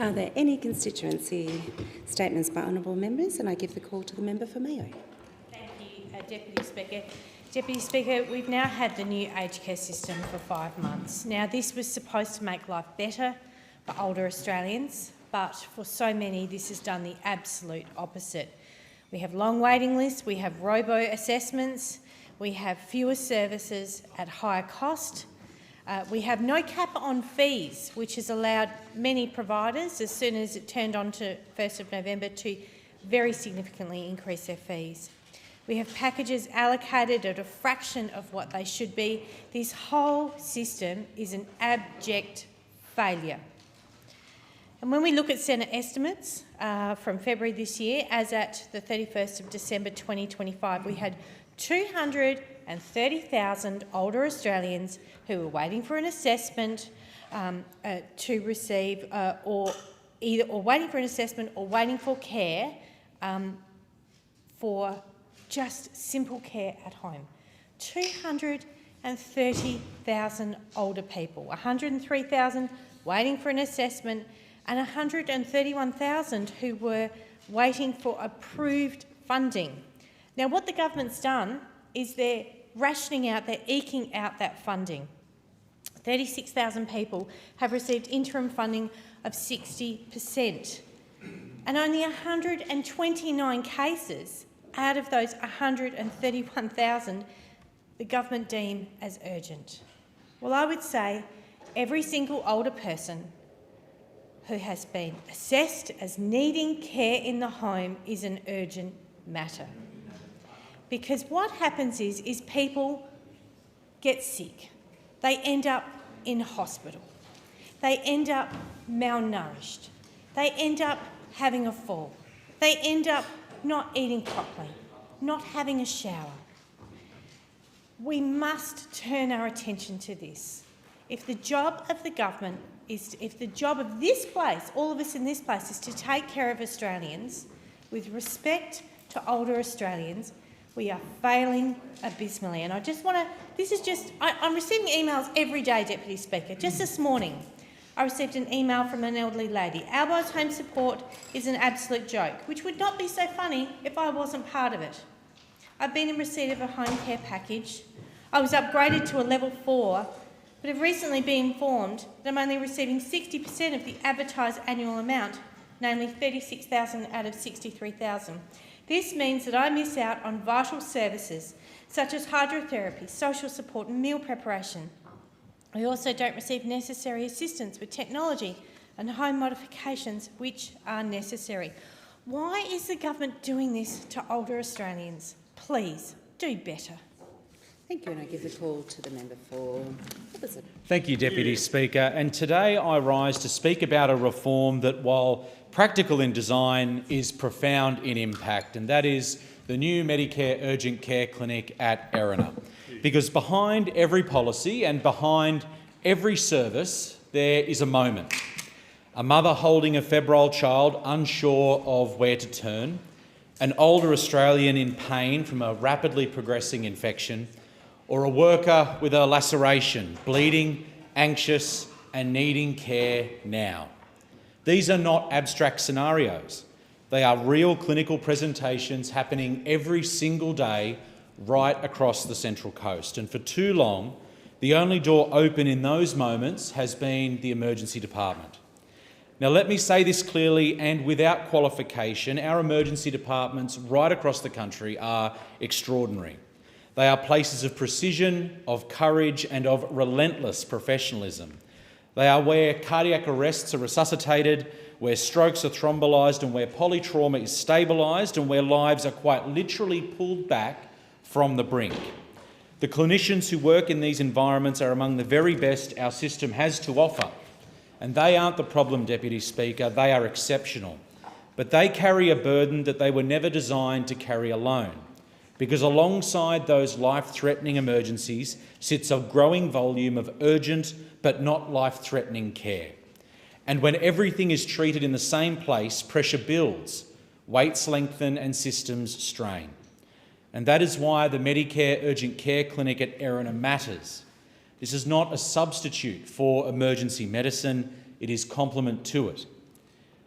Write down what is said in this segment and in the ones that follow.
Are there any constituency statements by honourable members? And I give the call to the member for Mayo. Thank you, Deputy Speaker. Deputy Speaker, we've now had the new aged care system for 5 months. Now, this was supposed to make life better for older Australians, but for so many, this has done the absolute opposite. We have long waiting lists, we have robo-assessments, we have fewer services at higher cost. We have no cap on fees, which has allowed many providers, as soon as it turned on to 1st of November, to very significantly increase their fees. We have packages allocated at a fraction of what they should be. This whole system is an abject failure. And when we look at Senate estimates from February this year, as at the 31st of December 2025, we had 230,000 older Australians who were waiting for an assessment to receive, or waiting for an assessment or waiting for care for just simple care at home. 230,000 older people, 103,000 waiting for an assessment, and 131,000 who were waiting for approved funding. Now, what the government's done is they're rationing out, they're eking out that funding. 36,000 people have received interim funding of 60%, and only 129 cases out of those 131,000 the government deem as urgent. Well, I would say every single older person who has been assessed as needing care in the home is an urgent matter. Because what happens is people get sick, they end up in hospital, they end up malnourished, they end up having a fall, they end up not eating properly, not having a shower. We must turn our attention to this. If the job of the government if the job of this place, all of us in this place, is to take care of Australians with respect to older Australians, we are failing abysmally. And I just want to, I'm receiving emails every day, Deputy Speaker. Just this morning, I received an email from an elderly lady. Albo's home support is an absolute joke, which would not be so funny if I wasn't part of it. I've been in receipt of a home care package. I was upgraded to a level 4, but have recently been informed that I'm only receiving 60% of the advertised annual amount, namely 36,000 out of 63,000. This means that I miss out on vital services such as hydrotherapy, social support and meal preparation. I also don't receive necessary assistance with technology and home modifications which are necessary. Why is the government doing this to older Australians? Please, do better. Thank you, and I give the call to the member for opposite. Thank you, Deputy Speaker. And today I rise to speak about a reform that, while practical in design, is profound in impact, and that is the new Medicare urgent care clinic at Erina. Because behind every policy and behind every service, there is a moment. A mother holding a febrile child, unsure of where to turn, an older Australian in pain from a rapidly progressing infection, or a worker with a laceration, bleeding, anxious and needing care now. These are not abstract scenarios. They are real clinical presentations happening every single day right across the Central Coast. And for too long, the only door open in those moments has been the emergency department. Now, let me say this clearly and without qualification, our emergency departments right across the country are extraordinary. They are places of precision, of courage and of relentless professionalism. They are where cardiac arrests are resuscitated, where strokes are thrombolised and where polytrauma is stabilised and where lives are quite literally pulled back from the brink. The clinicians who work in these environments are among the very best our system has to offer. And they aren't the problem, Deputy Speaker, they are exceptional. But they carry a burden that they were never designed to carry alone. Because alongside those life-threatening emergencies sits a growing volume of urgent but not life-threatening care. And when everything is treated in the same place, pressure builds, waits lengthen and systems strain. And that is why the Medicare urgent care clinic at Erina matters. This is not a substitute for emergency medicine, it is complement to it.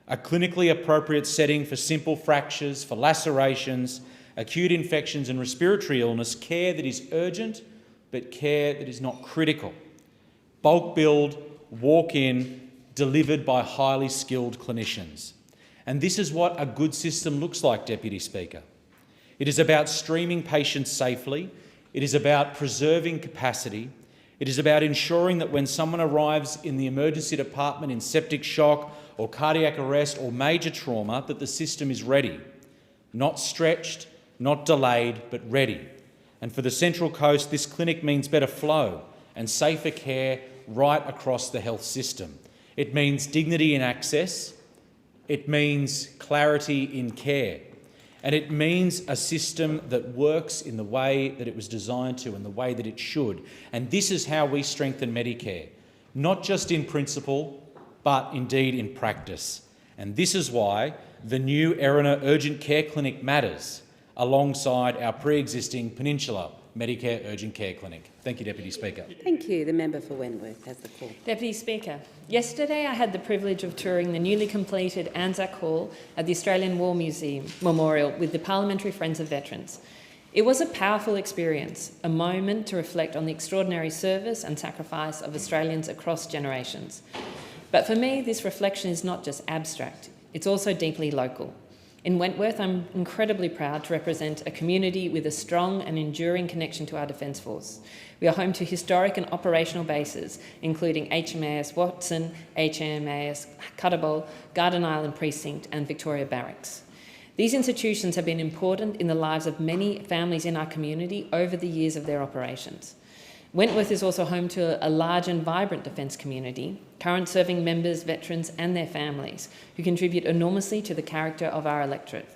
a clinically appropriate setting for simple fractures, for lacerations, acute infections and respiratory illness, care that is urgent but care that is not critical. Bulk billed, walk-in, delivered by highly skilled clinicians. And this is what a good system looks like, Deputy Speaker. It is about streaming patients safely. It is about preserving capacity. It is about ensuring that when someone arrives in the emergency department in septic shock or cardiac arrest or major trauma, that the system is ready. Not stretched, not delayed, but ready. And for the Central Coast, this clinic means better flow and safer care right across the health system. It means dignity in access. It means clarity in care. And it means a system that works in the way that it was designed to and the way that it should. And this is how we strengthen Medicare, not just in principle, but indeed in practice. And this is why the new Erina Urgent Care Clinic matters alongside our pre-existing Peninsula Medicare Urgent Care Clinic. Thank you, Deputy Speaker. Thank you. The member for Wentworth has the call. Deputy Speaker, yesterday I had the privilege of touring the newly completed Anzac Hall at the Australian War Museum Memorial with the Parliamentary Friends of Veterans. It was a powerful experience, a moment to reflect on the extraordinary service and sacrifice of Australians across generations. But for me, this reflection is not just abstract, it's also deeply local. In Wentworth, I'm incredibly proud to represent a community with a strong and enduring connection to our Defence Force. We are home to historic and operational bases, including HMAS Watson, HMAS Cutterbowl, Garden Island Precinct and Victoria Barracks. These institutions have been important in the lives of many families in our community over the years of their operations. Wentworth is also home to a large and vibrant defence community, current serving members, veterans and their families, who contribute enormously to the character of our electorate.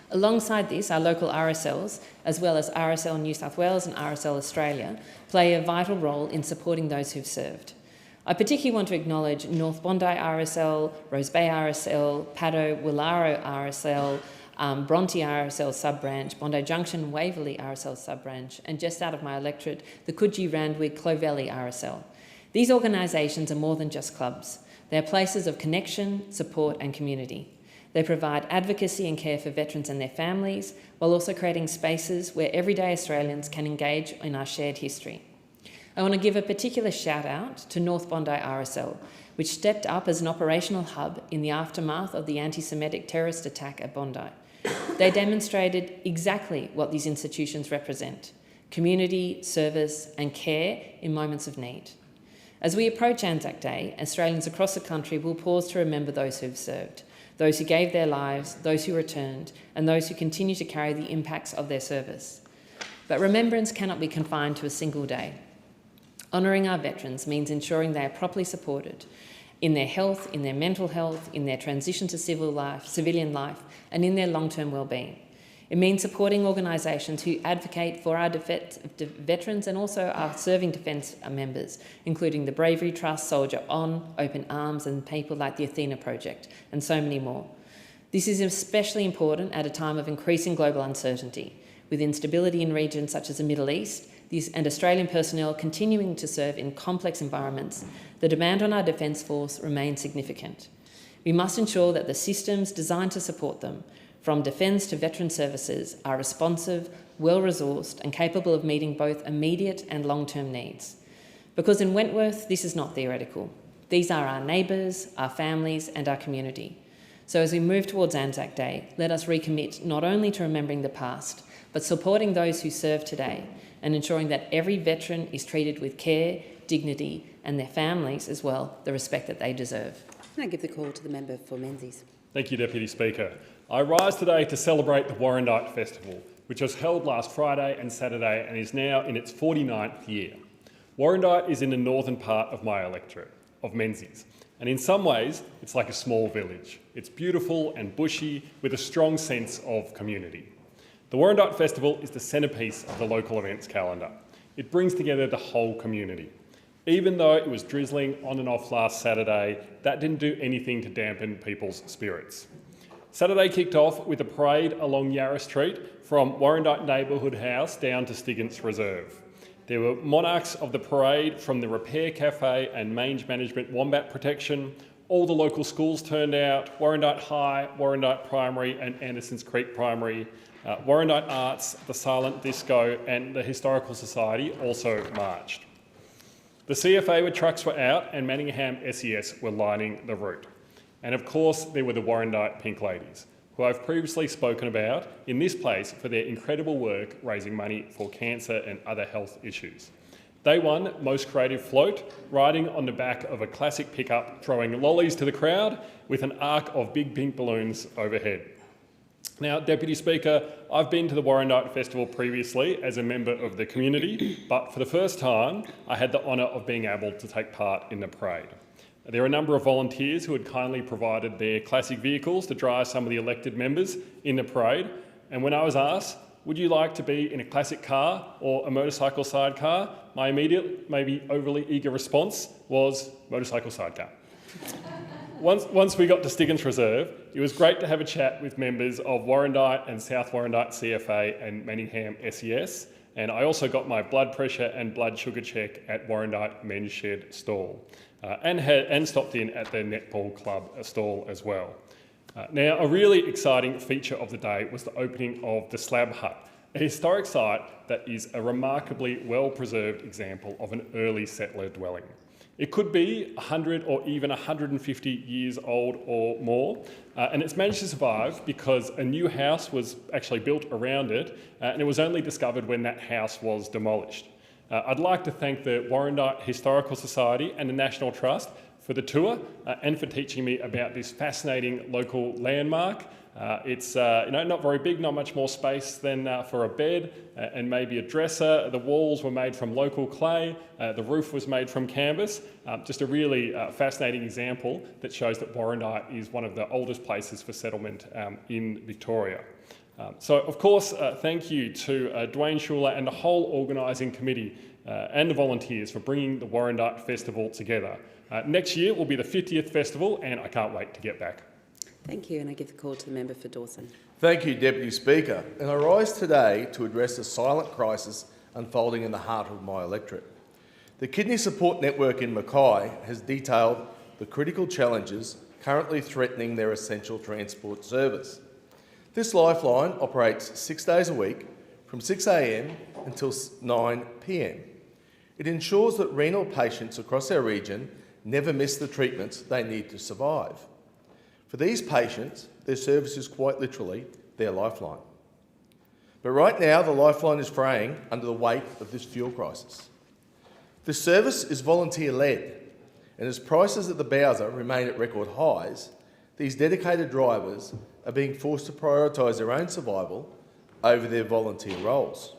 Alongside this, our local RSLs, as well as RSL New South Wales and RSL Australia, play a vital role in supporting those who've served. I particularly want to acknowledge North Bondi RSL, Rose Bay RSL, Paddo, Willaro RSL, Bronte RSL sub-branch, Bondi Junction Waverley RSL sub-branch, and just out of my electorate, the Coogee Randwick Clovelly RSL. These organisations are more than just clubs. They are places of connection, support and community. They provide advocacy and care for veterans and their families, while also creating spaces where everyday Australians can engage in our shared history. I want to give a particular shout out to North Bondi RSL, which stepped up as an operational hub in the aftermath of the anti-Semitic terrorist attack at Bondi. They demonstrated exactly what these institutions represent: community, service and care in moments of need. As we approach Anzac Day, Australians across the country will pause to remember those who've served, those who gave their lives, those who returned, and those who continue to carry the impacts of their service. But remembrance cannot be confined to a single day. Honouring our veterans means ensuring they are properly supported in their health, in their mental health, in their transition to civilian life, and in their long-term well-being. It means supporting organisations who advocate for our veterans and also our serving defence members, including the Bravery Trust, Soldier On, Open Arms, and people like the Athena Project, and so many more. This is especially important at a time of increasing global uncertainty, with instability in regions such as the Middle East, and Australian personnel continuing to serve in complex environments. The demand on our Defence Force remains significant. We must ensure that the systems designed to support them, from defence to veteran services, are responsive, well-resourced and capable of meeting both immediate and long-term needs. Because in Wentworth, this is not theoretical. These are our neighbours, our families and our community. So as we move towards Anzac Day, let us recommit not only to remembering the past, but supporting those who serve today and ensuring that every veteran is treated with care, dignity and their families as well, the respect that they deserve. And I give the call to the member for Menzies. Thank you, Deputy Speaker. I rise today to celebrate the Warrandyte Festival, which was held last Friday and Saturday and is now in its 49th year. Warrandyte is in the northern part of my electorate, of Menzies, and in some ways it's like a small village. It's beautiful and bushy with a strong sense of community. The Warrandyte Festival is the centrepiece of the local events calendar. It brings together the whole community. Even though it was drizzling on and off last Saturday, that didn't do anything to dampen people's spirits. Saturday kicked off with a parade along Yarra Street from Warrandyte Neighbourhood House down to Stiggins Reserve. There were monarchs of the parade from the Repair Cafe and Mange Management Wombat Protection, All the local schools turned out: Warrandyte High, Warrandyte Primary and Andersons Creek Primary. Warrandyte Arts, the Silent Disco and the Historical Society also marched. The CFA with trucks were out and Manningham SES were lining the route. And of course, there were the Warrandyte Pink Ladies, who I've previously spoken about in this place for their incredible work raising money for cancer and other health issues. They won Most Creative Float, riding on the back of a classic pickup, throwing lollies to the crowd with an arc of big pink balloons overhead. Now, Deputy Speaker, I've been to the Warrandyte Festival previously as a member of the community, but for the first time, I had the honour of being able to take part in the parade. There are a number of volunteers who had kindly provided their classic vehicles to drive some of the elected members in the parade, and when I was asked, would you like to be in a classic car or a motorcycle sidecar, my immediate, maybe overly eager response was motorcycle sidecar. Once we got to Stiggins Reserve, it was great to have a chat with members of Warrandyte and South Warrandyte CFA and Manningham SES, and I also got my blood pressure and blood sugar check at Warrandyte Men's Shed stall, and stopped in at the Netball Club stall as well. Now, a really exciting feature of the day was the opening of the Slab Hut, a historic site that is a remarkably well-preserved example of an early settler dwelling. It could be 100 or even 150 years old or more, and it's managed to survive because a new house was actually built around it, and it was only discovered when that house was demolished. I'd like to thank the Warrandyte Historical Society and the National Trust for the tour and for teaching me about this fascinating local landmark. It's not very big, not much more space than for a bed and maybe a dresser. The walls were made from local clay. The roof was made from canvas. Just a really fascinating example that shows that Warrandyte is one of the oldest places for settlement in Victoria. So, of course, thank you to Dwayne Schuler and the whole organising committee and the volunteers for bringing the Warrandyte Festival together. Next year will be the 50th festival, and I can't wait to get back. Thank you, and I give the call to the member for Dawson. Thank you, Deputy Speaker. And I rise today to address a silent crisis unfolding in the heart of my electorate. The Kidney Support Network in Mackay has detailed the critical challenges currently threatening their essential transport service. This lifeline operates 6 days a week from 6 a.m. until 9 p.m. It ensures that renal patients across our region never miss the treatments they need to survive. For these patients, their service is quite literally their lifeline. But right now, the lifeline is fraying under the weight of this fuel crisis. This service is volunteer-led, and as prices at the Bowser remain at record highs, these dedicated drivers are being forced to prioritise their own survival over their volunteer roles.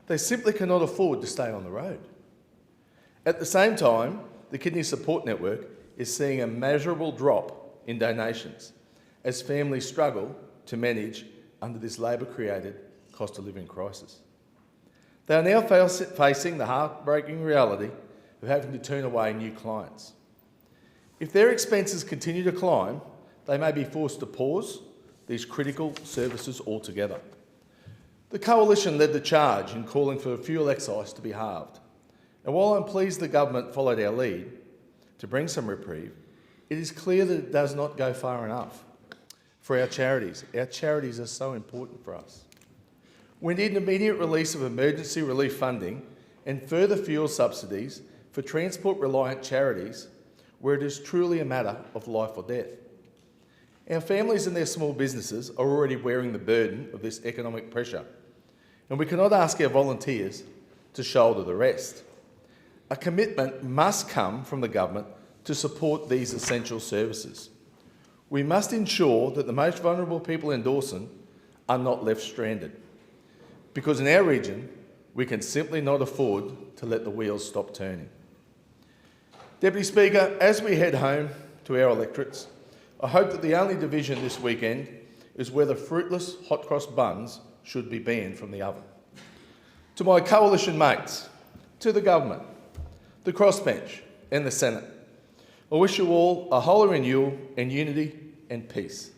They simply cannot afford to stay on the road. At the same time, the Kidney Support Network is seeing a measurable drop in donations as families struggle to manage under this Labor-created cost of living crisis. They are now facing the heartbreaking reality of having to turn away new clients. If their expenses continue to climb, they may be forced to pause these critical services altogether. The Coalition led the charge in calling for fuel excise to be halved. And while I'm pleased the government followed our lead to bring some reprieve, it is clear that it does not go far enough for our charities. Our charities are so important for us. We need an immediate release of emergency relief funding and further fuel subsidies for transport-reliant charities where it is truly a matter of life or death. Our families and their small businesses are already wearing the burden of this economic pressure, and we cannot ask our volunteers to shoulder the rest. A commitment must come from the government to support these essential services. We must ensure that the most vulnerable people in Dawson are not left stranded, because in our region, we can simply not afford to let the wheels stop turning. Deputy Speaker, as we head home to our electorates, I hope that the only division this weekend is whether fruitless hot cross buns should be banned from the oven. To my coalition mates, to the government, the crossbench and the Senate, I wish you all a whole renewal and unity and peace.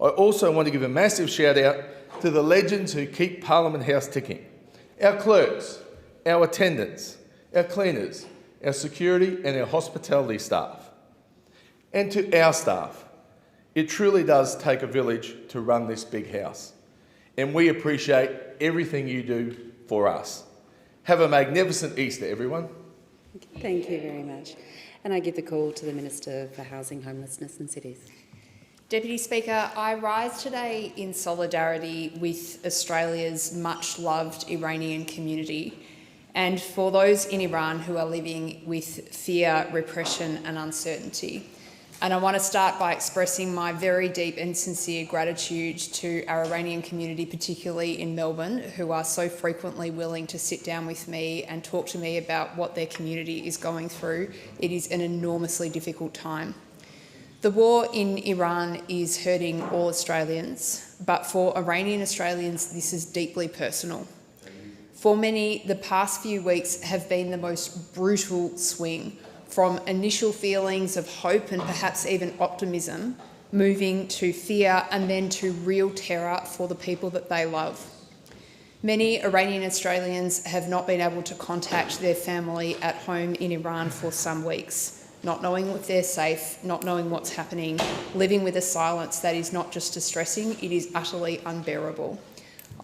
I also want to give a massive shout out to the legends who keep Parliament House ticking. Our clerks, our attendants, our cleaners, our security and our hospitality staff. And to our staff, it truly does take a village to run this big house, and we appreciate everything you do for us. Have a magnificent Easter, everyone. Thank you very much. And I give the call to the Minister for Housing, Homelessness and Cities. Deputy Speaker, I rise today in solidarity with Australia's much-loved Iranian community and for those in Iran who are living with fear, repression and uncertainty. And I want to start by expressing my very deep and sincere gratitude to our Iranian community, particularly in Melbourne, who are so frequently willing to sit down with me and talk to me about what their community is going through. It is an enormously difficult time. The war in Iran is hurting all Australians, but for Iranian Australians, this is deeply personal. For many, the past few weeks have been the most brutal swing, from initial feelings of hope and perhaps even optimism, moving to fear and then to real terror for the people that they love. Many Iranian Australians have not been able to contact their family at home in Iran for some weeks, not knowing if they're safe, not knowing what's happening, living with a silence that is not just distressing, it is utterly unbearable.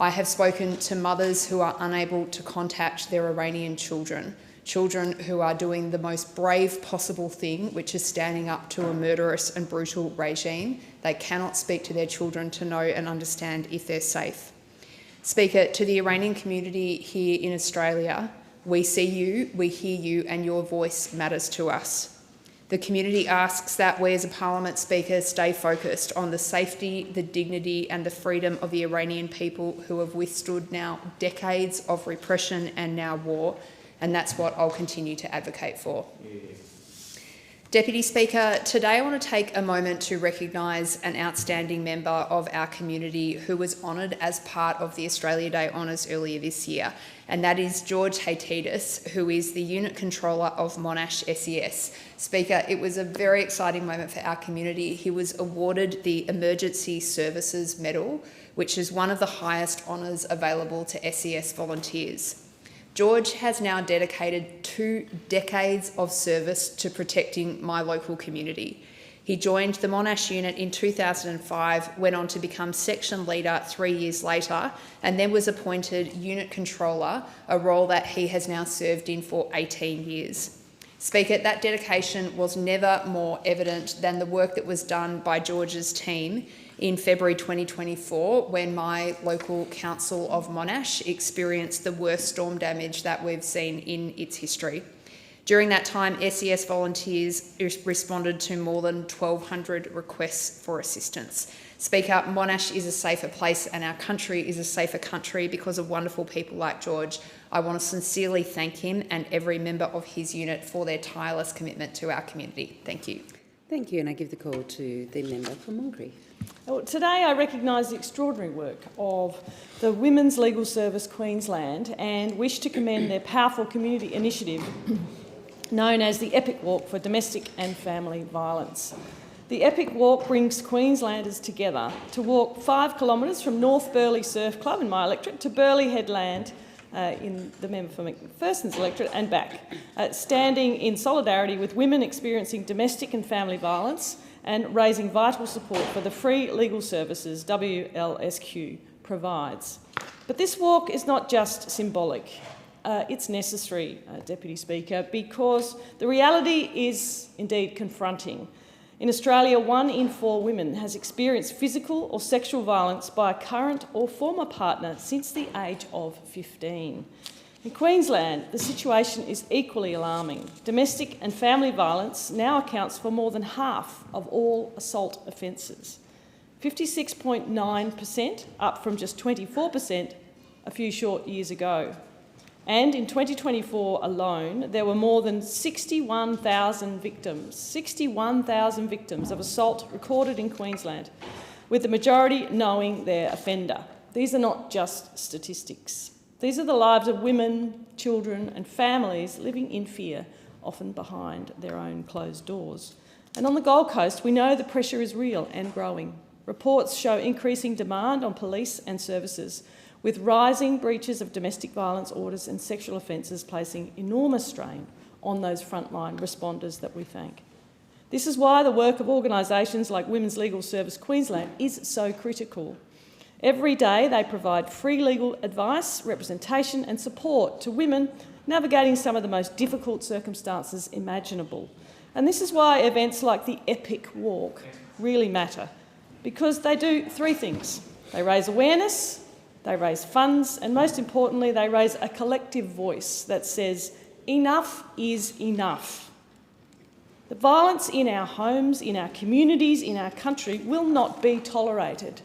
I have spoken to mothers who are unable to contact their Iranian children who are doing the most brave possible thing, which is standing up to a murderous and brutal regime. They cannot speak to their children to know and understand if they're safe. Speaker, to the Iranian community here in Australia, we see you, we hear you, and your voice matters to us. The community asks that we as a Parliament Speaker stay focused on the safety, the dignity and the freedom of the Iranian people who have withstood now decades of repression and now war, and that's what I'll continue to advocate for. Deputy Speaker, today I want to take a moment to recognise an outstanding member of our community who was honoured as part of the Australia Day Honours earlier this year, and that is George Haytidis, who is the Unit Controller of Monash SES. Speaker, it was a very exciting moment for our community. He was awarded the Emergency Services Medal, which is one of the highest honours available to SES volunteers. George has now dedicated 2 decades of service to protecting my local community. He joined the Monash unit in 2005, went on to become section leader 3 years later, and then was appointed unit controller, a role that he has now served in for 18 years. Speaker, that dedication was never more evident than the work that was done by George's team in February 2024, when my local council of Monash experienced the worst storm damage that we've seen in its history. During that time, SES volunteers responded to more than 1,200 requests for assistance. Speaker, Monash is a safer place and our country is a safer country because of wonderful people like George. I want to sincerely thank him and every member of his unit for their tireless commitment to our community. Thank you. Thank you, and I give the call to the member for Mulgrave. Today I recognise the extraordinary work of the Women's Legal Service Queensland and wish to commend their powerful community initiative known as the Epic Walk for Domestic and Family Violence. The Epic Walk brings Queenslanders together to walk 5 kilometres from North Burleigh Surf Club in my electorate to Burleigh Headland in the member for McPherson's electorate and back, standing in solidarity with women experiencing domestic and family violence and raising vital support for the free legal services WLSQ provides. But this walk is not just symbolic. It's necessary, Deputy Speaker, because the reality is indeed confronting. In Australia, 1 in 4 women has experienced physical or sexual violence by a current or former partner since the age of 15. In Queensland, the situation is equally alarming. Domestic and family violence now accounts for more than half of all assault offences. 56.9%, up from just 24% a few short years ago. And in 2024 alone, there were more than 61,000 victims of assault recorded in Queensland, with the majority knowing their offender. These are not just statistics. These are the lives of women, children and families living in fear, often behind their own closed doors. And on the Gold Coast, we know the pressure is real and growing. Reports show increasing demand on police and services, with rising breaches of domestic violence orders and sexual offences placing enormous strain on those frontline responders that we thank. This is why the work of organisations like Women's Legal Service Queensland is so critical. Every day they provide free legal advice, representation and support to women navigating some of the most difficult circumstances imaginable. And this is why events like the Epic Walk really matter, because they do three things. They raise awareness, they raise funds, and most importantly, they raise a collective voice that says, enough is enough. The violence in our homes, in our communities, in our country will not be tolerated.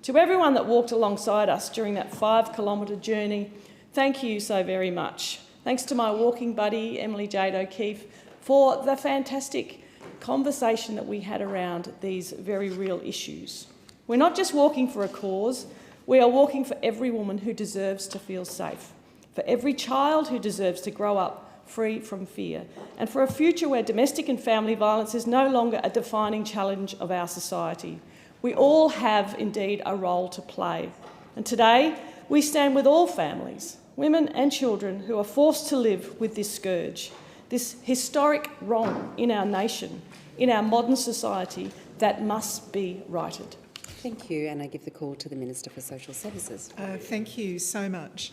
To everyone that walked alongside us during that 5-kilometre journey, thank you so very much. Thanks to my walking buddy, Emily Jade O'Keefe, for the fantastic conversation that we had around these very real issues. We're not just walking for a cause, we are walking for every woman who deserves to feel safe, for every child who deserves to grow up free from fear, and for a future where domestic and family violence is no longer a defining challenge of our society. We all have indeed a role to play. And today, we stand with all families, women and children who are forced to live with this scourge, this historic wrong in our nation, in our modern society that must be righted. Thank you, and I give the call to the Minister for Social Services. Thank you so much.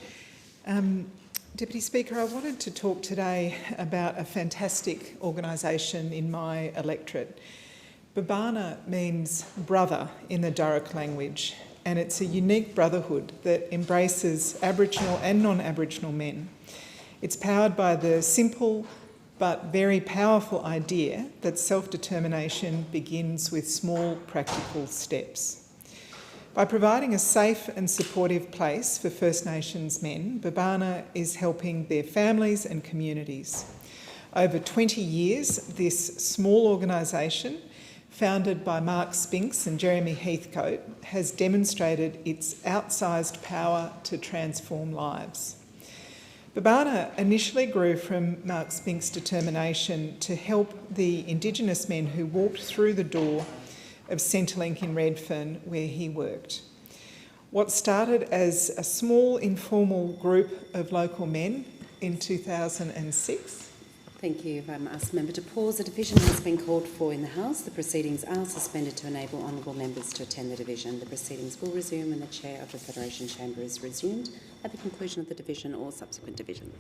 Deputy Speaker, I wanted to talk today about a fantastic organisation in my electorate. Babana means brother in the Darug language, and it's a unique brotherhood that embraces Aboriginal and non-Aboriginal men. It's powered by the simple but very powerful idea that self-determination begins with small practical steps. By providing a safe and supportive place for First Nations men, Babana is helping their families and communities. Over 20 years, this small organisation, founded by Mark Spinks and Jeremy Heathcote, has demonstrated its outsized power to transform lives. Babana initially grew from Mark Spinks' determination to help the Indigenous men who walked through the door of Centrelink in Redfern, where he worked. What started as a small informal group of local men in 2006. Thank you. If I ask the member to pause, a division has been called for in the House. The proceedings are suspended to enable honourable members to attend the division. The proceedings will resume when the chair of the Federation Chamber is resumed at the conclusion of the division or subsequent divisions.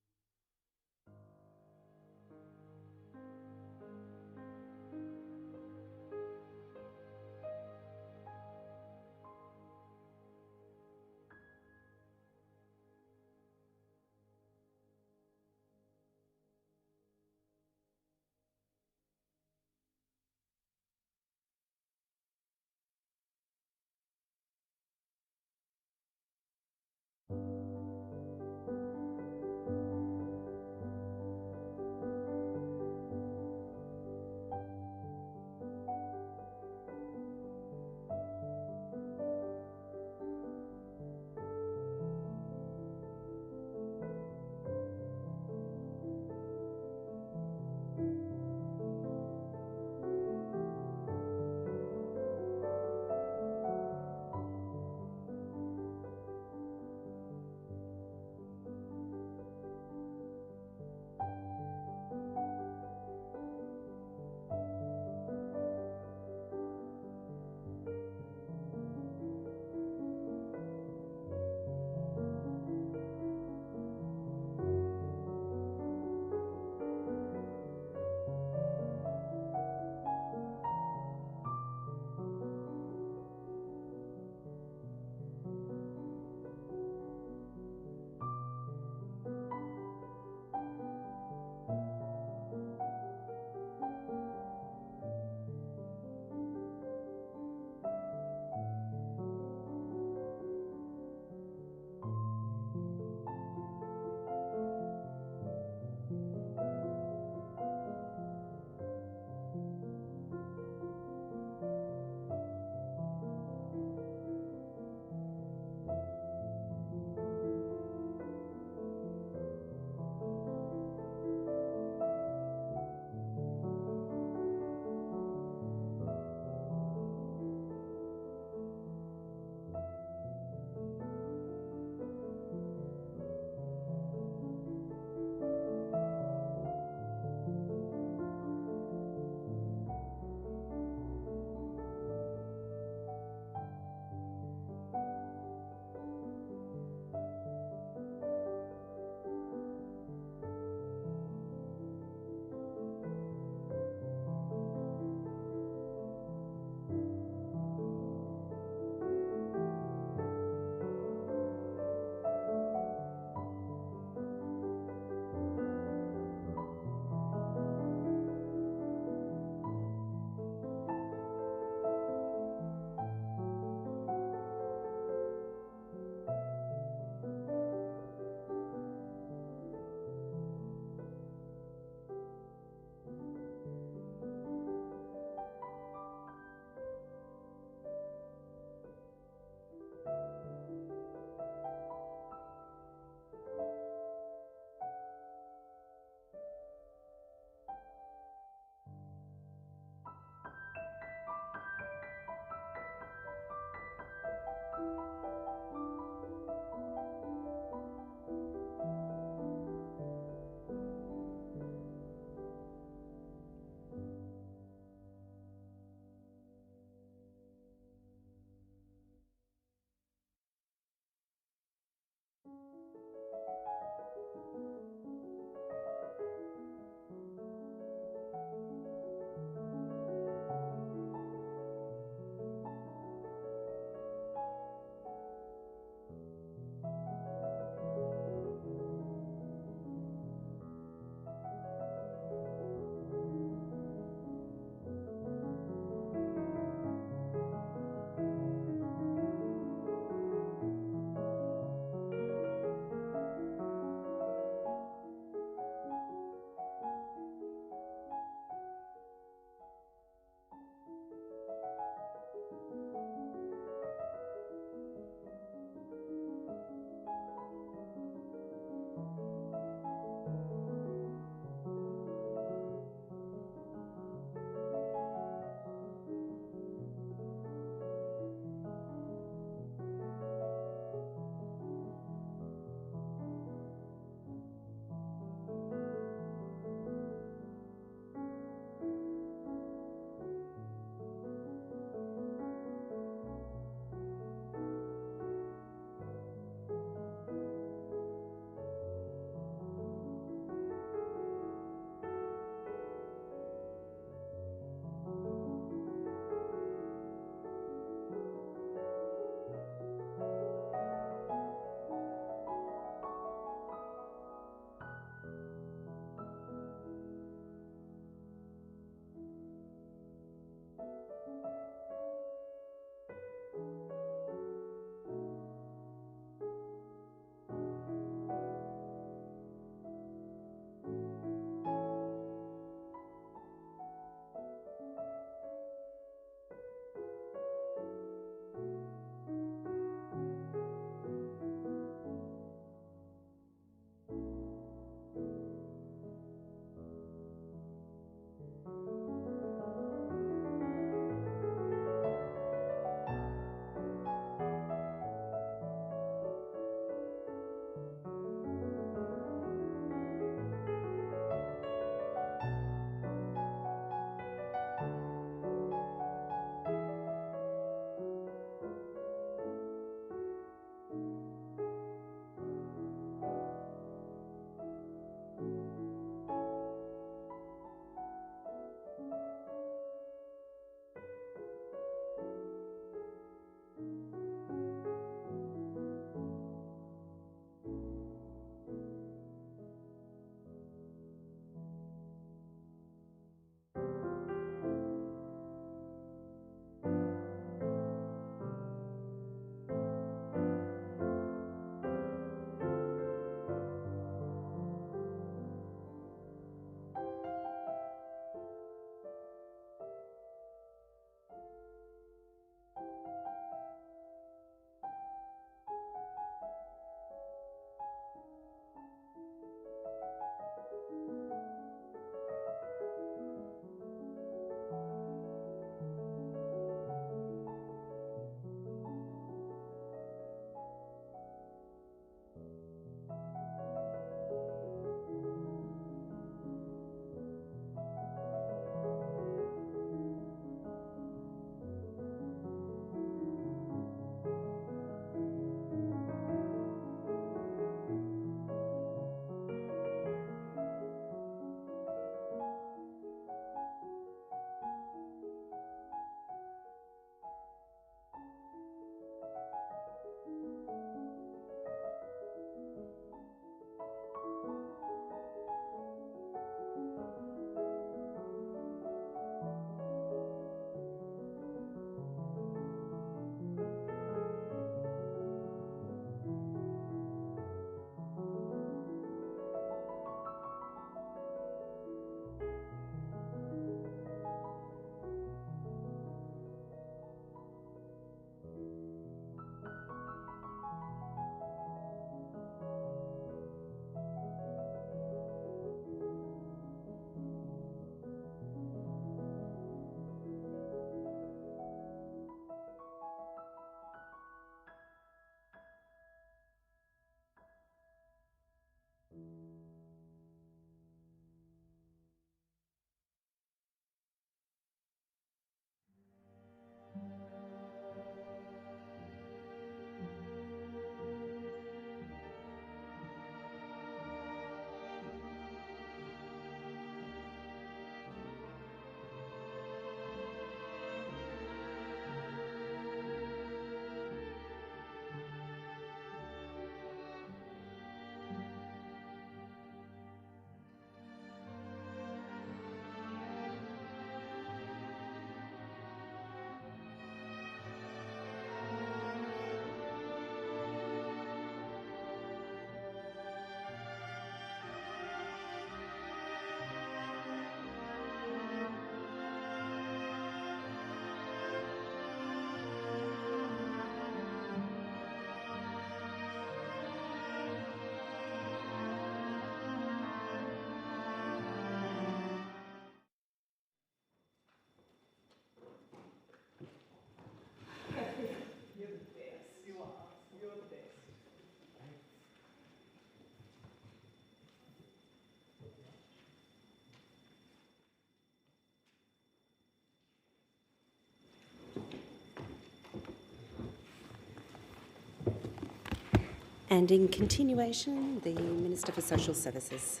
And in continuation, the Minister for Social Services.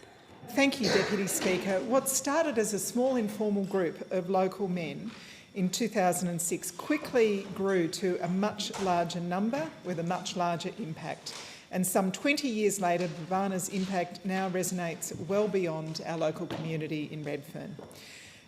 Thank you, Deputy Speaker. What started as a small informal group of local men in 2006 quickly grew to a much larger number with a much larger impact. And some 20 years later, Babana's impact now resonates well beyond our local community in Redfern.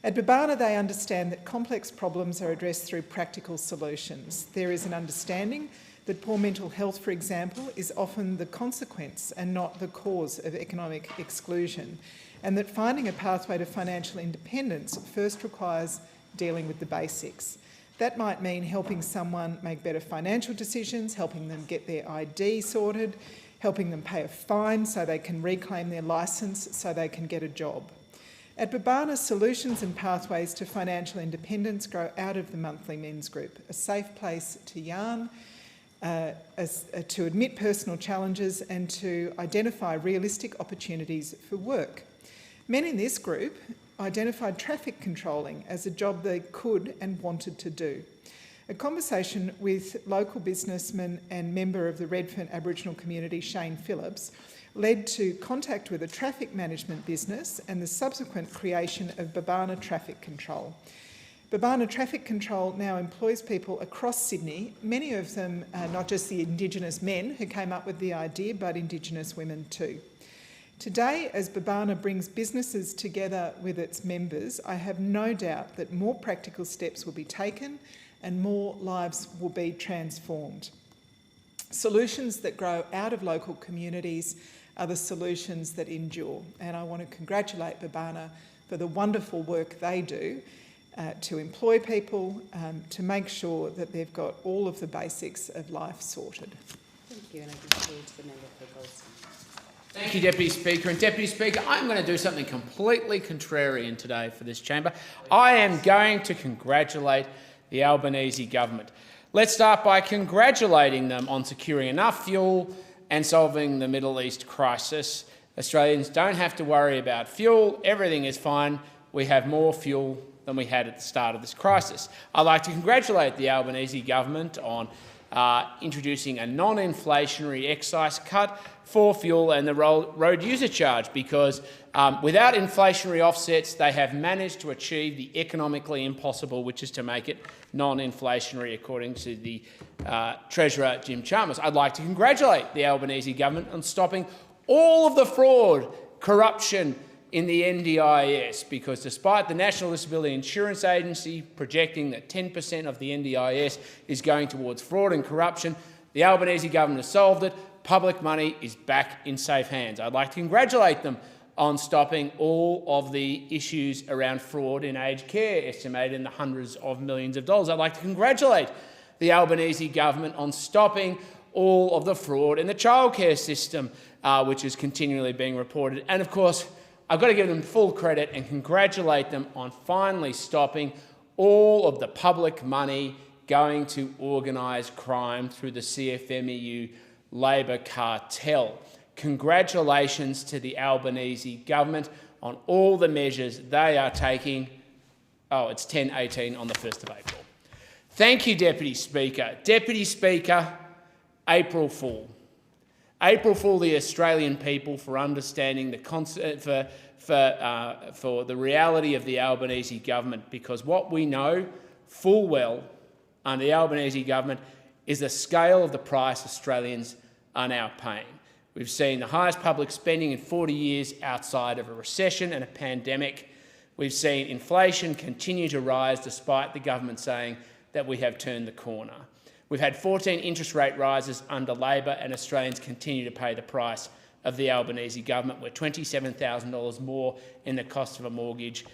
At Babana, they understand that complex problems are addressed through practical solutions. There is an understanding that poor mental health, for example, is often the consequence and not the cause of economic exclusion, and that finding a pathway to financial independence first requires dealing with the basics. That might mean helping someone make better financial decisions, helping them get their ID sorted, helping them pay a fine so they can reclaim their licence so they can get a job. At Babana, solutions and pathways to financial independence grow out of the monthly men's group, a safe place to yarn, to admit personal challenges and to identify realistic opportunities for work. Men in this group identified traffic controlling as a job they could and wanted to do. A conversation with local businessman and member of the Redfern Aboriginal community, Shane Phillips, led to contact with a traffic management business and the subsequent creation of Babana Traffic Control. Babana Traffic Control now employs people across Sydney, many of them not just the Indigenous men who came up with the idea, but Indigenous women too. Today, as Babana brings businesses together with its members, I have no doubt that more practical steps will be taken and more lives will be transformed. Solutions that grow out of local communities are the solutions that endure, and I want to congratulate Babana for the wonderful work they do to employ people, to make sure that they've got all of the basics of life sorted. Thank you, and I concede to the member for Goldstein. Thank you, Deputy Speaker. And Deputy Speaker, I'm going to do something completely contrarian today for this chamber. I am going to congratulate the Albanese government. Let's start by congratulating them on securing enough fuel and solving the Middle East crisis. Australians don't have to worry about fuel. Everything is fine. We have more fuel than we had at the start of this crisis. I'd like to congratulate the Albanese government on introducing a non-inflationary excise cut for fuel and the road user charge, because without inflationary offsets, they have managed to achieve the economically impossible, which is to make it non-inflationary, according to the Treasurer, Jim Chalmers. I'd like to congratulate the Albanese government on stopping all of the fraud, corruption in the NDIS, because despite the National Disability Insurance Agency projecting that 10% of the NDIS is going towards fraud and corruption, the Albanese government has solved it. Public money is back in safe hands. I'd like to congratulate them on stopping all of the issues around fraud in aged care, estimated in the hundreds of millions of dollars. I'd like to congratulate the Albanese government on stopping all of the fraud in the childcare system, which is continually being reported. And of course, I've got to give them full credit and congratulate them on finally stopping all of the public money going to organised crime through the CFMEU Labor cartel. Congratulations to the Albanese government on all the measures they are taking. Oh, it's 10:18 on the 1st of April. Thank you, Deputy Speaker. Deputy Speaker, April Fool. April Fool the Australian people for understanding the for the reality of the Albanese government, because what we know full well under the Albanese government is the scale of the price Australians are now paying. We've seen the highest public spending in 40 years outside of a recession and a pandemic. We've seen inflation continue to rise despite the government saying that we have turned the corner. We've had 14 interest rate rises under Labor, and Australians continue to pay the price of the Albanese government. We're $27,000 more in the cost of a mortgage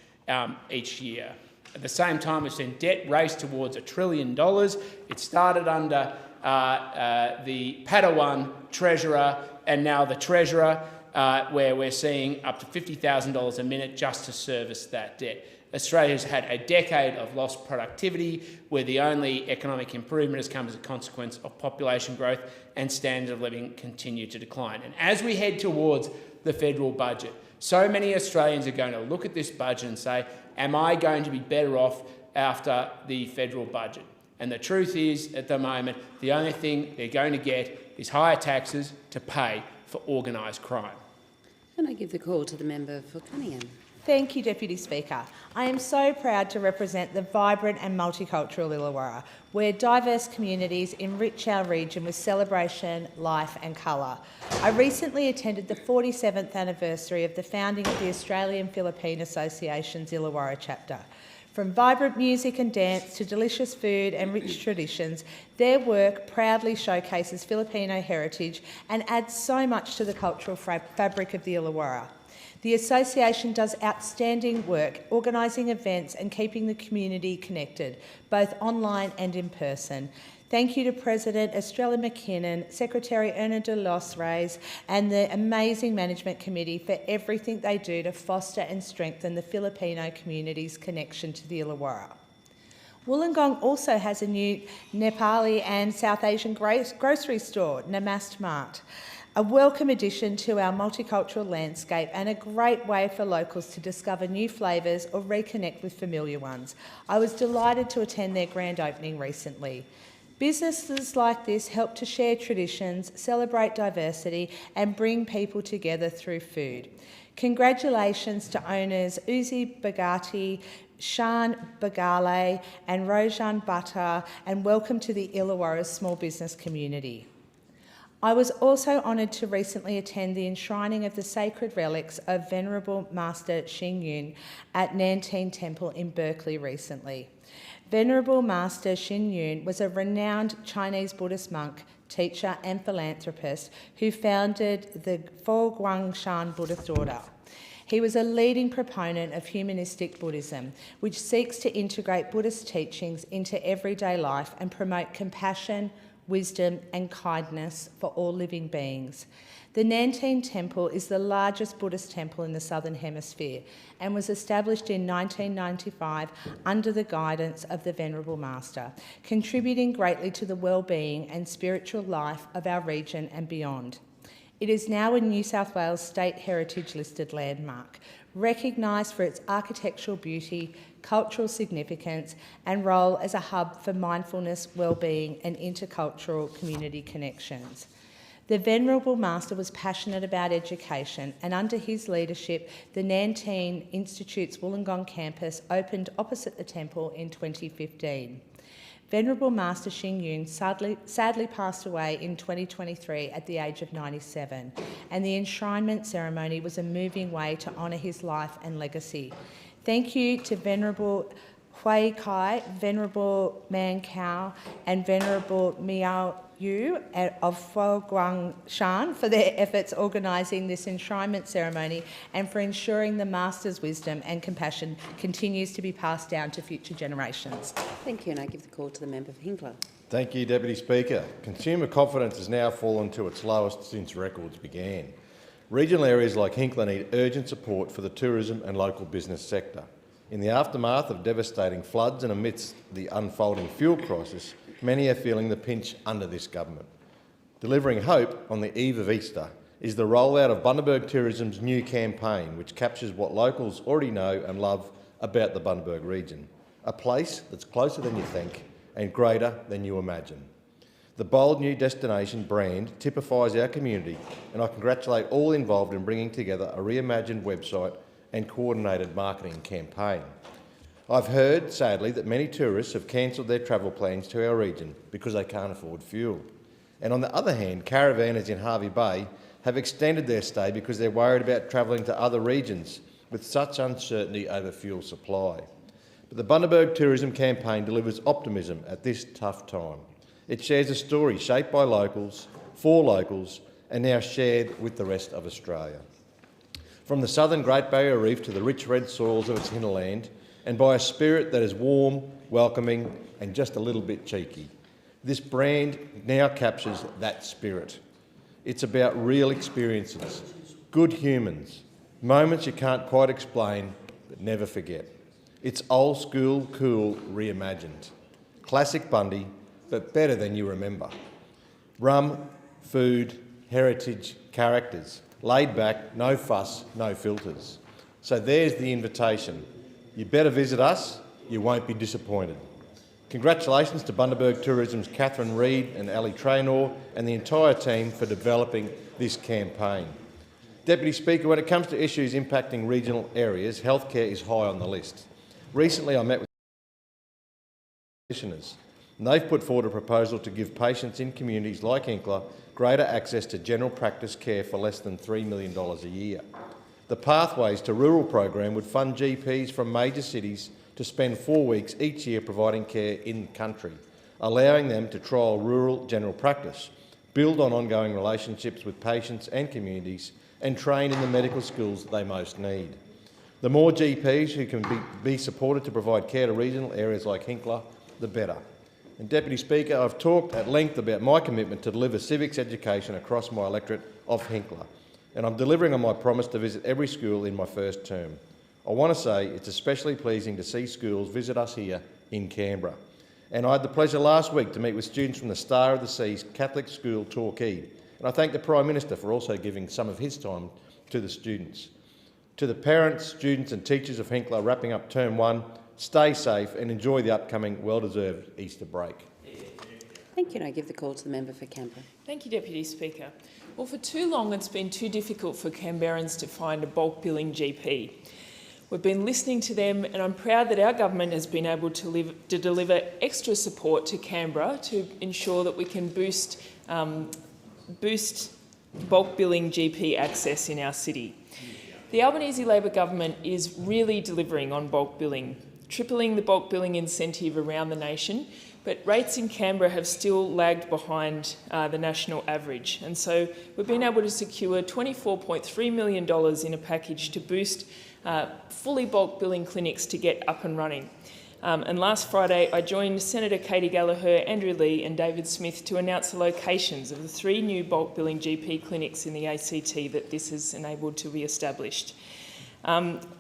each year. At the same time, we've seen debt race towards $1 trillion. It started under the Padawan Treasurer and now the Treasurer, where we're seeing up to $50,000 a minute just to service that debt. Australia's had a decade of lost productivity, where the only economic improvement has come as a consequence of population growth, and standard of living continue to decline. And as we head towards the federal budget, so many Australians are going to look at this budget and say, am I going to be better off after the federal budget? And the truth is, at the moment, the only thing they're going to get is higher taxes to pay for organised crime. And I give the call to the member for Cunningham. Thank you, Deputy Speaker. I am so proud to represent the vibrant and multicultural Illawarra, where diverse communities enrich our region with celebration, life and colour. I recently attended the 47th anniversary of the founding of the Australian Philippine Association's Illawarra chapter. From vibrant music and dance to delicious food and rich traditions, their work proudly showcases Filipino heritage and adds so much to the cultural fabric of the Illawarra. The association does outstanding work organising events and keeping the community connected, both online and in person. Thank you to President Estrella McKinnon, Secretary Erna de los Reyes and the amazing Management Committee for everything they do to foster and strengthen the Filipino community's connection to the Illawarra. Wollongong also has a new Nepali and South Asian grocery store, Namaste Mart, a welcome addition to our multicultural landscape and a great way for locals to discover new flavours or reconnect with familiar ones. I was delighted to attend their grand opening recently. Businesses like this help to share traditions, celebrate diversity and bring people together through food. Congratulations to owners Uzi Bagati, Shan Bagale and Rojan Bhatta, and welcome to the Illawarra small business community. I was also honoured to recently attend the enshrining of the sacred relics of Venerable Master Xing Yun at Nanting Temple in Berkeley recently. Venerable Master Xing Yun was a renowned Chinese Buddhist monk, teacher and philanthropist who founded the Fo Guangshan Buddhist order. He was a leading proponent of humanistic Buddhism, which seeks to integrate Buddhist teachings into everyday life and promote compassion, wisdom and kindness for all living beings. The Nanting Temple is the largest Buddhist temple in the Southern Hemisphere and was established in 1995 under the guidance of the Venerable Master, contributing greatly to the well-being and spiritual life of our region and beyond. It is now a New South Wales State Heritage listed landmark, recognised for its architectural beauty, cultural significance and role as a hub for mindfulness, well-being and intercultural community connections. The Venerable Master was passionate about education and under his leadership, the Nanting Institute's Wollongong campus opened opposite the temple in 2015. Venerable Master Xing Yun sadly passed away in 2023 at the age of 97, and the enshrinement ceremony was a moving way to honour his life and legacy. Thank you to Venerable Hui Kai, Venerable Man Kao and Venerable Miao Yu of Fo Guangshan for their efforts organising this enshrinement ceremony and for ensuring the Master's wisdom and compassion continues to be passed down to future generations. Thank you, and I give the call to the member for Hinkler. Thank you, Deputy Speaker. Consumer confidence has now fallen to its lowest since records began. Regional areas like Hinkler need urgent support for the tourism and local business sector. In the aftermath of devastating floods and amidst the unfolding fuel crisis, many are feeling the pinch under this government. Delivering hope on the eve of Easter is the rollout of Bundaberg Tourism's new campaign, which captures what locals already know and love about the Bundaberg region, a place that's closer than you think and greater than you imagine. The bold new destination brand typifies our community, and I congratulate all involved in bringing together a reimagined website and coordinated marketing campaign. I've heard, sadly, that many tourists have cancelled their travel plans to our region because they can't afford fuel. And on the other hand, caravanners in Hervey Bay have extended their stay because they're worried about travelling to other regions with such uncertainty over fuel supply. But the Bundaberg Tourism campaign delivers optimism at this tough time. It shares a story shaped by locals, for locals, and now shared with the rest of Australia. From the southern Great Barrier Reef to the rich red soils of its hinterland, and by a spirit that is warm, welcoming, and just a little bit cheeky. This brand now captures that spirit. It's about real experiences, good humans, moments you can't quite explain but never forget. It's old school cool reimagined. Classic Bundy, but better than you remember. Rum, food, heritage, characters. Laid back, no fuss, no filters. So there's the invitation. You better visit us, you won't be disappointed. Congratulations to Bundaberg Tourism's Catherine Reid and Ali Traynor and the entire team for developing this campaign. Deputy Speaker, when it comes to issues impacting regional areas, healthcare is high on the list. Recently I met with practitioners and they've put forward a proposal to give patients in communities like Hinkler greater access to general practice care for less than $3 million a year. The Pathways to Rural program would fund GPs from major cities to spend 4 weeks each year providing care in the country, allowing them to trial rural general practice, build on ongoing relationships with patients and communities, and train in the medical skills that they most need. The more GPs who can be supported to provide care to regional areas like Hinkler, the better. And Deputy Speaker, I've talked at length about my commitment to deliver civics education across my electorate of Hinkler, and I'm delivering on my promise to visit every school in my first term. I want to say it's especially pleasing to see schools visit us here in Canberra. And I had the pleasure last week to meet with students from the Star of the Seas Catholic School Torquay. And I thank the Prime Minister for also giving some of his time to the students. To the parents, students and teachers of Hinkler wrapping up Term 1, stay safe and enjoy the upcoming well-deserved Easter break. Thank you, and I give the call to the member for Canberra. Thank you, Deputy Speaker. Well, for too long it's been too difficult for Canberrans to find a bulk billing GP. We've been listening to them, and I'm proud that our government has been able to deliver extra support to Canberra to ensure that we can boost bulk billing GP access in our city. The Albanese Labor government is really delivering on bulk billing, tripling the bulk billing incentive around the nation, but rates in Canberra have still lagged behind the national average. And so we've been able to secure $24.3 million in a package to boost fully bulk billing clinics to get up and running. And last Friday, I joined Senator Katie Gallagher, Andrew Lee and David Smith to announce the locations of the 3 new bulk billing GP clinics in the ACT that this has enabled to be established.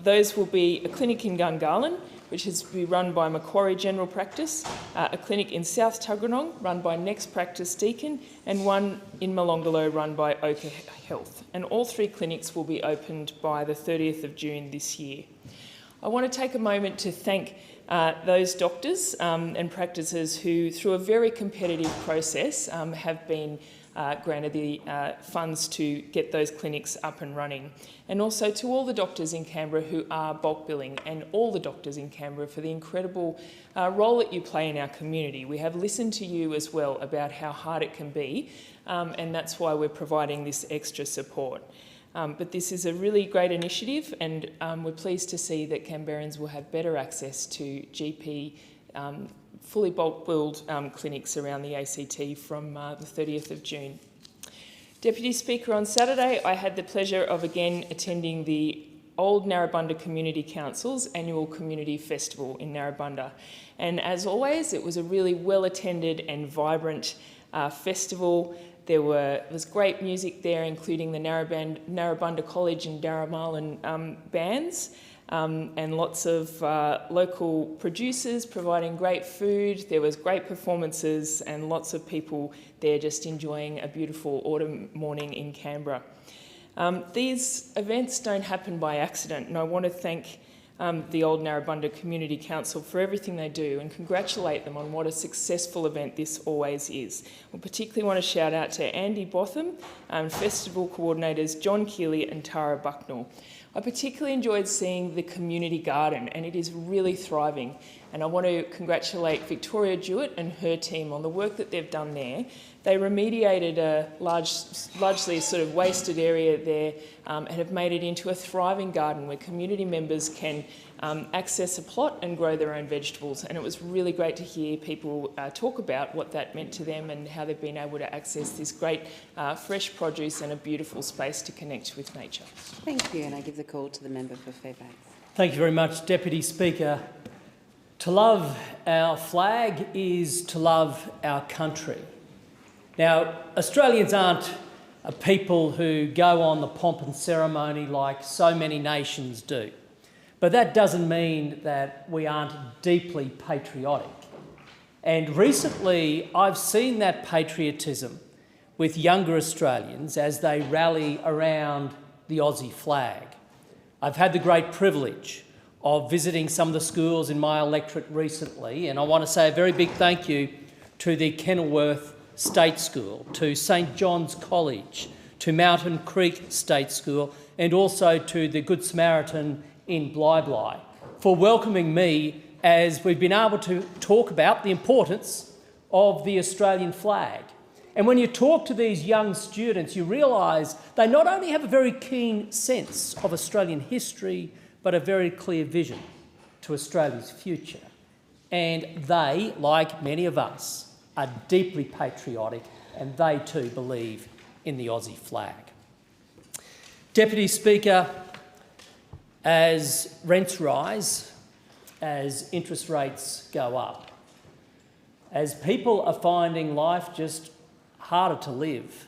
Those will be a clinic in Gungahlin, which is to be run by Macquarie General Practice, a clinic in South Tuggeranong run by Next Practice Deakin, and one in Molonglo run by Ochre Health. And all 3 clinics will be opened by the 30th of June this year. I want to take a moment to thank those doctors and practices who, through a very competitive process, have been granted the funds to get those clinics up and running. And also to all the doctors in Canberra who are bulk billing, and all the doctors in Canberra for the incredible role that you play in our community. We have listened to you as well about how hard it can be, and that's why we're providing this extra support. But this is a really great initiative, and we're pleased to see that Canberrans will have better access to GP fully bulk billed clinics around the ACT from the 30th of June. Deputy Speaker, on Saturday I had the pleasure of again attending the Old Narrabundah Community Council's annual community festival in Narrabundah. And as always, it was a really well-attended and vibrant festival. There was great music there, including the Narrabundah College and Darramarlin bands, and lots of local producers providing great food. There was great performances and lots of people there just enjoying a beautiful autumn morning in Canberra. These events don't happen by accident, and I want to thank the Old Narrabundah Community Council for everything they do and congratulate them on what a successful event this always is. I particularly want to shout out to Andy Botham, festival coordinators John Keeley and Tara Bucknell. I particularly enjoyed seeing the community garden, and it is really thriving. And I want to congratulate Victoria Jewett and her team on the work that they've done there. They remediated a largely sort of wasted area there and have made it into a thriving garden where community members can access a plot and grow their own vegetables. And it was really great to hear people talk about what that meant to them and how they've been able to access this great fresh produce and a beautiful space to connect with nature. Thank you, and I give the call to the member for Fairbanks. Thank you very much, Deputy Speaker. To love our flag is to love our country. Now, Australians aren't a people who go on the pomp and ceremony like so many nations do. But that doesn't mean that we aren't deeply patriotic. And recently, I've seen that patriotism with younger Australians as they rally around the Aussie flag. I've had the great privilege of visiting some of the schools in my electorate recently, and I want to say a very big thank you to the Kenilworth State School, to St John's College, to Mountain Creek State School, and also to the Good Samaritan in Bly for welcoming me as we've been able to talk about the importance of the Australian flag. And when you talk to these young students, you realise they not only have a very keen sense of Australian history, but a very clear vision to Australia's future. And they, like many of us, are deeply patriotic, and they too believe in the Aussie flag. Deputy Speaker, as rents rise, as interest rates go up, as people are finding life just harder to live,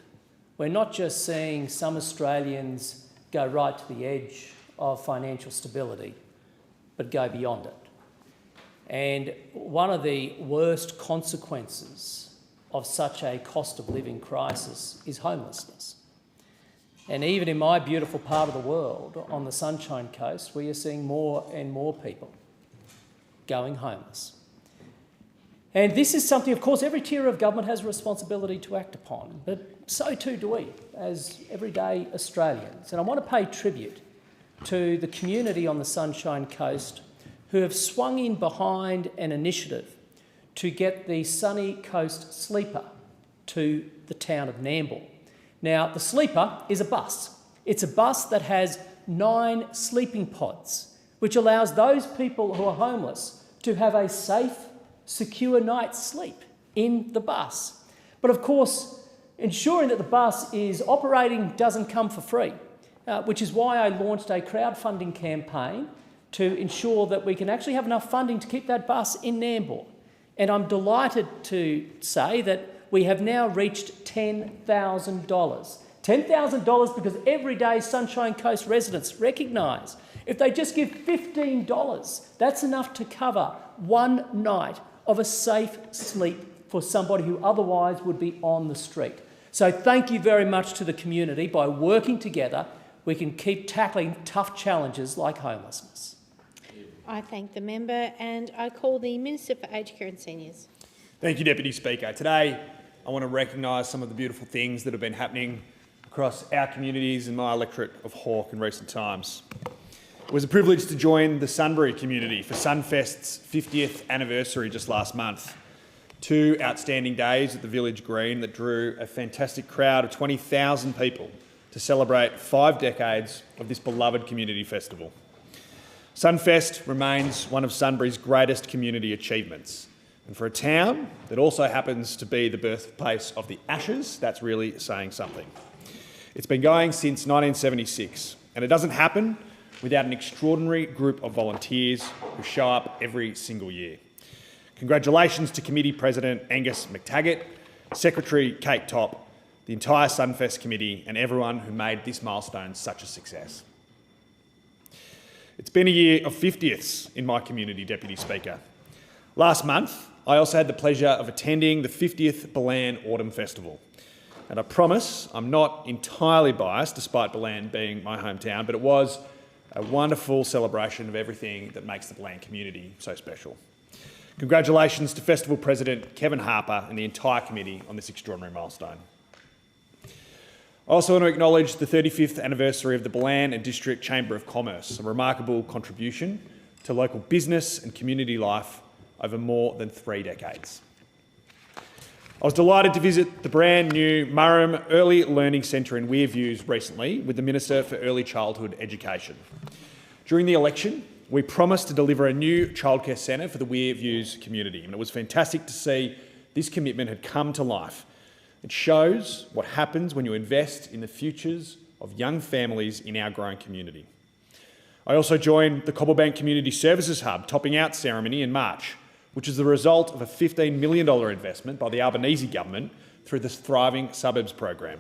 we're not just seeing some Australians go right to the edge of financial stability, but go beyond it. And one of the worst consequences of such a cost of living crisis is homelessness. And even in my beautiful part of the world, on the Sunshine Coast, we are seeing more and more people going homeless. And this is something, of course, every tier of government has a responsibility to act upon, but so too do we as everyday Australians. And I want to pay tribute to the community on the Sunshine Coast who have swung in behind an initiative to get the Sunny Coast Sleeper to the town of Nambour. Now, the Sleeper is a bus. It's a bus that has 9 sleeping pods, which allows those people who are homeless to have a safe, secure night's sleep in the bus. But of course, ensuring that the bus is operating doesn't come for free, which is why I launched a crowdfunding campaign to ensure that we can actually have enough funding to keep that bus in Nambour. And I'm delighted to say that we have now reached $10,000. $10,000 because everyday Sunshine Coast residents recognise if they just give $15, that's enough to cover one night of a safe sleep for somebody who otherwise would be on the street. So thank you very much to the community. By working together, we can keep tackling tough challenges like homelessness. I thank the member and I call the Minister for Aged Care and Seniors. Thank you, Deputy Speaker. Today, I want to recognise some of the beautiful things that have been happening across our communities in my electorate of Hawke in recent times. It was a privilege to join the Sunbury community for Sunfest's 50th anniversary just last month. 2 outstanding days at the Village Green that drew a fantastic crowd of 20,000 people to celebrate 5 decades of this beloved community festival. Sunfest remains one of Sunbury's greatest community achievements. And for a town that also happens to be the birthplace of the Ashes, that's really saying something. It's been going since 1976, and it doesn't happen without an extraordinary group of volunteers who show up every single year. Congratulations to Committee President Angus McTaggart, Secretary Kate Topp, the entire Sunfest Committee and everyone who made this milestone such a success. It's been a year of 50ths in my community, Deputy Speaker. Last month, I also had the pleasure of attending the 50th Balan Autumn Festival. And I promise I'm not entirely biased, despite Balan being my hometown, but it was a wonderful celebration of everything that makes the Balan community so special. Congratulations to Festival President Kevin Harper and the entire committee on this extraordinary milestone. I also want to acknowledge the 35th anniversary of the Balan and District Chamber of Commerce, a remarkable contribution to local business and community life over more than 3 decades. I was delighted to visit the brand new Murrum Early Learning Centre in Weir Views recently with the Minister for Early Childhood Education. During the election, we promised to deliver a new childcare centre for the Weir Views community, and it was fantastic to see this commitment had come to life. It shows what happens when you invest in the futures of young families in our growing community. I also joined the Cobblebank Community Services Hub topping out ceremony in March, which is the result of a $15 million investment by the Albanese government through the Thriving Suburbs program.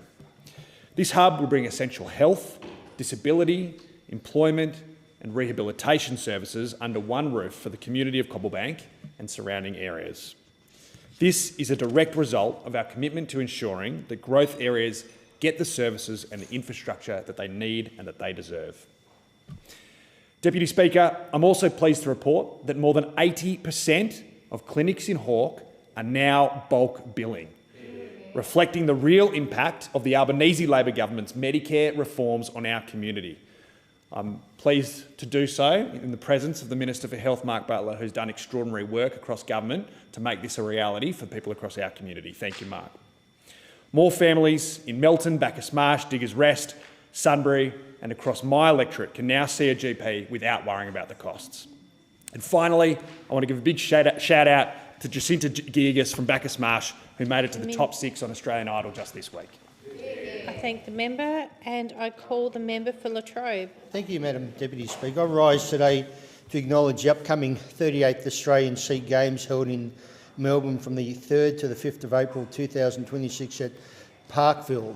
This hub will bring essential health, disability, employment and rehabilitation services under one roof for the community of Cobblebank and surrounding areas. This is a direct result of our commitment to ensuring that growth areas get the services and the infrastructure that they need and that they deserve. Deputy Speaker, I'm also pleased to report that more than 80% of clinics in Hawke are now bulk billing, reflecting the real impact of the Albanese Labor government's Medicare reforms on our community. I'm pleased to do so in the presence of the Minister for Health, Mark Butler, who's done extraordinary work across government to make this a reality for people across our community. Thank you, Mark. More families in Melton, Bacchus Marsh, Diggers Rest, Sunbury and across my electorate can now see a GP without worrying about the costs. And finally, I want to give a big shout out to Jacinta Geergis from Bacchus Marsh, who made it to the top 6 on Australian Idol just this week. I thank the member and I call the member for Latrobe. Thank you, Madam Deputy Speaker. I rise today to acknowledge the upcoming 38th Australian Sikh Games held in Melbourne from the 3rd to the 5th of April 2026 at Parkville.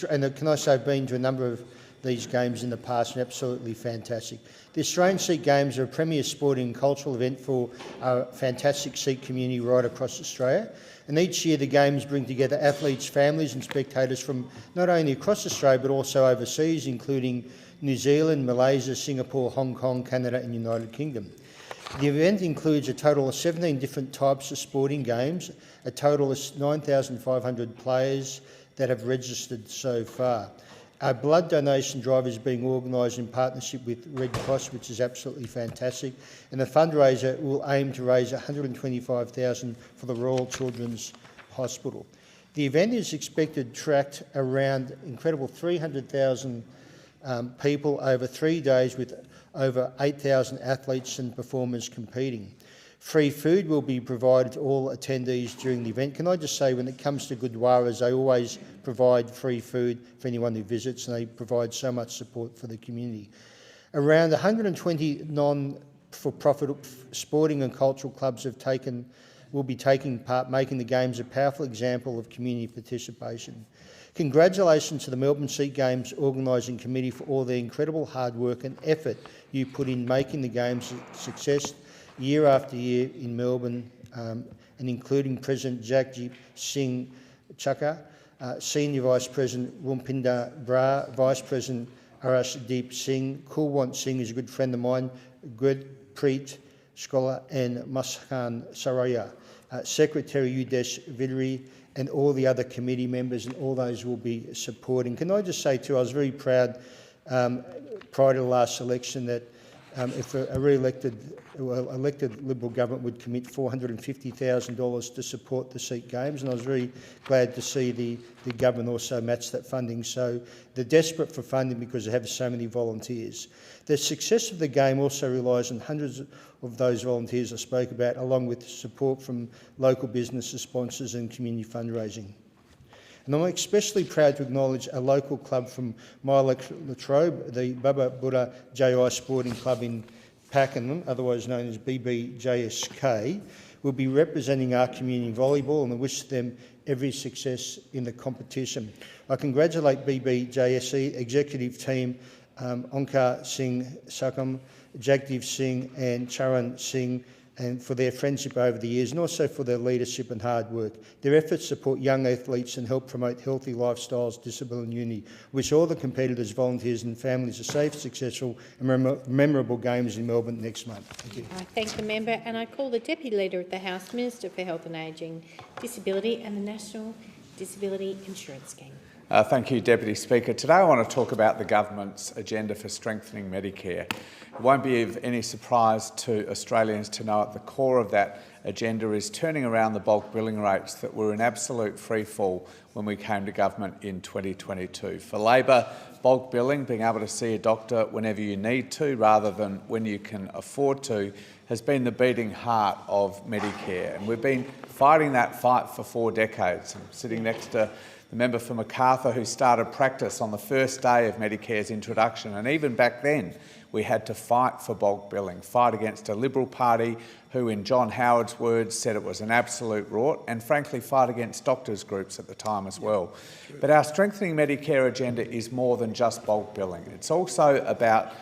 And can I say I've been to a number of these games in the past and absolutely fantastic. The Australian Sikh Games are a premier sporting and cultural event for our fantastic Sikh community right across Australia. And each year the Games bring together athletes, families and spectators from not only across Australia but also overseas, including New Zealand, Malaysia, Singapore, Hong Kong, Canada and United Kingdom. The event includes a total of 17 different types of sporting games, a total of 9,500 players that have registered so far. Our blood donation drive is being organised in partnership with Red Cross, which is absolutely fantastic, and the fundraiser will aim to raise $125,000 for the Royal Children's Hospital. The event is expected to attract around incredible 300,000 people over 3 days, with over 8,000 athletes and performers competing. Free food will be provided to all attendees during the event. Can I just say, when it comes to Gurdwaras, they always provide free food for anyone who visits, and they provide so much support for the community. Around 120 non-for-profit sporting and cultural clubs will be taking part, making the Games a powerful example of community participation. Congratulations to the Melbourne Sikh Games Organising Committee for all their incredible hard work and effort you put in making the Games a success year after year in Melbourne, and including President Jagjit Singh Chakka, Senior Vice President Rumpinder Brar, Vice President Arashdeep Singh, Kulwant Singh is a good friend of mine, Gurpreet Scholar and Muskan Saraya, Secretary Udesh Vidri and all the other committee members, and all those will be supporting. Can I just say too, I was very proud prior to the last election that if a elected Liberal government would commit $450,000 to support the Sikh Games, and I was very glad to see the government also match that funding. So they're desperate for funding because they have so many volunteers. The success of the game also relies on hundreds of those volunteers I spoke about, along with support from local businesses, sponsors and community fundraising. And I'm especially proud to acknowledge a local club from my Latrobe, the Baba Buddha JI Sporting Club in Pakenham, otherwise known as BBJSK, will be representing our community in volleyball, and I wish them every success in the competition. I congratulate BBJSK executive team, Onkar Singh Sakam, Jagdeep Singh and Charan Singh, and for their friendship over the years, and also for their leadership and hard work. Their efforts support young athletes and help promote healthy lifestyles, discipline and unity. Wish all the competitors, volunteers and families a safe, successful and memorable Games in Melbourne next month. Thank you. I thank the member and I call the Deputy Leader of the House, Minister for Health and Ageing, Disability and the National Disability Insurance Scheme. Thank you, Deputy Speaker. Today I want to talk about the government's agenda for strengthening Medicare. It won't be of any surprise to Australians to know at the core of that agenda is turning around the bulk billing rates that were in absolute freefall when we came to government in 2022. For Labor, bulk billing, being able to see a doctor whenever you need to rather than when you can afford to, has been the beating heart of Medicare. And we've been fighting that fight for 4 decades. I'm sitting next to the member for Macarthur who started practice on the first day of Medicare's introduction, and even back then we had to fight for bulk billing, fight against a Liberal Party who, in John Howard's words, said it was an absolute rort, and frankly fight against doctors' groups at the time as well. But our strengthening Medicare agenda is more than just bulk billing. It's also about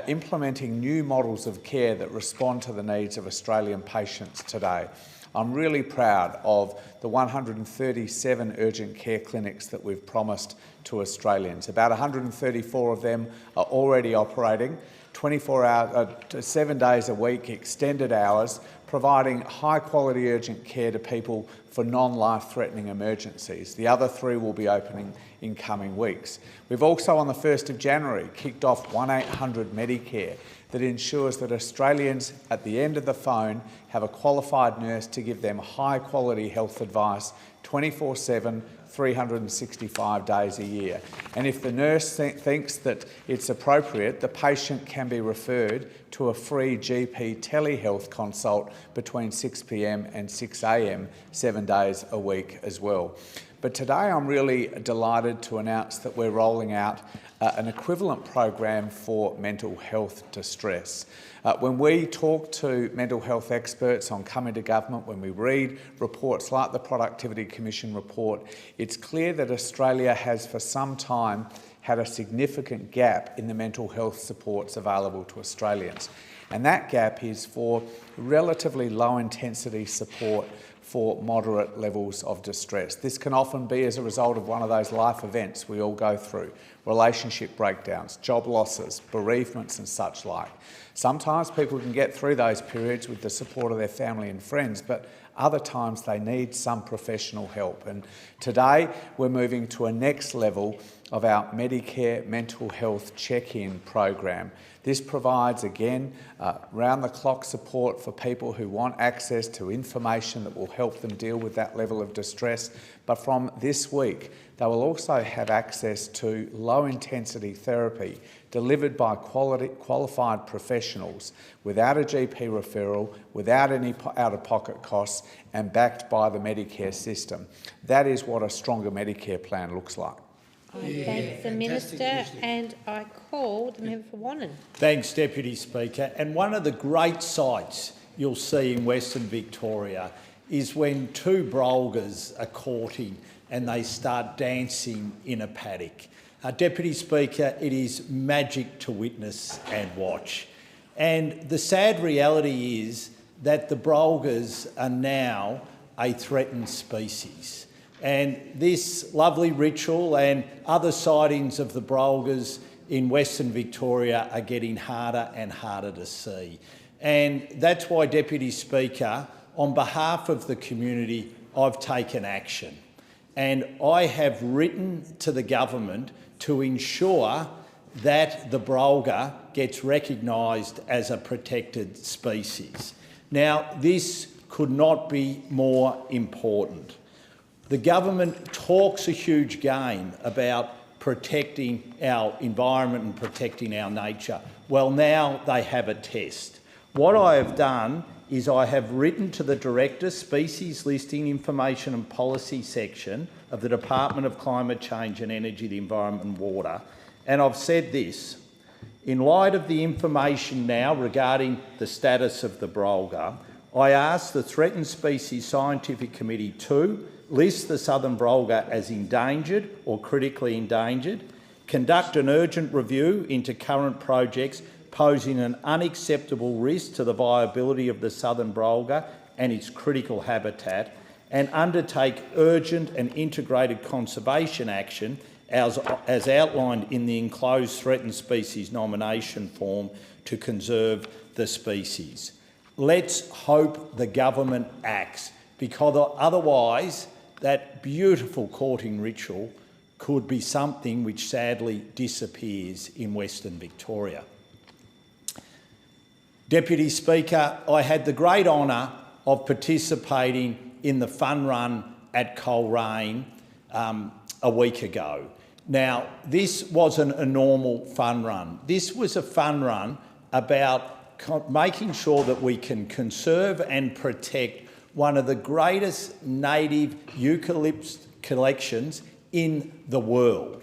implementing new models of care that respond to the needs of Australian patients today. I'm really proud of the 137 urgent care clinics that we've promised to Australians. About 134 of them are already operating, 24 hours, 7 days a week, extended hours, providing high-quality urgent care to people for non-life-threatening emergencies. The other 3 will be opening in coming weeks. We've also, on the 1st of January, kicked off 1800 Medicare that ensures that Australians at the end of the phone have a qualified nurse to give them high-quality health advice 24/7, 365 days a year. And if the nurse thinks that it's appropriate, the patient can be referred to a free GP telehealth consult between 6 p.m. and 6 a.m. 7 days a week as well. But today I'm really delighted to announce that we're rolling out an equivalent program for mental health distress. When we talk to mental health experts on coming to government, when we read reports like the Productivity Commission report, it's clear that Australia has for some time had a significant gap in the mental health supports available to Australians. And that gap is for relatively low intensity support for moderate levels of distress. This can often be as a result of one of those life events we all go through, relationship breakdowns, job losses, bereavements and such like. Sometimes people can get through those periods with the support of their family and friends, but other times they need some professional help. And today we're moving to a next level of our Medicare mental health check-in program. This provides, again, round-the-clock support for people who want access to information that will help them deal with that level of distress. But from this week, they will also have access to low-intensity therapy delivered by qualified professionals without a GP referral, without any out-of-pocket costs, and backed by the Medicare system. That is what a stronger Medicare plan looks like. I thank the Minister and I call the member for Wannon. Thanks, Deputy Speaker. And one of the great sights you'll see in Western Victoria is when 2 brolgas are courting and they start dancing in a paddock. Deputy Speaker, it is magic to witness and watch. And the sad reality is that the brolgas are now a threatened species. And this lovely ritual and other sightings of the brolgas in Western Victoria are getting harder and harder to see. And that's why, Deputy Speaker, on behalf of the community, I've taken action. And I have written to the government to ensure that the brolga gets recognised as a protected species. Now, this could not be more important. The government talks a huge game about protecting our environment and protecting our nature. Well, now they have a test. What I have done is I have written to the Director, Species Listing, Information and Policy section of the Department of Climate Change and Energy, the Environment and Water, and I've said this: in light of the information now regarding the status of the brolga, I ask the Threatened Species Scientific Committee to list the southern brolga as endangered or critically endangered, conduct an urgent review into current projects posing an unacceptable risk to the viability of the southern brolga and its critical habitat, and undertake urgent and integrated conservation action as outlined in the enclosed threatened species nomination form to conserve the species. Let's hope the government acts, because otherwise that beautiful courting ritual could be something which sadly disappears in Western Victoria. Deputy Speaker, I had the great honour of participating in the fun run at Coleraine a week ago. Now, this wasn't a normal fun run. This was a fun run about making sure that we can conserve and protect one of the greatest native eucalyptus collections in the world.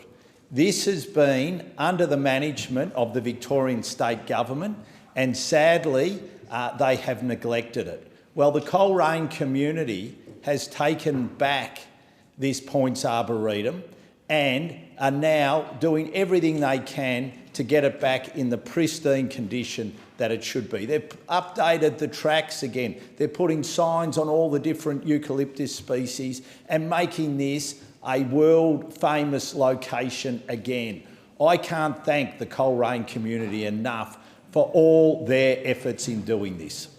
This has been under the management of the Victorian State Government, and sadly they have neglected it. Well, the Coleraine community has taken back this Points Arboretum and are now doing everything they can to get it back in the pristine condition that it should be. They've updated the tracks again. They're putting signs on all the different eucalyptus species and making this a world-famous location again. I can't thank the Coleraine community enough for all their efforts in doing this.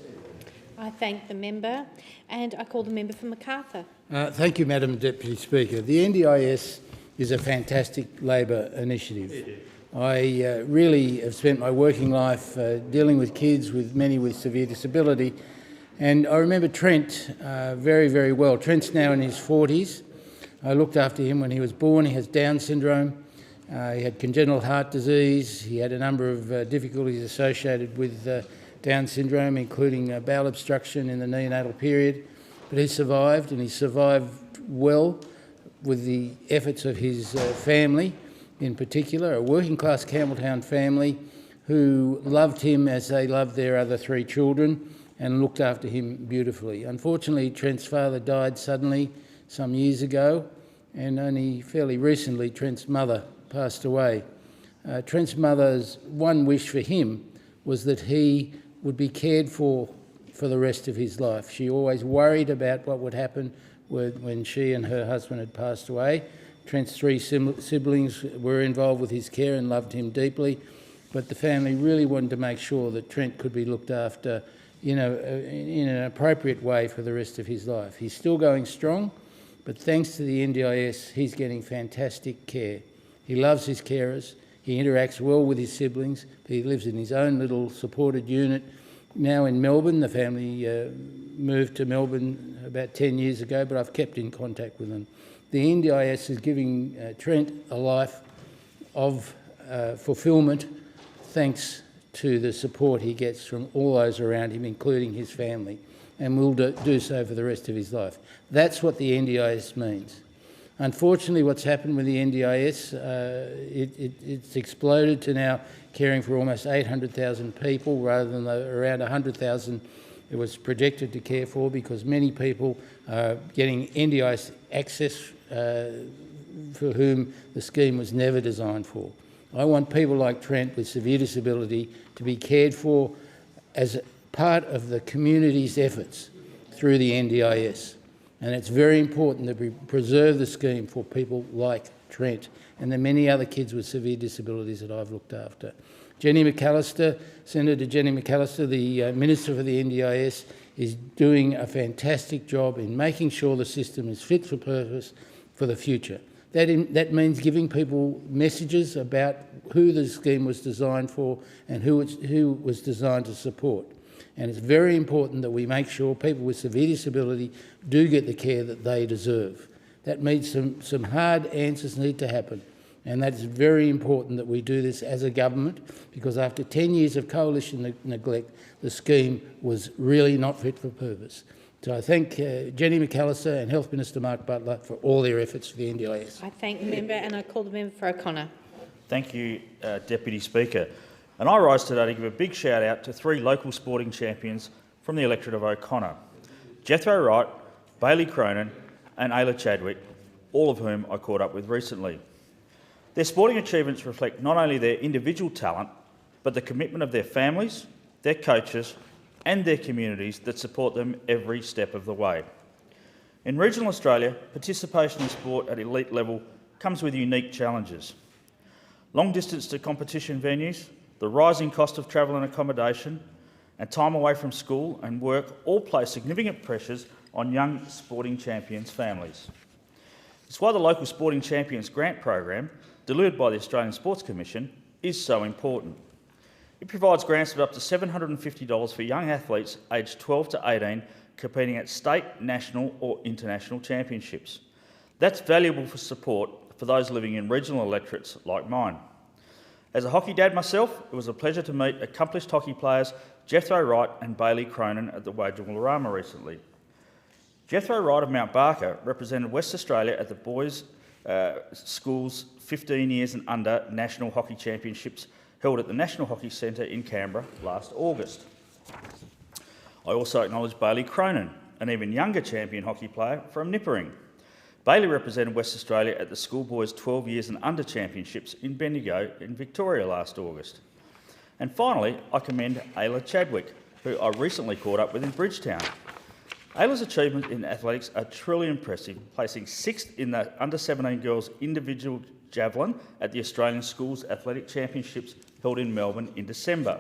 I thank the member and I call the member for Macarthur. Thank you, Madam Deputy Speaker. The NDIS is a fantastic Labor initiative. I really have spent my working life dealing with kids, many with severe disability, and I remember Trent very, very well. Trent's now in his 40s. I looked after him when he was born. He has Down syndrome. He had congenital heart disease. He had a number of difficulties associated with Down syndrome, including bowel obstruction in the neonatal period. But he survived, and he survived well with the efforts of his family, in particular, a working-class Campbelltown family who loved him as they loved their other 3 children and looked after him beautifully. Unfortunately, Trent's father died suddenly some years ago, and only fairly recently Trent's mother passed away. Trent's mother's one wish for him was that he would be cared for the rest of his life. She always worried about what would happen when she and her husband had passed away. Trent's 3 siblings were involved with his care and loved him deeply, but the family really wanted to make sure that Trent could be looked after in an appropriate way for the rest of his life. He's still going strong, but thanks to the NDIS, he's getting fantastic care. He loves his carers. He interacts well with his siblings. He lives in his own little supported unit. Now in Melbourne, the family moved to Melbourne about 10 years ago, but I've kept in contact with them. The NDIS is giving Trent a life of fulfilment thanks to the support he gets from all those around him, including his family, and will do so for the rest of his life. That's what the NDIS means. Unfortunately, what's happened with the NDIS, it's exploded to now caring for almost 800,000 people rather than the around 100,000 it was projected to care for, because many people are getting NDIS access for whom the scheme was never designed for. I want people like Trent with severe disability to be cared for as part of the community's efforts through the NDIS. And it's very important that we preserve the scheme for people like Trent and the many other kids with severe disabilities that I've looked after. Senator Jenny McAllister, the Minister for the NDIS, is doing a fantastic job in making sure the system is fit for purpose for the future. That means giving people messages about who the scheme was designed for and who it was designed to support. And it's very important that we make sure people with severe disability do get the care that they deserve. That means some hard answers need to happen. And that's very important that we do this as a government, because after 10 years of coalition neglect, the scheme was really not fit for purpose. So I thank Jenny McAllister and Health Minister Mark Butler for all their efforts for the NDIS. I thank the member and I call the member for O'Connor. Thank you, Deputy Speaker. And I rise today to give a big shout out to 3 local sporting champions from the electorate of O'Connor: Jethro Wright, Bailey Cronin and Ayla Chadwick, all of whom I caught up with recently. Their sporting achievements reflect not only their individual talent, but the commitment of their families, their coaches and their communities that support them every step of the way. In regional Australia, participation in sport at elite level comes with unique challenges. Long distance to competition venues, the rising cost of travel and accommodation, and time away from school and work all place significant pressures on young sporting champions' families. It's why the local Sporting Champions grant program, delivered by the Australian Sports Commission, is so important. It provides grants of up to $750 for young athletes aged 12 to 18 competing at state, national or international championships. That's valuable for support for those living in regional electorates like mine. As a hockey dad myself, it was a pleasure to meet accomplished hockey players Jethro Wright and Bailey Cronin at the Wagga recently. Jethro Wright of Mount Barker represented West Australia at the Boys Schools 15 years and under National Hockey Championships held at the National Hockey Centre in Canberra last August. I also acknowledge Bailey Cronin, an even younger champion hockey player from Nippering. Bailey represented West Australia at the Schoolboys 12 Years and Under Championships in Bendigo in Victoria last August. And finally, I commend Ayla Chadwick, who I recently caught up with in Bridgetown. Ayla's achievements in athletics are truly impressive, placing 6th in the Under-17 girls individual javelin at the Australian Schools Athletic Championships held in Melbourne in December.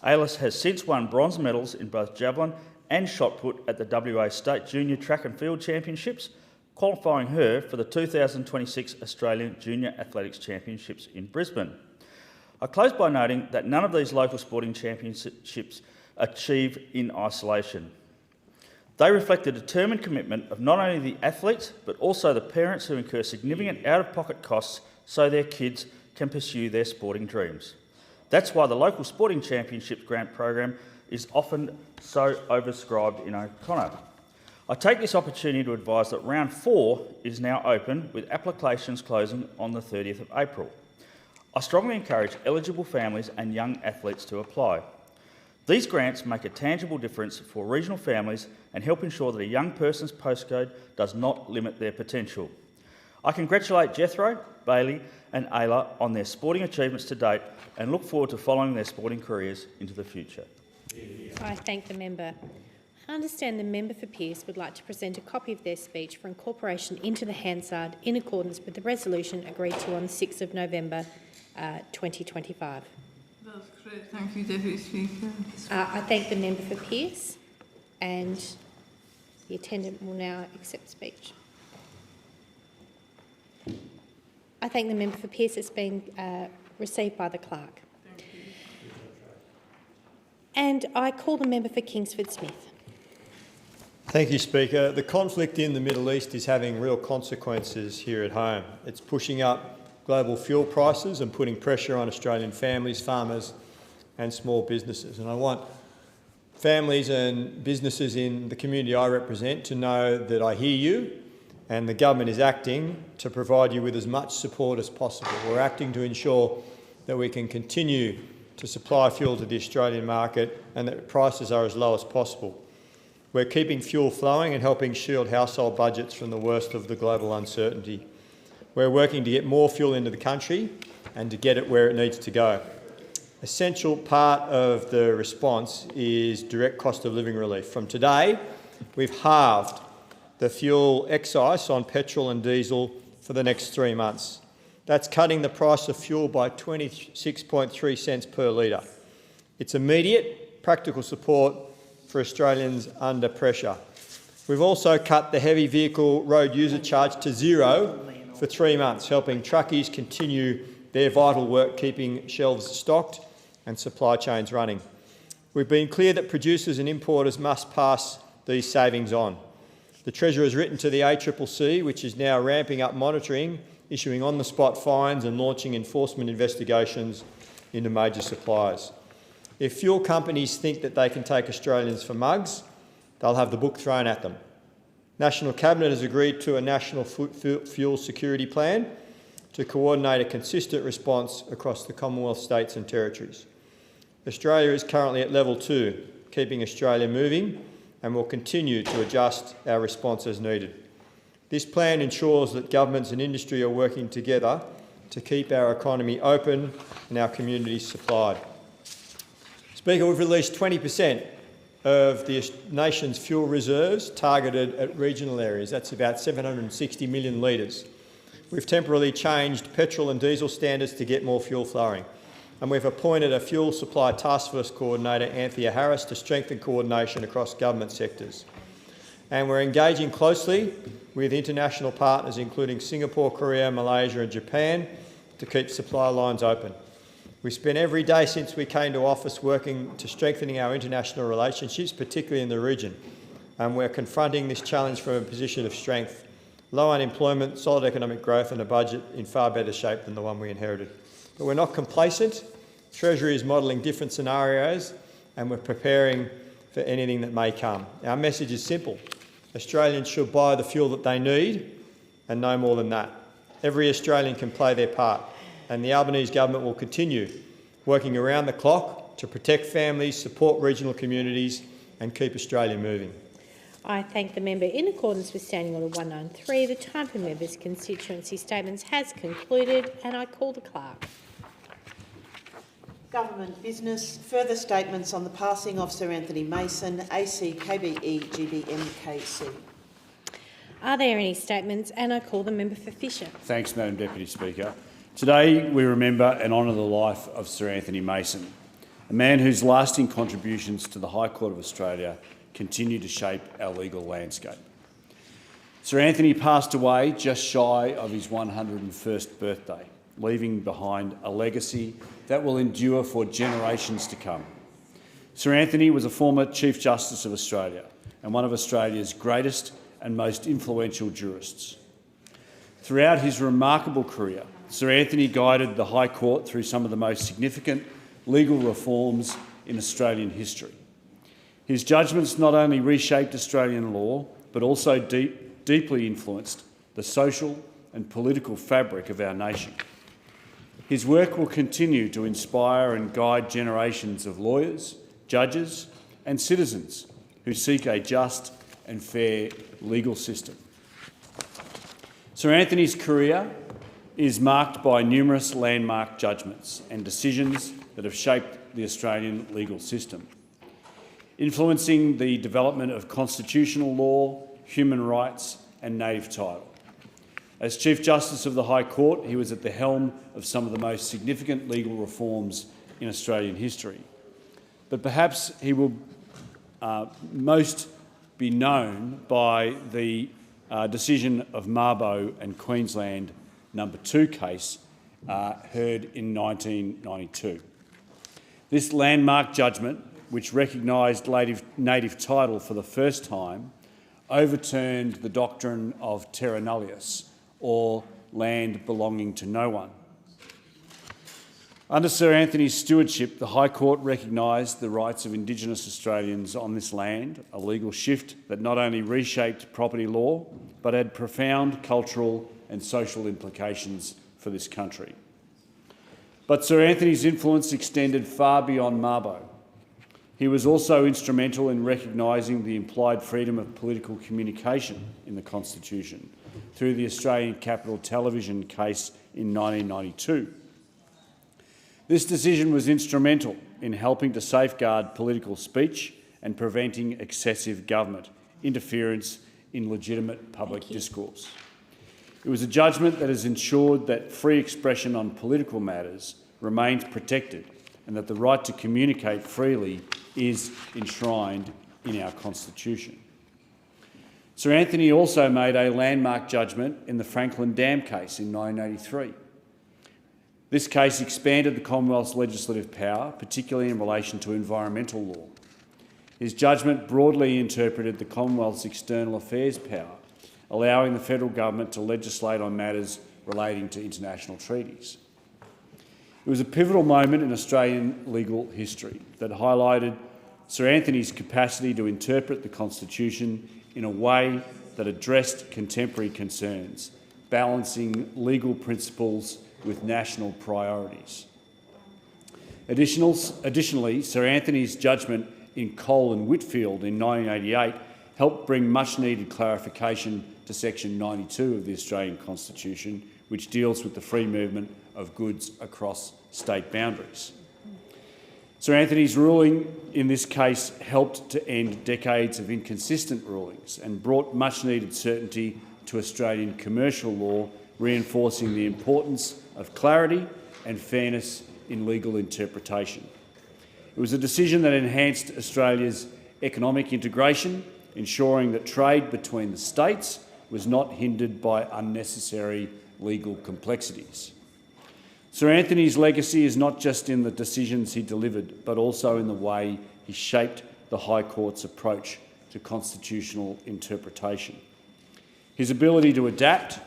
Ayla has since won bronze medals in both javelin and shot put at the WA State Junior Track and Field Championships, qualifying her for the 2026 Australian Junior Athletics Championships in Brisbane. I close by noting that none of these local sporting championships achieve in isolation. They reflect the determined commitment of not only the athletes, but also the parents who incur significant out-of-pocket costs so their kids can pursue their sporting dreams. That's why the local sporting championships grant program is often so oversubscribed in O'Connor. I take this opportunity to advise that round 4 is now open, with applications closing on the 30th of April. I strongly encourage eligible families and young athletes to apply. These grants make a tangible difference for regional families and help ensure that a young person's postcode does not limit their potential. I congratulate Jethro, Bailey and Ayla on their sporting achievements to date and look forward to following their sporting careers into the future. I thank the member. I understand the member for Pearce would like to present a copy of their speech for incorporation into the Hansard in accordance with the resolution agreed to on the 6th of November 2025. That's great. Thank you, Deputy Speaker. I thank the member for Pearce, and the attendant will now accept speech. I thank the member for Pearce. It's been received by the clerk. And I call the member for Kingsford Smith. Thank you, Speaker. The conflict in the Middle East is having real consequences here at home. It's pushing up global fuel prices and putting pressure on Australian families, farmers and small businesses. And I want families and businesses in the community I represent to know that I hear you and the government is acting to provide you with as much support as possible. We're acting to ensure that we can continue to supply fuel to the Australian market and that prices are as low as possible. We're keeping fuel flowing and helping shield household budgets from the worst of the global uncertainty. We're working to get more fuel into the country and to get it where it needs to go. Essential part of the response is direct cost of living relief. From today, we've halved the fuel excise on petrol and diesel for the next 3 months. That's cutting the price of fuel by 26.3 cents per litre. It's immediate, practical support for Australians under pressure. We've also cut the heavy vehicle road user charge to zero for 3 months, helping truckies continue their vital work keeping shelves stocked and supply chains running. We've been clear that producers and importers must pass these savings on. The Treasurer has written to the ACCC, which is now ramping up monitoring, issuing on-the-spot fines and launching enforcement investigations into major suppliers. If fuel companies think that they can take Australians for mugs, they'll have the book thrown at them. National Cabinet has agreed to a national fuel security plan to coordinate a consistent response across the Commonwealth states and territories. Australia is currently at level 2, keeping Australia moving, and will continue to adjust our response as needed. This plan ensures that governments and industry are working together to keep our economy open and our communities supplied. Speaker, we've released 20% of the nation's fuel reserves targeted at regional areas. That's about 760 million litres. We've temporarily changed petrol and diesel standards to get more fuel flowing. And we've appointed a fuel supply task force coordinator, Anthea Harris, to strengthen coordination across government sectors. And we're engaging closely with international partners, including Singapore, Korea, Malaysia and Japan, to keep supply lines open. We spent every day since we came to office working to strengthening our international relationships, particularly in the region. And we're confronting this challenge from a position of strength. Low unemployment, solid economic growth and a budget in far better shape than the one we inherited. But we're not complacent. Treasury is modelling different scenarios and we're preparing for anything that may come. Our message is simple. Australians should buy the fuel that they need and no more than that. Every Australian can play their part, and the Albanese government will continue working around the clock to protect families, support regional communities and keep Australia moving. I thank the member. In accordance with Standing Order 193, the time for members' constituency statements has concluded, and I call the clerk. Government business. Further statements on the passing of Sir Anthony Mason, AC, KBE, GBM, KC. Are there any statements? And I call the member for Fisher. Thanks, Madam Deputy Speaker. Today we remember and honour the life of Sir Anthony Mason, a man whose lasting contributions to the High Court of Australia continue to shape our legal landscape. Sir Anthony passed away just shy of his 101st birthday, leaving behind a legacy that will endure for generations to come. Sir Anthony was a former Chief Justice of Australia and one of Australia's greatest and most influential jurists. Throughout his remarkable career, Sir Anthony guided the High Court through some of the most significant legal reforms in Australian history. His judgments not only reshaped Australian law, but also deeply influenced the social and political fabric of our nation. His work will continue to inspire and guide generations of lawyers, judges and citizens who seek a just and fair legal system. Sir Anthony's career is marked by numerous landmark judgments and decisions that have shaped the Australian legal system, influencing the development of constitutional law, human rights and native title. As Chief Justice of the High Court, he was at the helm of some of the most significant legal reforms in Australian history. But perhaps he will most be known by the decision of Mabo and Queensland No. 2 case heard in 1992. This landmark judgment, which recognised native title for the first time, overturned the doctrine of terra nullius, or land belonging to no one. Under Sir Anthony's stewardship, the High Court recognised the rights of Indigenous Australians on this land, a legal shift that not only reshaped property law, but had profound cultural and social implications for this country. But Sir Anthony's influence extended far beyond Mabo. He was also instrumental in recognising the implied freedom of political communication in the Constitution through the Australian Capital Television case in 1992. This decision was instrumental in helping to safeguard political speech and preventing excessive government interference in legitimate public discourse. It was a judgment that has ensured that free expression on political matters remains protected and that the right to communicate freely is enshrined in our Constitution. Sir Anthony also made a landmark judgment in the Franklin Dam case in 1983. This case expanded the Commonwealth's legislative power, particularly in relation to environmental law. His judgment broadly interpreted the Commonwealth's external affairs power, allowing the federal government to legislate on matters relating to international treaties. It was a pivotal moment in Australian legal history that highlighted Sir Anthony's capacity to interpret the Constitution in a way that addressed contemporary concerns, balancing legal principles with national priorities. Additionally, Sir Anthony's judgment in Cole and Whitfield in 1988 helped bring much-needed clarification to Section 92 of the Australian Constitution, which deals with the free movement of goods across state boundaries. Sir Anthony's ruling in this case helped to end decades of inconsistent rulings and brought much-needed certainty to Australian commercial law, reinforcing the importance of clarity and fairness in legal interpretation. It was a decision that enhanced Australia's economic integration, ensuring that trade between the states was not hindered by unnecessary legal complexities. Sir Anthony's legacy is not just in the decisions he delivered, but also in the way he shaped the High Court's approach to constitutional interpretation. His ability to adapt,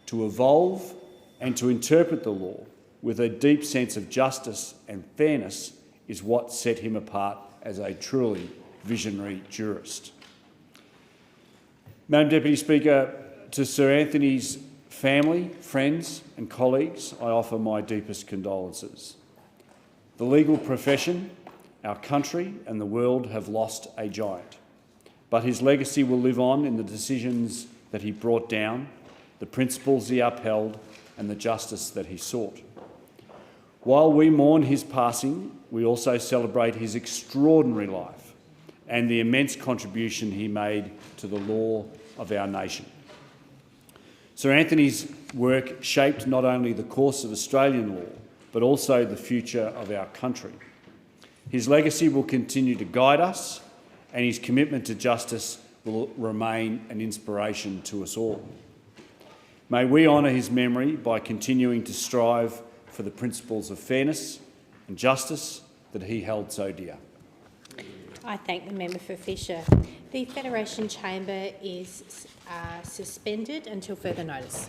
to evolve and to interpret the law with a deep sense of justice and fairness is what set him apart as a truly visionary jurist. Madam Deputy Speaker, to Sir Anthony's family, friends and colleagues, I offer my deepest condolences. The legal profession, our country and the world have lost a giant, but his legacy will live on in the decisions that he brought down, the principles he upheld, and the justice that he sought. While we mourn his passing, we also celebrate his extraordinary life and the immense contribution he made to the law of our nation. Sir Anthony's work shaped not only the course of Australian law, but also the future of our country. His legacy will continue to guide us, and his commitment to justice will remain an inspiration to us all. May we honour his memory by continuing to strive for the principles of fairness and justice that he held so dear. I thank the member for Fisher. The Federation Chamber is suspended until further notice.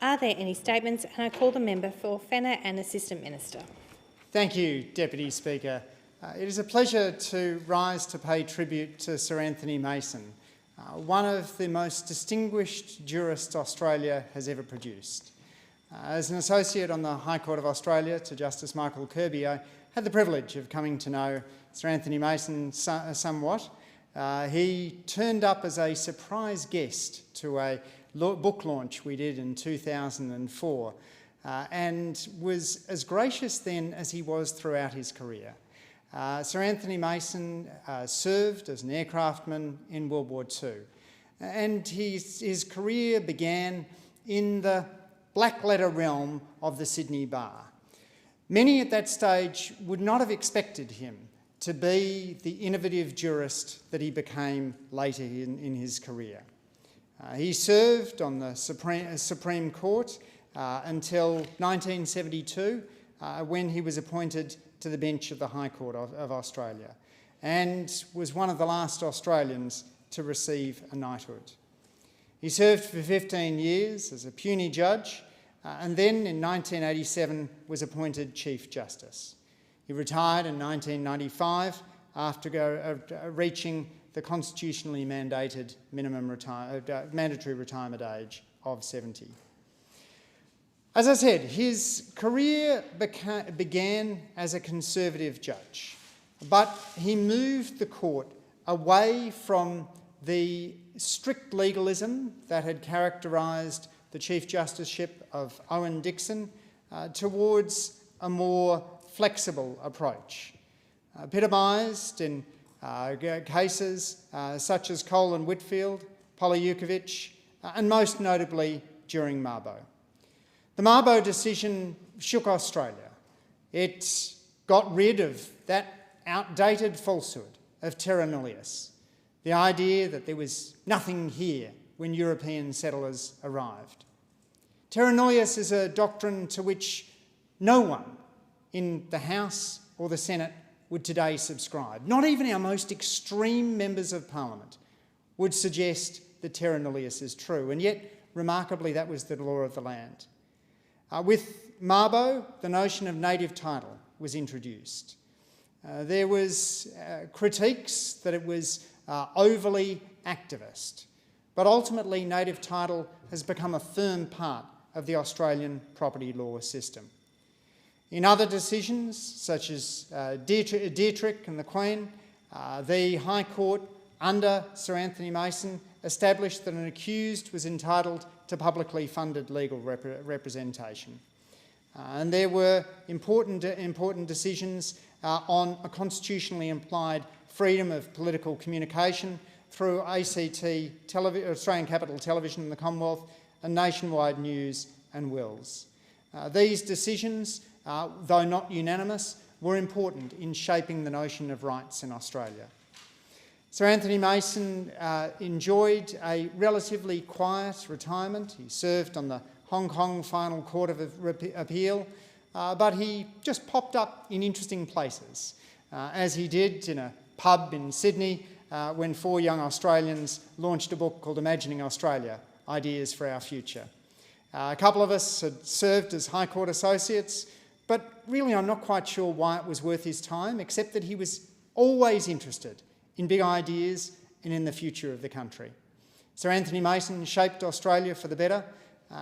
Are there any statements? And I call the member for Fenner and Assistant Minister. Thank you, Deputy Speaker. It is a pleasure to rise to pay tribute to Sir Anthony Mason, one of the most distinguished jurists Australia has ever produced. As an associate on the High Court of Australia to Justice Michael Kirby, I had the privilege of coming to know Sir Anthony Mason somewhat. He turned up as a surprise guest to a book launch we did in 2004 and was as gracious then as he was throughout his career. Sir Anthony Mason served as an aircraftman in World War II, and his career began in the black letter realm of the Sydney Bar. Many at that stage would not have expected him to be the innovative jurist that he became later in his career. He served on the Supreme Court until 1972, when he was appointed to the bench of the High Court of Australia, and was one of the last Australians to receive a knighthood. He served for 15 years as a puisne judge, and then in 1987 was appointed Chief Justice. He retired in 1995 after reaching the constitutionally mandated mandatory retirement age of 70. As I said, his career began as a Conservative judge, but he moved the court away from the strict legalism that had characterised the Chief Justiceship of Owen Dixon towards a more flexible approach, epitomised in cases such as Cole and Whitfield, Polyukovich, and most notably during Mabo. The Mabo decision shook Australia. It got rid of that outdated falsehood of terra nullius, the idea that there was nothing here when European settlers arrived. Terra nullius is a doctrine to which no one in the House or the Senate would today subscribe. Not even our most extreme members of Parliament would suggest that terra nullius is true, and yet, remarkably, that was the law of the land. With Mabo, the notion of native title was introduced. There was critiques that it was overly activist, but ultimately native title has become a firm part of the Australian property law system. In other decisions, such as Dietrich and the Queen, the High Court, under Sir Anthony Mason, established that an accused was entitled to publicly funded legal representation. And there were important decisions on a constitutionally implied freedom of political communication through Australian Capital Television in the Commonwealth, and nationwide news and wills. These decisions, though not unanimous, were important in shaping the notion of rights in Australia. Sir Anthony Mason enjoyed a relatively quiet retirement. He served on the Hong Kong Final Court of Appeal, but he just popped up in interesting places, as he did in a pub in Sydney when 4 young Australians launched a book called Imagining Australia, Ideas for Our Future. A couple of us had served as High Court associates, but really I'm not quite sure why it was worth his time, except that he was always interested in big ideas and in the future of the country. Sir Anthony Mason shaped Australia for the better,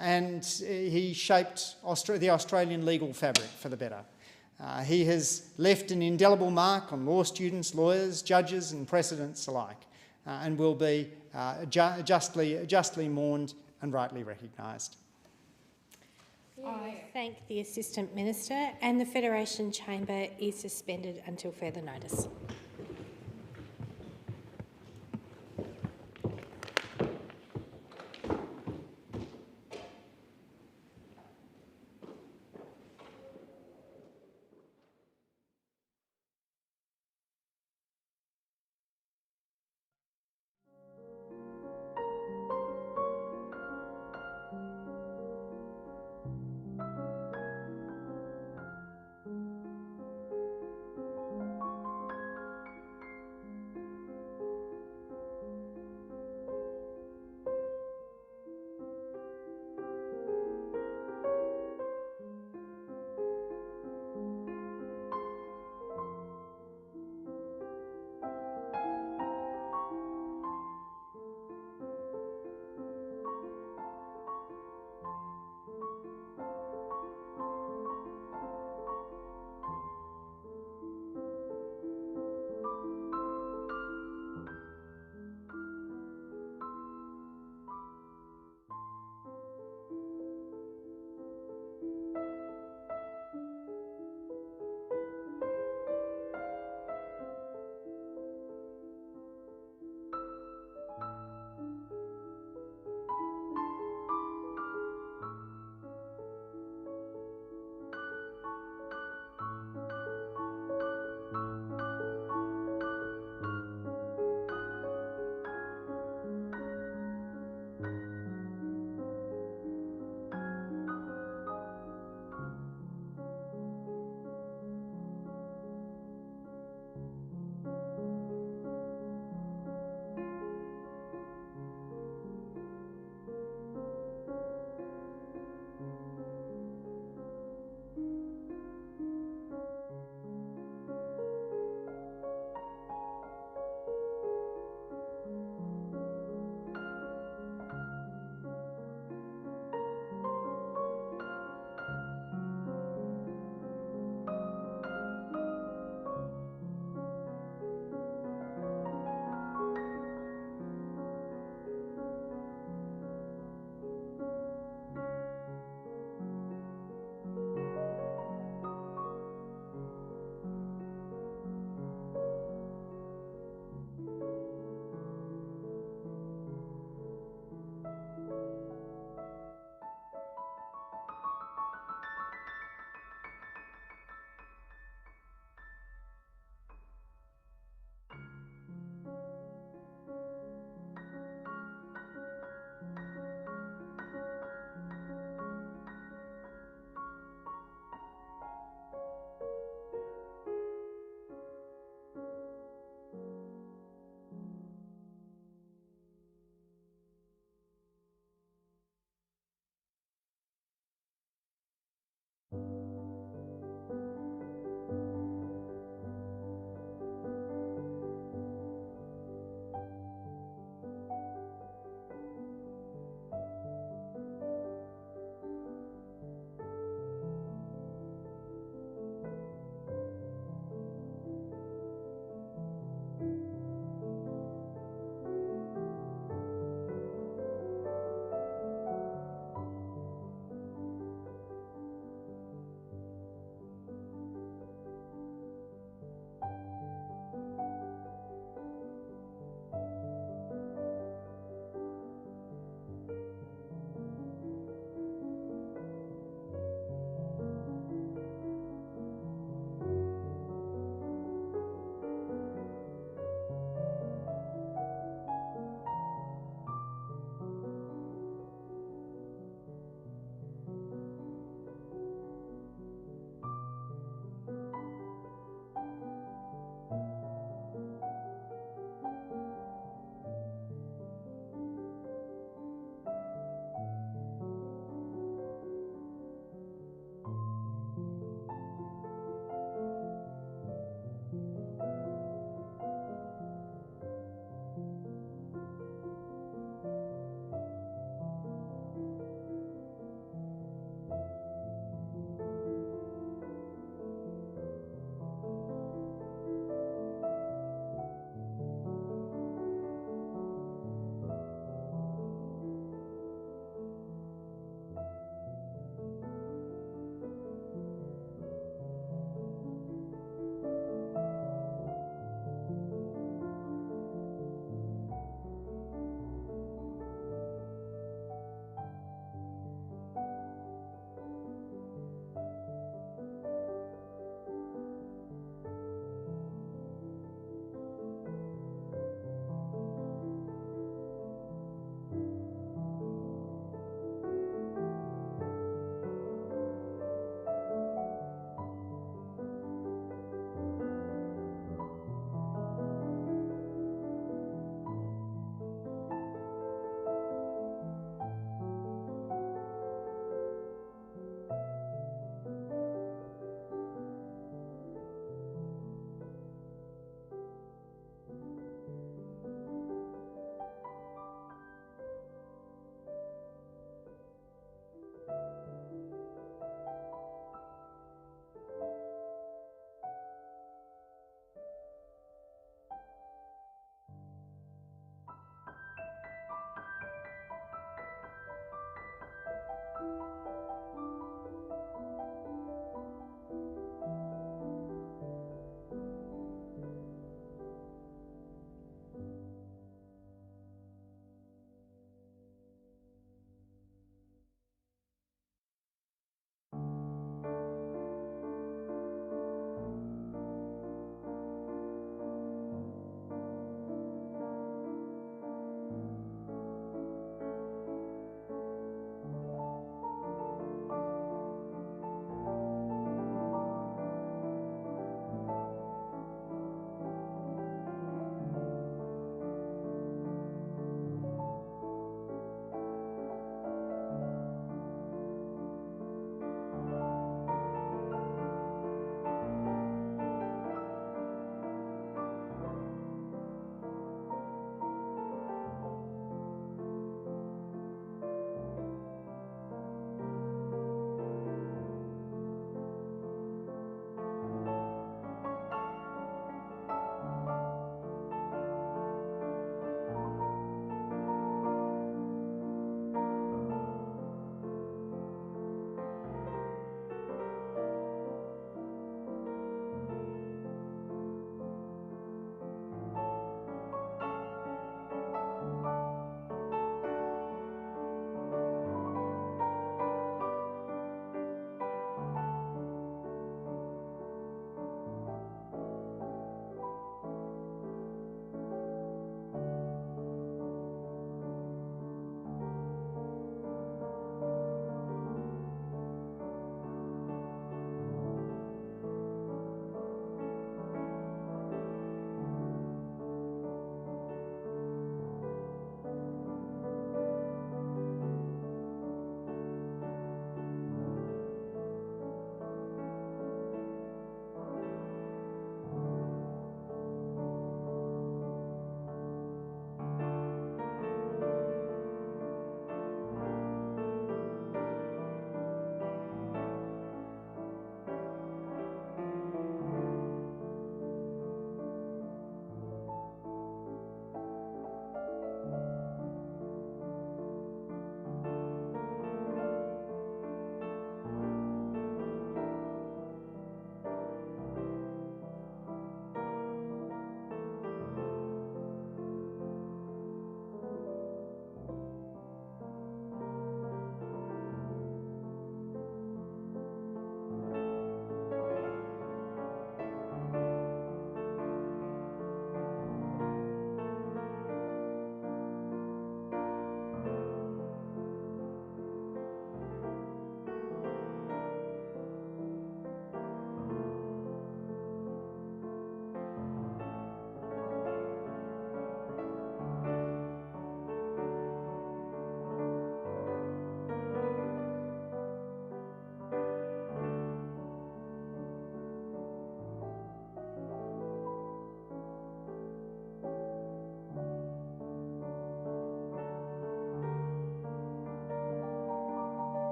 and he shaped the Australian legal fabric for the better. He has left an indelible mark on law students, lawyers, judges and precedents alike, and will be justly mourned and rightly recognised. I thank the Assistant Minister, and the Federation Chamber is suspended until further notice.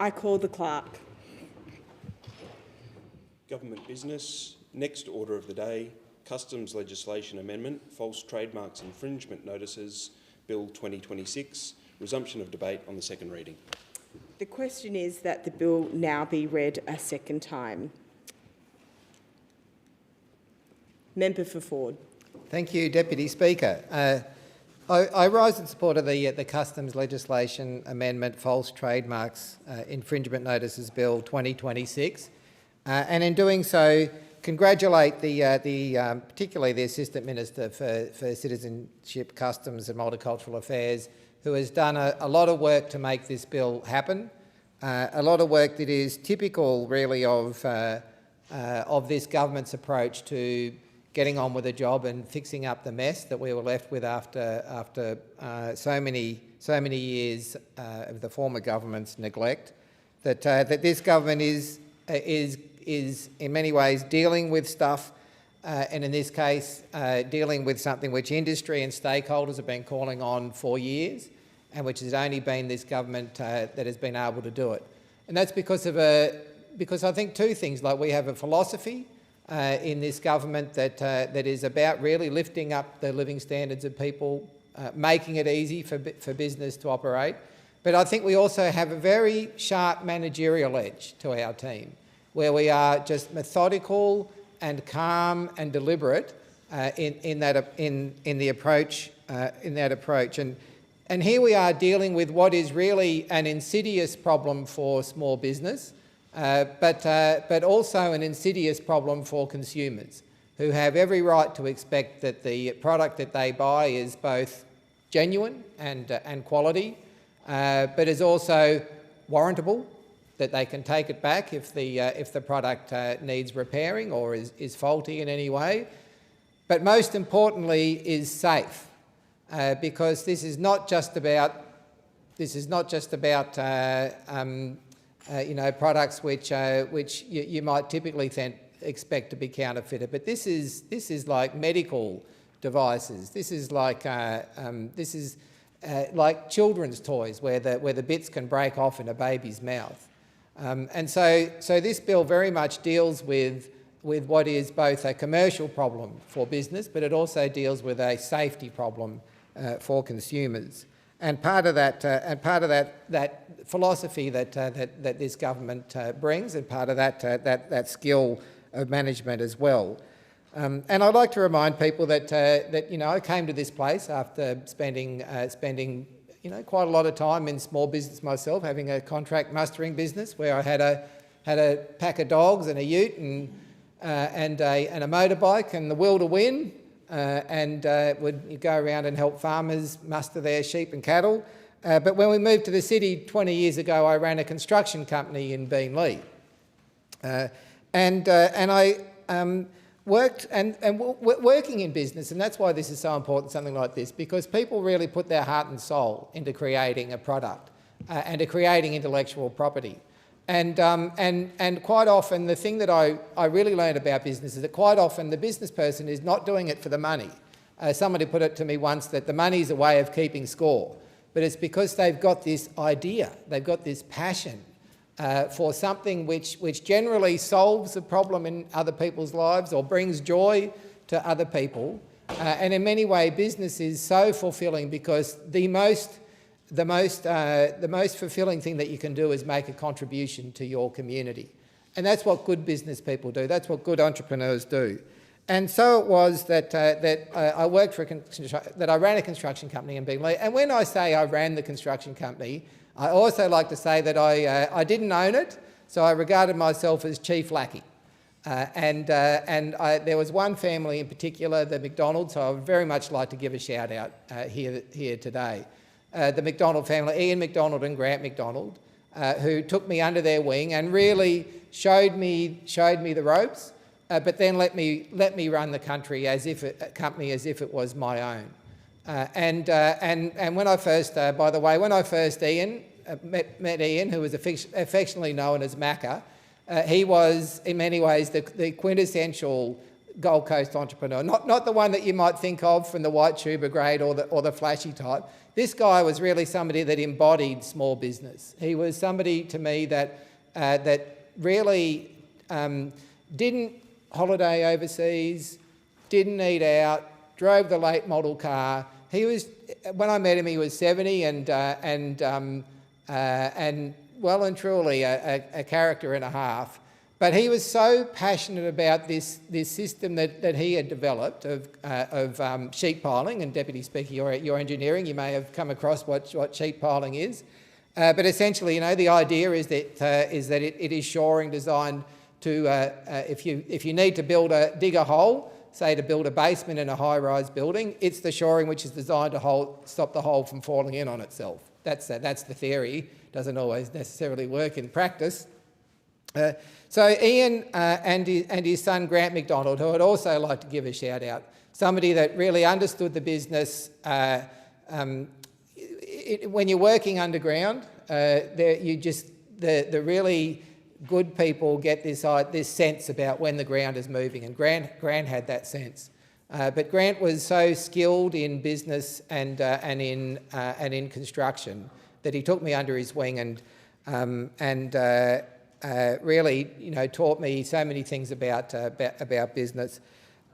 I call the clerk. Government business. Next order of the day, Customs Legislation Amendment, False Trademarks Infringement Notices, Bill 2026, resumption of debate on the second reading. The question is that the bill now be read a second time. Member for Forde. Thank you, Deputy Speaker. I rise in support of the Customs Legislation Amendment, False Trademarks Infringement Notices Bill 2026, and in doing so, congratulate particularly the Assistant Minister for Citizenship, Customs and Multicultural Affairs, who has done a lot of work to make this bill happen, a lot of work that is typical really of this government's approach to getting on with the job and fixing up the mess that we were left with after so many years of the former government's neglect. That this government is in many ways dealing with stuff, and in this case dealing with something which industry and stakeholders have been calling on for years, and which has only been this government that has been able to do it. And that's because I think two things. Like, we have a philosophy in this government that is about really lifting up the living standards of people, making it easy for business to operate. But I think we also have a very sharp managerial edge to our team, where we are just methodical and calm and deliberate in the approach. And here we are dealing with what is really an insidious problem for small business, but also an insidious problem for consumers, who have every right to expect that the product that they buy is both genuine and quality, but is also warrantable, that they can take it back if the product needs repairing or is faulty in any way. But most importantly, is safe, because this is not just about products which you might typically expect to be counterfeited, but this is like medical devices. This is like children's toys where the bits can break off in a baby's mouth. And so this bill very much deals with what is both a commercial problem for business, but it also deals with a safety problem for consumers. And part of that philosophy that this government brings, and part of that skill of management as well. And I'd like to remind people that I came to this place after spending quite a lot of time in small business myself, having a contract mustering business where I had a pack of dogs and a ute and a motorbike and the will to win, and would go around and help farmers muster their sheep and cattle. But when we moved to the city 20 years ago, I ran a construction company in Beenleigh, and I working in business, and that's why this is so important, something like this, because people really put their heart and soul into creating a product and to creating intellectual property. And quite often, the thing that I really learned about business is that quite often the business person is not doing it for the money. Somebody put it to me once that the money is a way of keeping score, but it's because they've got this idea, they've got this passion for something which generally solves a problem in other people's lives or brings joy to other people. And in many ways, business is so fulfilling because the most fulfilling thing that you can do is make a contribution to your community. And that's what good business people do. That's what good entrepreneurs do. And so it was that I ran a construction company in Beenleigh. And when I say I ran the construction company, I also like to say that I didn't own it, so I regarded myself as chief lackey. There was one family in particular, the McDonalds, so I would very much like to give a shout out here today. The McDonald family, Ian McDonald and Grant McDonald, who took me under their wing and really showed me the ropes, but then let me run the company as if it was my own. And when I first, by the way, when I first met Ian, who was affectionately known as Macca, he was in many ways the quintessential Gold Coast entrepreneur, not the one that you might think of from the white tuber grade or the flashy type. This guy was really somebody that embodied small business. He was somebody to me that really didn't holiday overseas, didn't eat out, drove the late model car. He was, when I met him, he was 70 and well and truly a character and a half. But he was so passionate about this system that he had developed of sheet piling. And Deputy Speaker, your engineering, you may have come across what sheet piling is. But essentially, the idea is that it is shoring designed to, if you need to dig a hole, say to build a basement in a high-rise building, it's the shoring which is designed to stop the hole from falling in on itself. That's the theory. Doesn't always necessarily work in practice. So Ian and his son Grant McDonald, who I'd also like to give a shout out, somebody that really understood the business. When you're working underground, the really good people get this sense about when the ground is moving, and Grant had that sense. But Grant was so skilled in business and in construction that he took me under his wing and really, taught me so many things about business.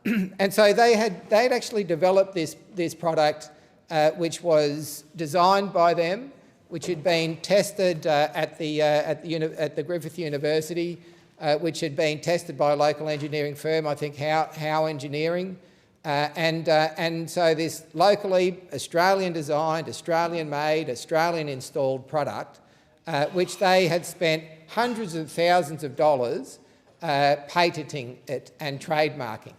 And so they'd actually developed this product, which was designed by them, which had been tested at the Griffith University, which had been tested by a local engineering firm, I think Howe Engineering, and so this locally Australian designed, Australian made, Australian installed product, which they had spent hundreds of thousands of dollars patenting it and trademarking.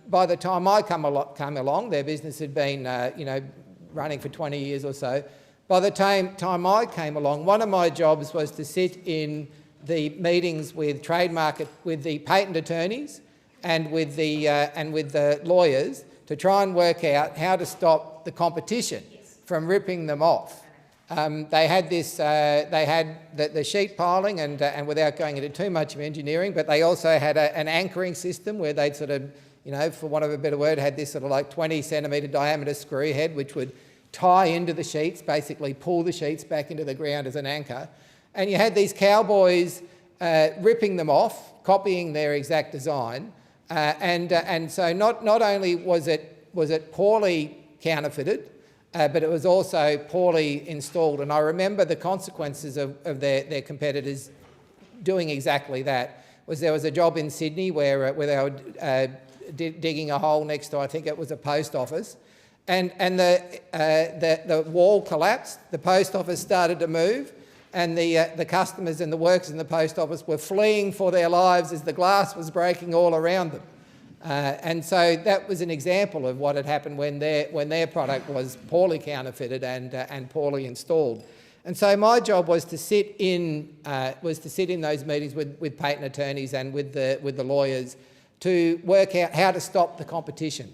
By the time I come along, their business had been running for 20 years or so. By the time I came along, one of my jobs was to sit in the meetings with Trademark, with the patent attorneys and with the lawyers to try and work out how to stop the competition from ripping them off. They had the sheet piling and without going into too much of engineering, but they also had an anchoring system where they'd sort of, for want of a better word, had this sort of like 20 centimetre diameter screw head which would tie into the sheets, basically pull the sheets back into the ground as an anchor. And you had these cowboys ripping them off, copying their exact design. And so not only was it poorly counterfeited, but it was also poorly installed. And I remember the consequences of their competitors doing exactly that. There was a job in Sydney where they were digging a hole next to, I think it was a post office, and the wall collapsed, the post office started to move, and the customers and the workers in the post office were fleeing for their lives as the glass was breaking all around them. And so that was an example of what had happened when their product was poorly counterfeited and poorly installed. And so my job was to sit in those meetings with patent attorneys and with the lawyers to work out how to stop the competition.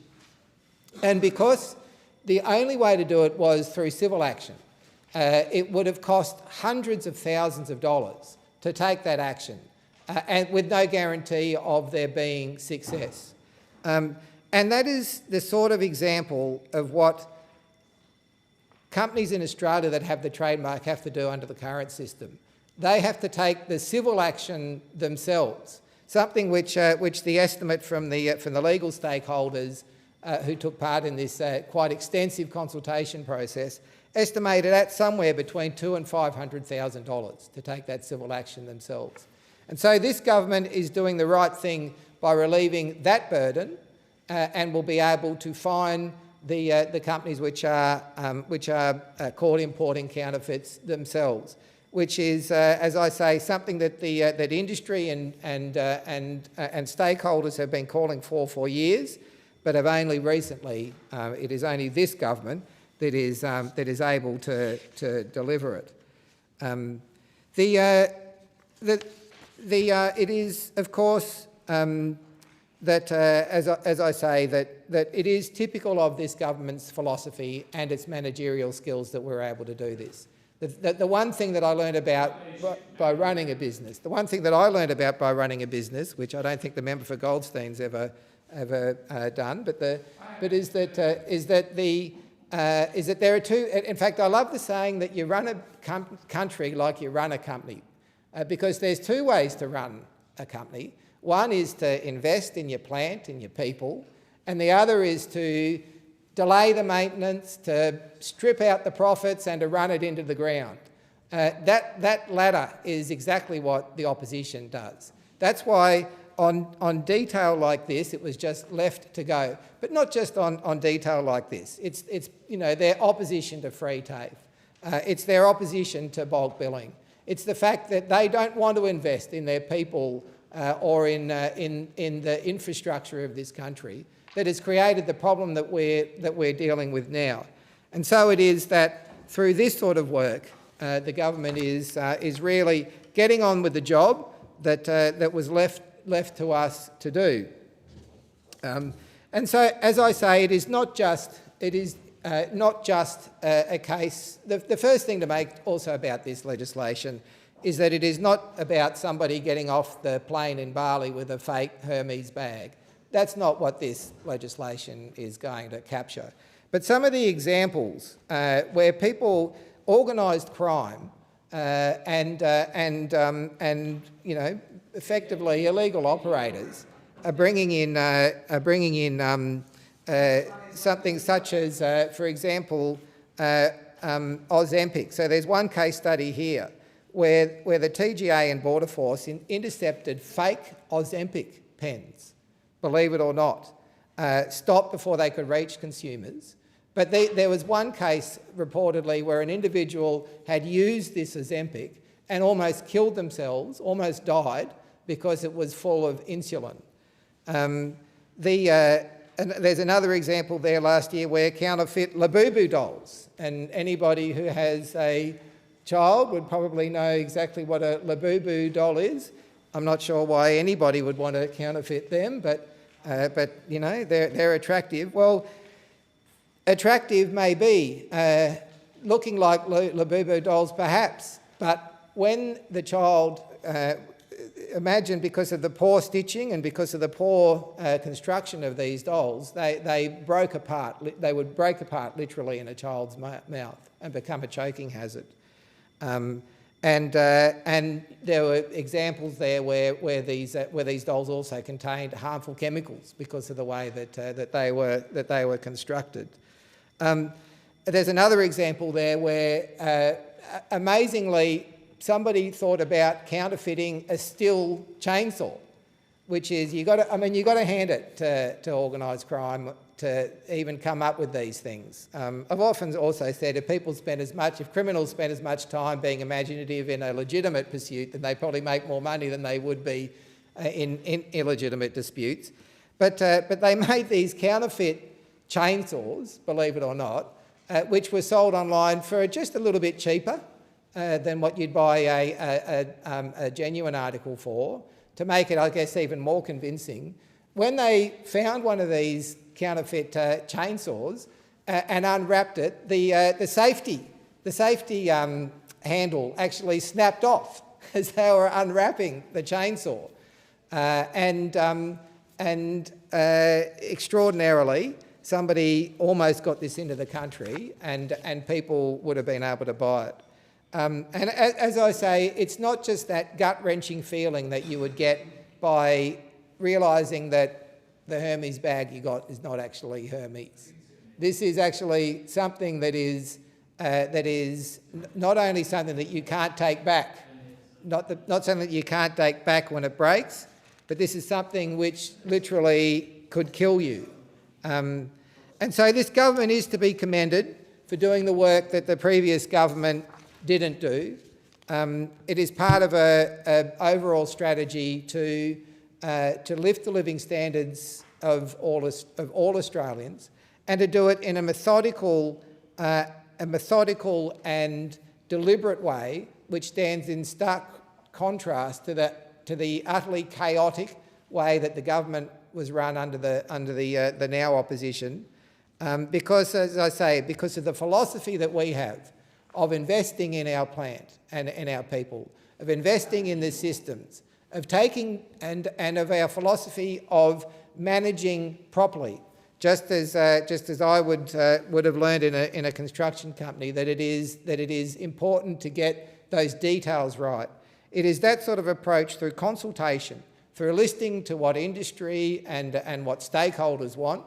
And because the only way to do it was through civil action, it would have cost hundreds of thousands of dollars to take that action, and with no guarantee of there being success. And that is the sort of example of what companies in Australia that have the trademark have to do under the current system. They have to take the civil action themselves, something which the estimate from the legal stakeholders who took part in this quite extensive consultation process estimated at somewhere between $200,000 and $500,000 to take that civil action themselves. And so this government is doing the right thing by relieving that burden, and will be able to fine the companies which are caught importing counterfeits themselves, which is, as I say, something that that industry and stakeholders have been calling for years, but have only recently. It is only this government that is able to deliver it. It is, of course, that, as I say, that it is typical of this government's philosophy and its managerial skills that we're able to do this. The one thing that I learned about by running a business, which I don't think the member for Goldstein's ever done, is that there are two. In fact, I love the saying that you run a country like you run a company, because there's two ways to run a company. One is to invest in your plant and your people, and the other is to delay the maintenance, to strip out the profits and to run it into the ground. That latter is exactly what the opposition does. That's why on detail like this, it was just left to go. But not just on detail like this. It's their opposition to free TAFE. It's their opposition to bulk billing. It's the fact that they don't want to invest in their people or in the infrastructure of this country that has created the problem that we're dealing with now. And so it is that through this sort of work, the government is really getting on with the job that was left to us to do. And so, as I say, it is not just a case. The first thing to make also about this legislation is that it is not about somebody getting off the plane in Bali with a fake Hermes bag. That's not what this legislation is going to capture. But some of the examples where people, organised crime and effectively illegal operators are bringing in something such as, for example, Ozempic. So there's one case study here where the TGA and Border Force intercepted fake Ozempic pens, believe it or not, stopped before they could reach consumers. But there was one case reportedly where an individual had used this Ozempic and almost killed themselves, almost died, because it was full of insulin. And there's another example there last year where counterfeit Labubu dolls, and anybody who has a child would probably know exactly what a Labubu doll is. I'm not sure why anybody would want to counterfeit them, but you know, they're attractive. Well, attractive may be, looking like Labubu dolls perhaps, but when the child, imagine because of the poor stitching and because of the poor construction of these dolls, they broke apart. They would break apart literally in a child's mouth and become a choking hazard. And there were examples there where these dolls also contained harmful chemicals because of the way that they were constructed. There's another example there where, amazingly, somebody thought about counterfeiting a steel chainsaw, which is you've got to hand it to organised crime to even come up with these things. I've often also said if criminals spend as much time being imaginative in a legitimate pursuit, then they probably make more money than they would be in illegitimate disputes. But they made these counterfeit chainsaws, believe it or not, which were sold online for just a little bit cheaper than what you'd buy a genuine article for, to make it, I guess, even more convincing. When they found one of these counterfeit chainsaws and unwrapped it, the safety handle actually snapped off as they were unwrapping the chainsaw, and extraordinarily, somebody almost got this into the country, and people would have been able to buy it. And as I say, it's not just that gut-wrenching feeling that you would get by realising that the Hermes bag you got is not actually Hermes. This is actually something that is not only something that you can't take back, not something that you can't take back when it breaks, but this is something which literally could kill you. And so this government is to be commended for doing the work that the previous government didn't do. It is part of an overall strategy to lift the living standards of all Australians, and to do it in a methodical and deliberate way, which stands in stark contrast to the utterly chaotic way that the government was run under the now opposition. Because, as I say, because of the philosophy that we have of investing in our plant and in our people, of investing in the systems, of taking and of our philosophy of managing properly, just as I would have learned in a construction company, that it is important to get those details right. It is that sort of approach through consultation, through listening to what industry and what stakeholders want,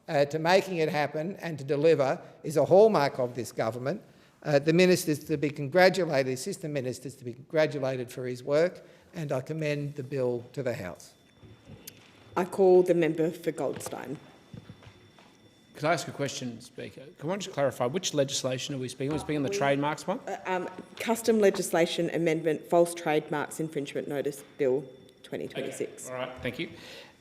to making it happen and to deliver, is a hallmark of this government. The ministers to be congratulated, the assistant ministers to be congratulated for his work, and I commend the bill to the House. I call the member for Goldstein. Could I ask a question, Speaker? Can I just clarify, which legislation are we speaking? Are we speaking on the trademarks one? Custom Legislation Amendment, False Trademarks Infringement Notice Bill 2026. Okay. All right, thank you.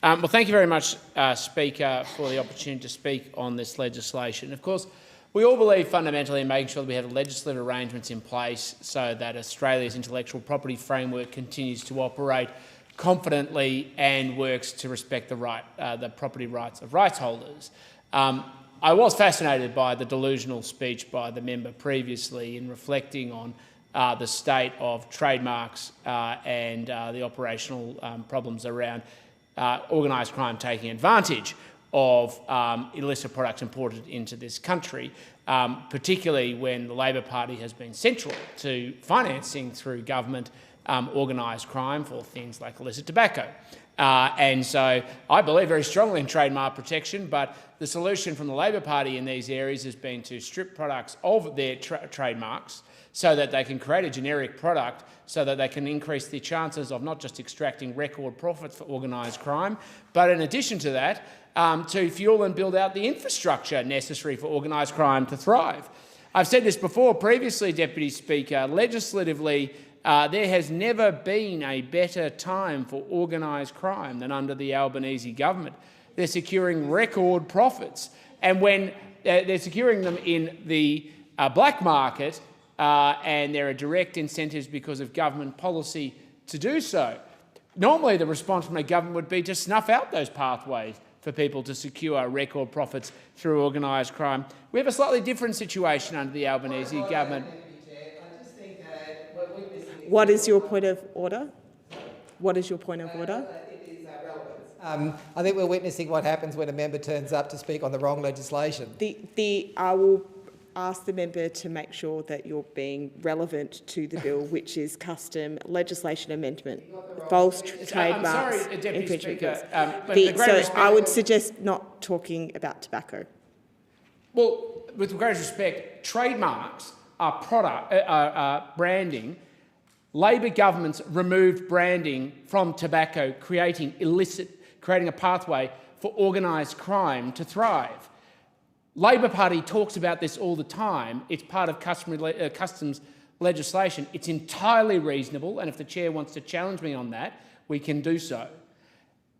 Well, thank you very much, Speaker, for the opportunity to speak on this legislation. Of course, we all believe fundamentally in making sure that we have legislative arrangements in place so that Australia's intellectual property framework continues to operate confidently and works to respect the property rights of rights holders. I was fascinated by the delusional speech by the member previously in reflecting on the state of trademarks and the operational problems around organised crime taking advantage of illicit products imported into this country, particularly when the Labor Party has been central to financing through government organised crime for things like illicit tobacco. And so I believe very strongly in trademark protection, but the solution from the Labor Party in these areas has been to strip products of their trademarks so that they can create a generic product so that they can increase the chances of not just extracting record profits for organised crime, but in addition to that, to fuel and build out the infrastructure necessary for organised crime to thrive. I've said this before previously, Deputy Speaker, legislatively, there has never been a better time for organised crime than under the Albanese government. They're securing record profits, and when they're securing them in the black market, and there are direct incentives because of government policy to do so. Normally the response from a government would be to snuff out those pathways for people to secure record profits through organised crime. We have a slightly different situation under the Albanese government. What is your point of order? What is your point of order? I think we're witnessing what happens when a member turns up to speak on the wrong legislation. I will ask the member to make sure that you're being relevant to the bill, which is Custom Legislation Amendment, False Trademarks. I'm sorry, Deputy Speaker. So I would suggest not talking about tobacco. Well, with the greatest respect, trademarks are branding. Labor governments removed branding from tobacco, creating a pathway for organised crime to thrive. Labor Party talks about this all the time. It's part of customs legislation. It's entirely reasonable, and if the chair wants to challenge me on that, we can do so.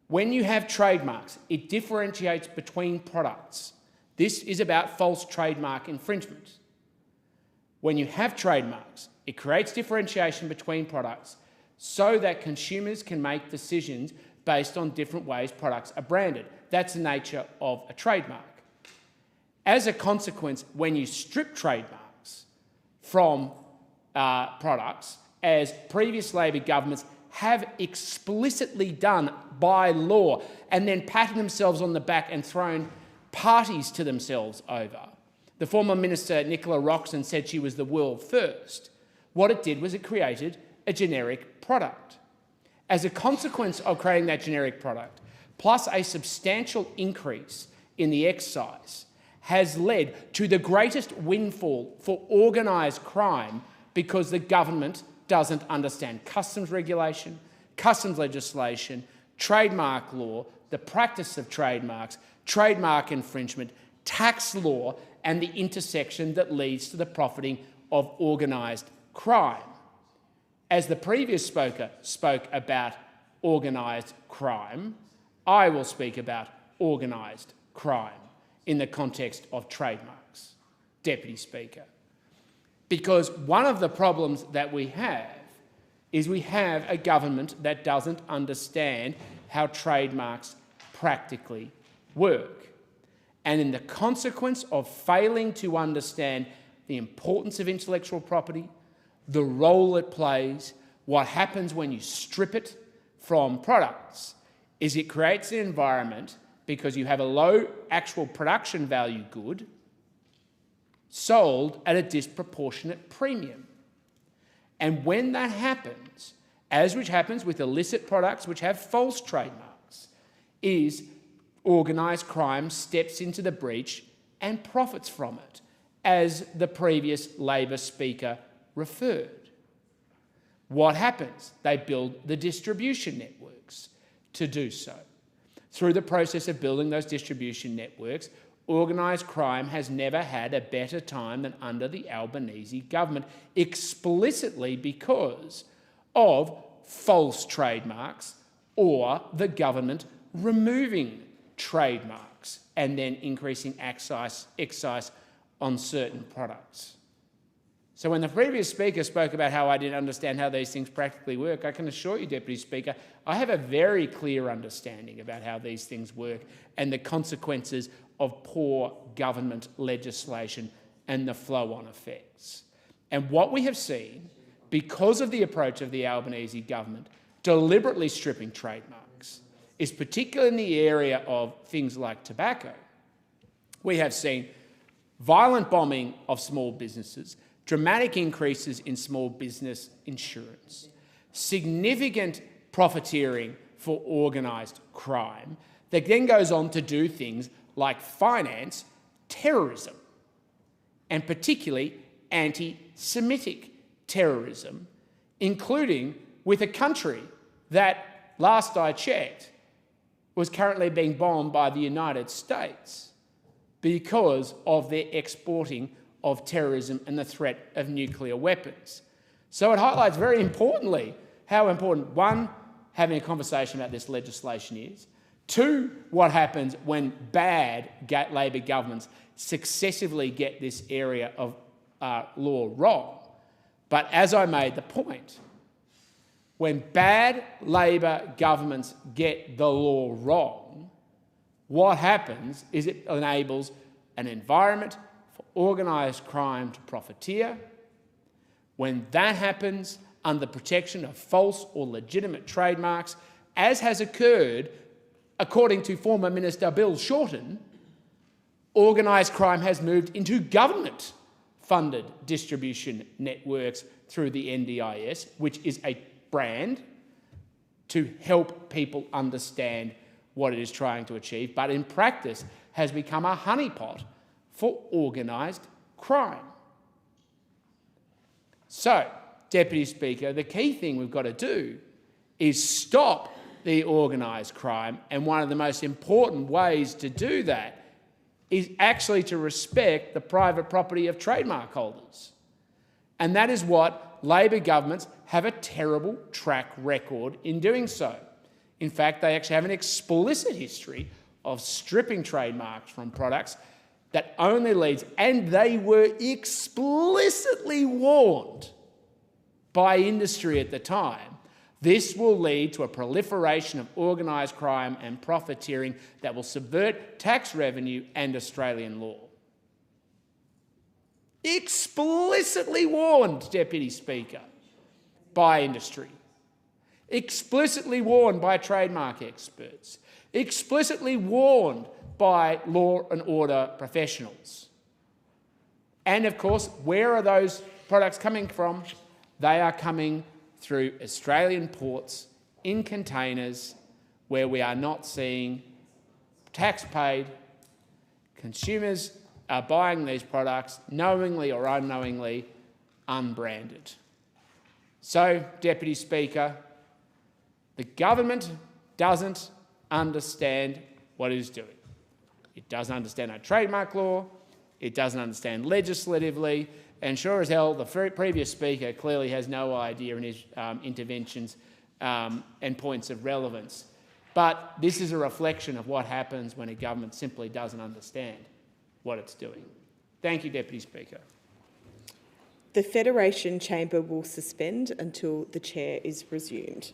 When you have trademarks, it differentiates between products. This is about false trademark infringement. When you have trademarks, it creates differentiation between products so that consumers can make decisions based on different ways products are branded. That's the nature of a trademark. As a consequence, when you strip trademarks from products, as previous Labor governments have explicitly done by law, and then patted themselves on the back and thrown parties to themselves over. The former Minister, Nicola Roxon, said she was the world first. What it did was it created a generic product. As a consequence of creating that generic product, plus a substantial increase in the excise, has led to the greatest windfall for organised crime because the government doesn't understand customs regulation, customs legislation, trademark law, the practice of trademarks, trademark infringement, tax law, and the intersection that leads to the profiting of organised crime. As the previous speaker spoke about organised crime, I will speak about organised crime in the context of trademarks, Deputy Speaker. Because one of the problems that we have is we have a government that doesn't understand how trademarks practically work. And in the consequence of failing to understand the importance of intellectual property, the role it plays, what happens when you strip it from products, is it creates an environment, because you have a low actual production value good sold at a disproportionate premium. And when that happens, as which happens with illicit products which have false trademarks, is organised crime steps into the breach and profits from it, as the previous Labor Speaker referred. What happens? They build the distribution networks to do so. Through the process of building those distribution networks, organised crime has never had a better time than under the Albanese government, explicitly because of false trademarks or the government removing trademarks and then increasing excise on certain products. So when the previous Speaker spoke about how I didn't understand how these things practically work, I can assure you, Deputy Speaker, I have a very clear understanding about how these things work and the consequences of poor government legislation and the flow-on effects. And what we have seen, because of the approach of the Albanese government, deliberately stripping trademarks, is particularly in the area of things like tobacco. We have seen violent bombing of small businesses, dramatic increases in small business insurance, significant profiteering for organised crime that then goes on to do things like finance terrorism, and particularly anti-Semitic terrorism, including with a country that, last I checked, was currently being bombed by the United States because of their exporting of terrorism and the threat of nuclear weapons. So it highlights very importantly how important, one, having a conversation about this legislation is, two, what happens when bad Labor governments successively get this area of law wrong. But as I made the point, when bad Labor governments get the law wrong, what happens is it enables an environment for organised crime to profiteer. When that happens under the protection of false or legitimate trademarks, as has occurred according to former Minister Bill Shorten, organised crime has moved into government-funded distribution networks through the NDIS, which is a brand to help people understand what it is trying to achieve, but in practice has become a honeypot for organised crime. So, Deputy Speaker, the key thing we've got to do is stop the organised crime, and one of the most important ways to do that is actually to respect the private property of trademark holders. And that is what Labor governments have a terrible track record in doing so. In fact, they actually have an explicit history of stripping trademarks from products that only leads, and they were explicitly warned by industry at the time, this will lead to a proliferation of organised crime and profiteering that will subvert tax revenue and Australian law. Explicitly warned, Deputy Speaker, by industry. Explicitly warned by trademark experts. Explicitly warned by law and order professionals. And of course, where are those products coming from? They are coming through Australian ports in containers where we are not seeing tax paid. Consumers are buying these products knowingly or unknowingly unbranded. So, Deputy Speaker, the government doesn't understand what it is doing. It doesn't understand our trademark law, it doesn't understand legislatively, and sure as hell, the previous Speaker clearly has no idea in his interventions and points of relevance. But this is a reflection of what happens when a government simply doesn't understand what it's doing. Thank you, Deputy Speaker. The Federation Chamber will suspend until the chair is resumed.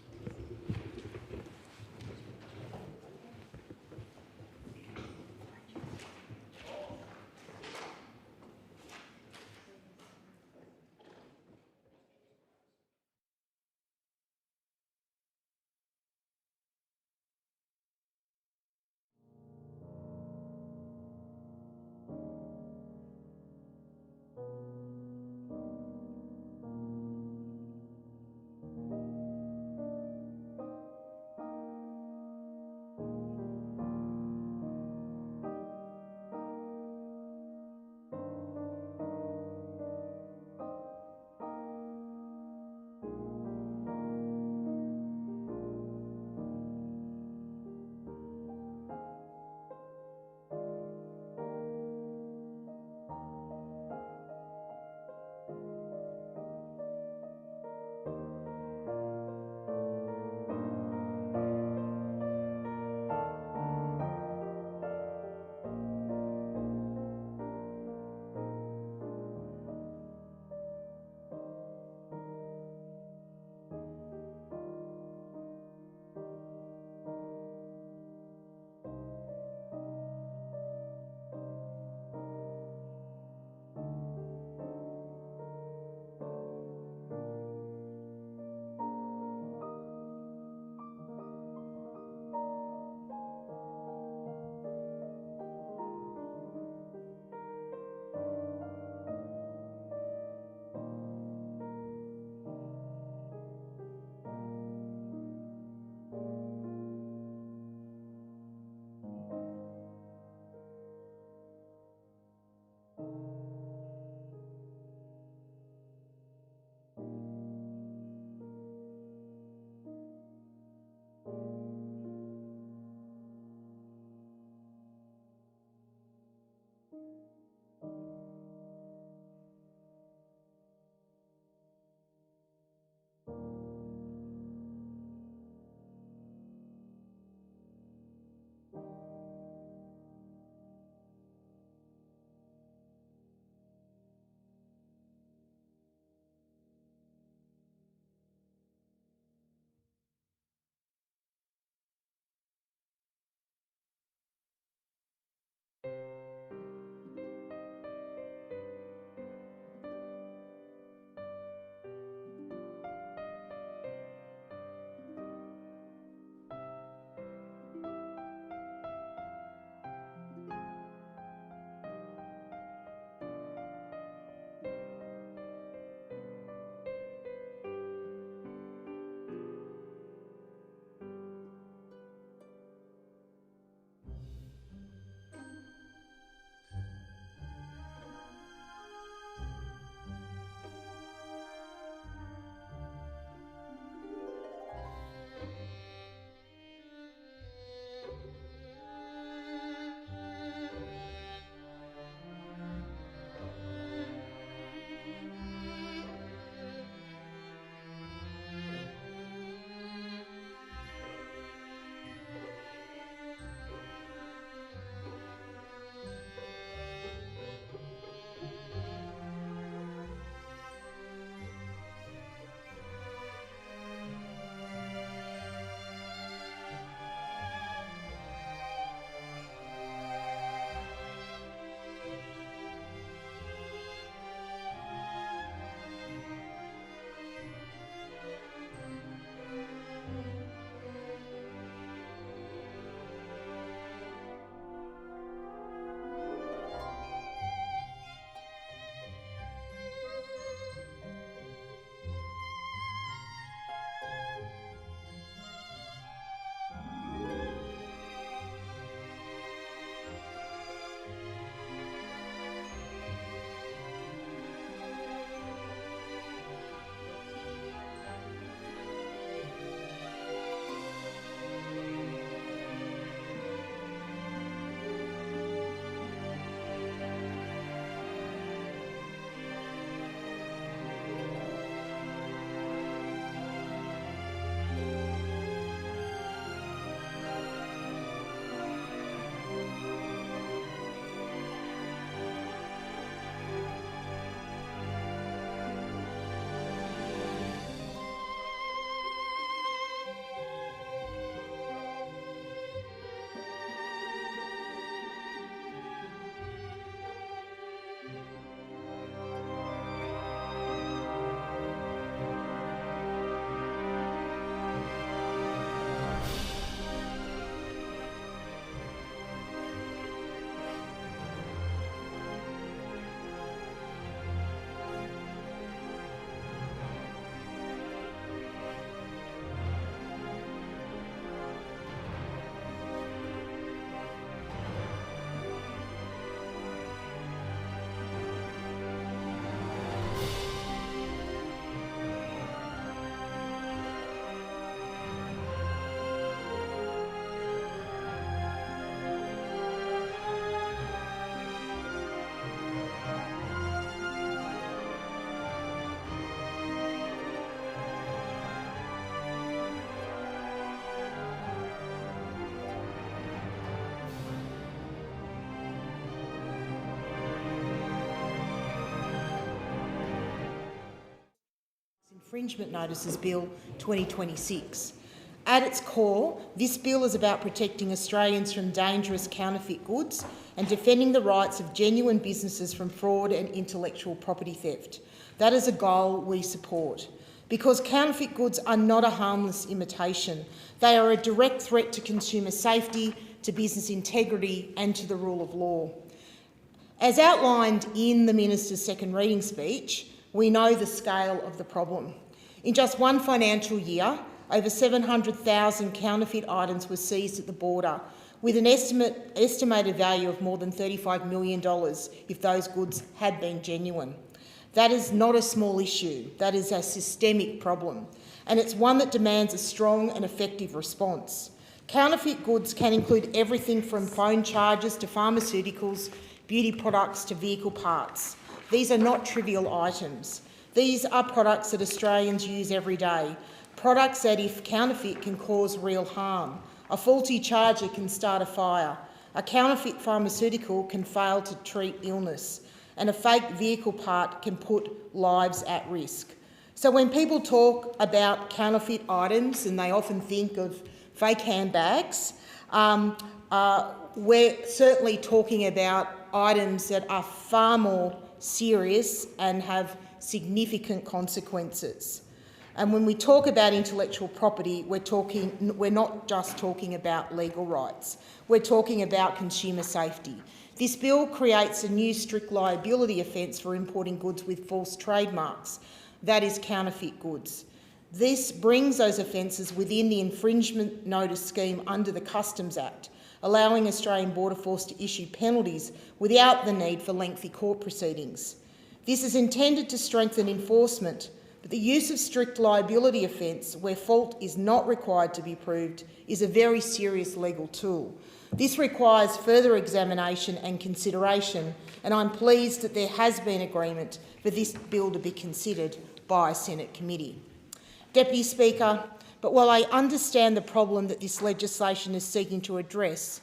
Infringement Notices Bill 2026. At its core, this bill is about protecting Australians from dangerous counterfeit goods and defending the rights of genuine businesses from fraud and intellectual property theft. That is a goal we support, because counterfeit goods are not a harmless imitation. They are a direct threat to consumer safety, to business integrity and to the rule of law. As outlined in the Minister's second reading speech, we know the scale of the problem. In just one financial year, over 700,000 counterfeit items were seized at the border, with an estimated value of more than $35 million if those goods had been genuine. That is not a small issue. That is a systemic problem, and it's one that demands a strong and effective response. Counterfeit goods can include everything from phone chargers to pharmaceuticals, beauty products to vehicle parts. These are not trivial items. These are products that Australians use every day, products that, if counterfeit, can cause real harm. A faulty charger can start a fire. A counterfeit pharmaceutical can fail to treat illness, and a fake vehicle part can put lives at risk. So when people talk about counterfeit items, and they often think of fake handbags, we're certainly talking about items that are far more serious and have significant consequences. And when we talk about intellectual property, we're not just talking about legal rights. We're talking about consumer safety. This bill creates a new strict liability offence for importing goods with false trademarks, that is, counterfeit goods. This brings those offences within the infringement notice scheme under the Customs Act, allowing Australian Border Force to issue penalties without the need for lengthy court proceedings. This is intended to strengthen enforcement, but the use of strict liability offence, where fault is not required to be proved, is a very serious legal tool. This requires further examination and consideration, and I'm pleased that there has been agreement for this bill to be considered by a Senate committee. Deputy Speaker, but while I understand the problem that this legislation is seeking to address,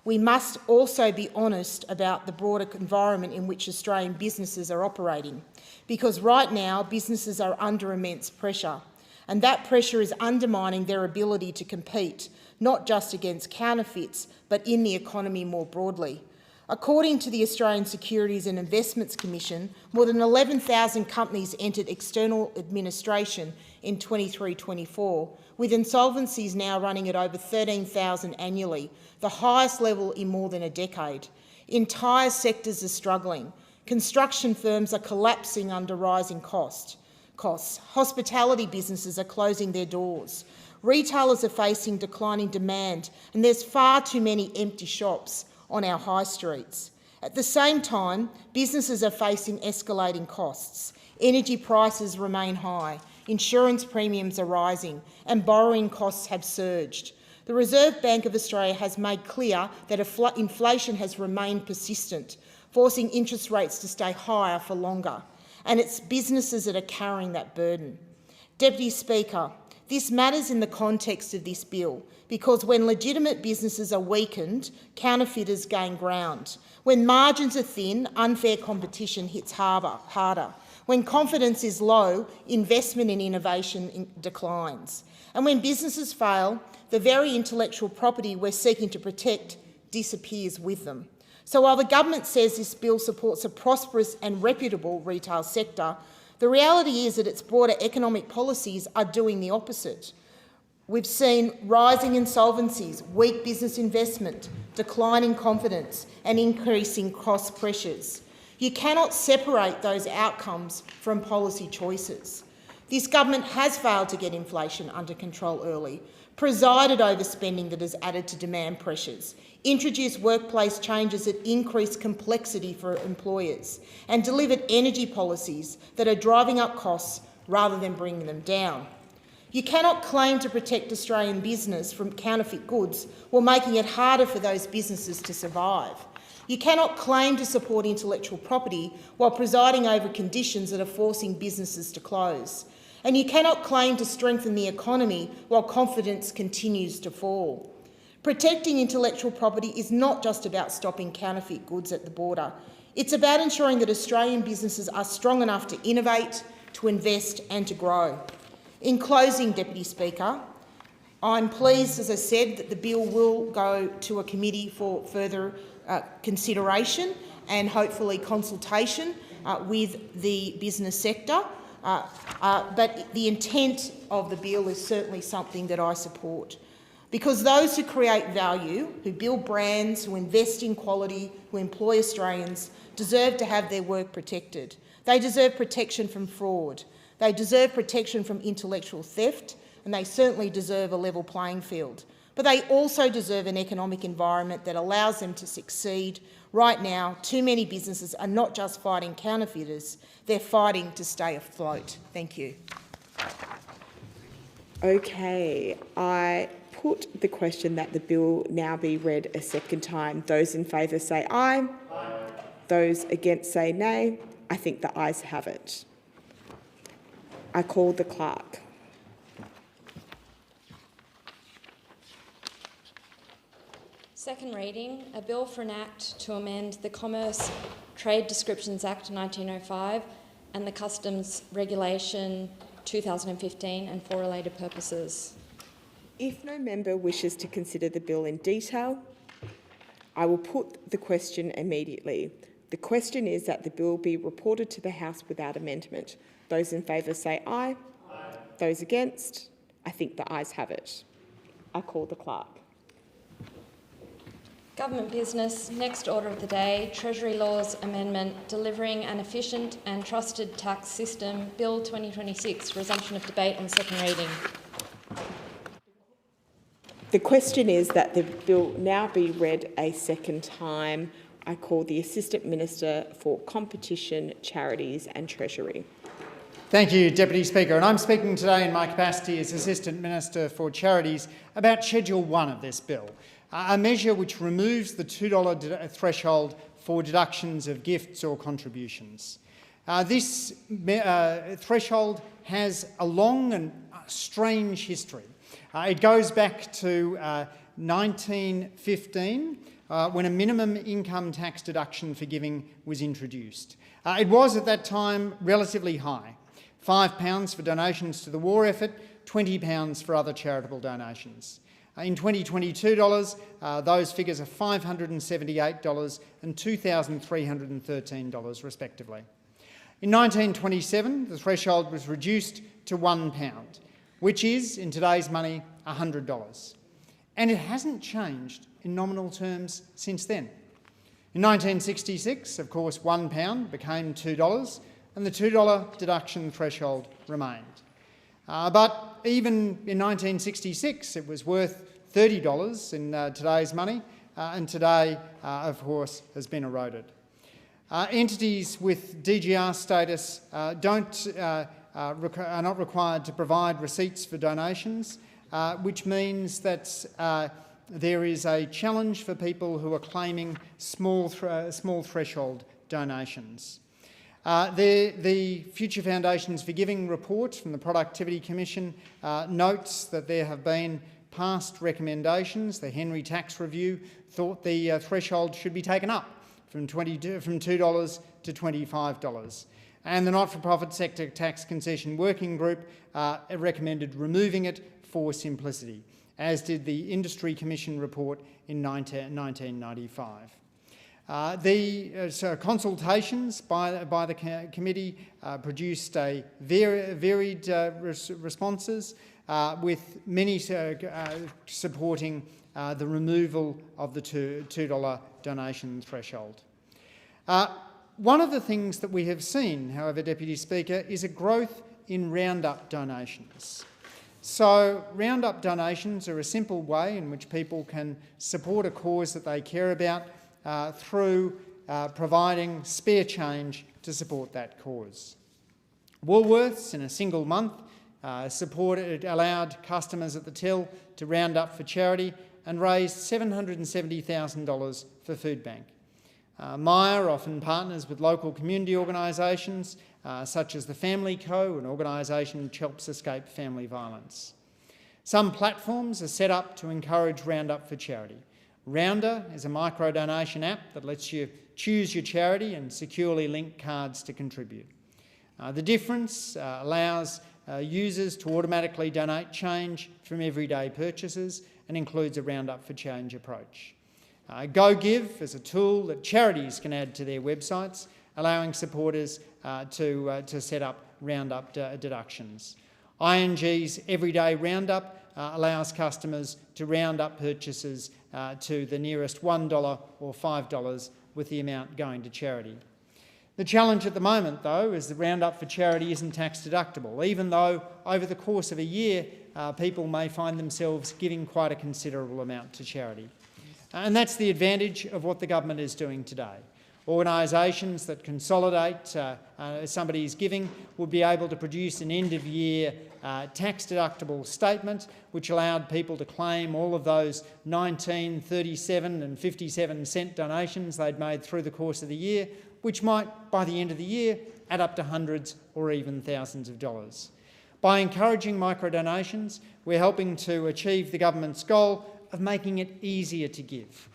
we must also be honest about the broader environment in which Australian businesses are operating, because right now businesses are under immense pressure, and that pressure is undermining their ability to compete, not just against counterfeits, but in the economy more broadly. According to the Australian Securities and Investments Commission, more than 11,000 companies entered external administration in 23-24, with insolvencies now running at over 13,000 annually, the highest level in more than a decade. Entire sectors are struggling. Construction firms are collapsing under rising costs. Hospitality businesses are closing their doors. Retailers are facing declining demand, and there's far too many empty shops on our high streets. At the same time, businesses are facing escalating costs. Energy prices remain high, insurance premiums are rising, and borrowing costs have surged. The Reserve Bank of Australia has made clear that inflation has remained persistent, forcing interest rates to stay higher for longer, and it's businesses that are carrying that burden. Deputy Speaker, this matters in the context of this bill, because when legitimate businesses are weakened, counterfeiters gain ground. When margins are thin, unfair competition hits harder. When confidence is low, investment in innovation declines. And when businesses fail, the very intellectual property we're seeking to protect disappears with them. So while the government says this bill supports a prosperous and reputable retail sector, the reality is that its broader economic policies are doing the opposite. We've seen rising insolvencies, weak business investment, declining confidence and increasing cost pressures. You cannot separate those outcomes from policy choices. This government has failed to get inflation under control early, presided over spending that has added to demand pressures, introduced workplace changes that increase complexity for employers, and delivered energy policies that are driving up costs rather than bringing them down. You cannot claim to protect Australian business from counterfeit goods while making it harder for those businesses to survive. You cannot claim to support intellectual property while presiding over conditions that are forcing businesses to close. And you cannot claim to strengthen the economy while confidence continues to fall. Protecting intellectual property is not just about stopping counterfeit goods at the border. It's about ensuring that Australian businesses are strong enough to innovate, to invest and to grow. In closing, Deputy Speaker, I'm pleased, as I said, that the bill will go to a committee for further consideration and hopefully consultation with the business sector. But the intent of the bill is certainly something that I support, because those who create value, who build brands, who invest in quality, who employ Australians, deserve to have their work protected. They deserve protection from fraud. They deserve protection from intellectual theft, and they certainly deserve a level playing field. But they also deserve an economic environment that allows them to succeed. Right now, too many businesses are not just fighting counterfeiters, they're fighting to stay afloat. Thank you. Okay, I put the question that the bill now be read a second time. Those in favour say aye. Aye. Those against say nay. I think the ayes have it. I call the clerk. Second reading, a bill for an act to amend the Commerce Trade Descriptions Act 1905 and the Customs Regulation 2015 and for related purposes. If no member wishes to consider the bill in detail, I will put the question immediately. The question is that the bill be reported to the House without amendment. Those in favour say aye. Aye. Those against? I think the ayes have it. I call the clerk. Government business, next order of the day, Treasury Laws Amendment, Delivering an Efficient and Trusted Tax System, Bill 2026, resumption of debate and second reading. The question is that the bill now be read a second time. I call the Assistant Minister for Competition, Charities and Treasury. Thank you, Deputy Speaker. And I'm speaking today in my capacity as Assistant Minister for Charities about Schedule 1 of this bill, a measure which removes the $2 threshold for deductions of gifts or contributions. This threshold has a long and strange history. It goes back to 1915, when a minimum income tax deduction for giving was introduced. It was at that time relatively high, £5 for donations to the war effort, £20 for other charitable donations. In 2022 dollars, those figures are $578 and $2,313 respectively. In 1927, the threshold was reduced to £1, which is, in today's money, $100. And it hasn't changed in nominal terms since then. In 1966, of course, £1 became $2, and the $2 deduction threshold remained. But even in 1966, it was worth $30 in today's money, and today, of course, has been eroded. Entities with DGR status are not required to provide receipts for donations, which means that there is a challenge for people who are claiming small threshold donations. The Future Foundations for Giving report from the Productivity Commission notes that there have been past recommendations. The Henry Tax Review thought the threshold should be taken up from $2 to $25. And the Not-for-Profit Sector Tax Concession Working Group recommended removing it for simplicity, as did the Industry Commission report in 1995. Consultations by the committee produced varied responses, with many supporting the removal of the $2 donation threshold. One of the things that we have seen, however, Deputy Speaker, is a growth in round-up donations. So round-up donations are a simple way in which people can support a cause that they care about through providing spare change to support that cause. Woolworths, in a single month, allowed customers at the till to round up for charity and raised $770,000 for Food Bank. Myer often partners with local community organisations such as the Family Co, an organisation which helps escape family violence. Some platforms are set up to encourage Roundup for charity. Rounder is a micro-donation app that lets you choose your charity and securely link cards to contribute. The difference allows users to automatically donate change from everyday purchases and includes a Roundup for Change approach. GoGive is a tool that charities can add to their websites, allowing supporters to set up Roundup deductions. ING's Everyday Roundup allows customers to round up purchases to the nearest $1 or $5 with the amount going to charity. The challenge at the moment, though, is the Roundup for Charity isn't tax deductible, even though over the course of a year people may find themselves giving quite a considerable amount to charity. And that's the advantage of what the government is doing today. Organisations that consolidate somebody's giving would be able to produce an end-of-year tax-deductible statement which allowed people to claim all of those 19, 37 and 57 cent donations they'd made through the course of the year, which might, by the end of the year, add up to hundreds or even thousands of dollars. By encouraging micro-donations, we're helping to achieve the government's goal of making it easier to give.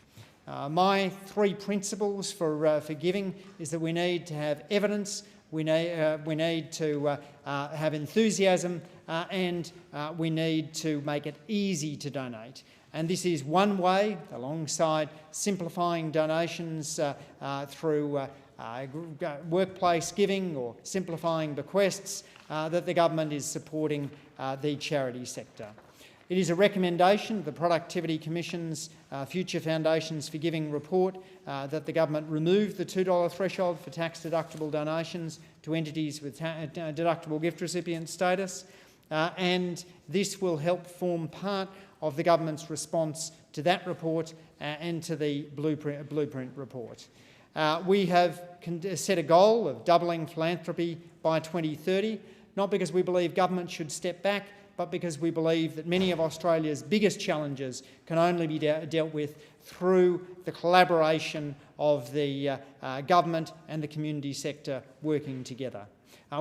My three principles for giving is that we need to have evidence, we need to have enthusiasm, and we need to make it easy to donate. And this is one way, alongside simplifying donations through workplace giving or simplifying bequests, that the government is supporting the charity sector. It is a recommendation of the Productivity Commission's Future Foundations for Giving report that the government remove the $2 threshold for tax-deductible donations to entities with deductible gift recipient status, and this will help form part of the government's response to that report and to the blueprint report. We have set a goal of doubling philanthropy by 2030, not because we believe government should step back, but because we believe that many of Australia's biggest challenges can only be dealt with through the collaboration of the government and the community sector working together.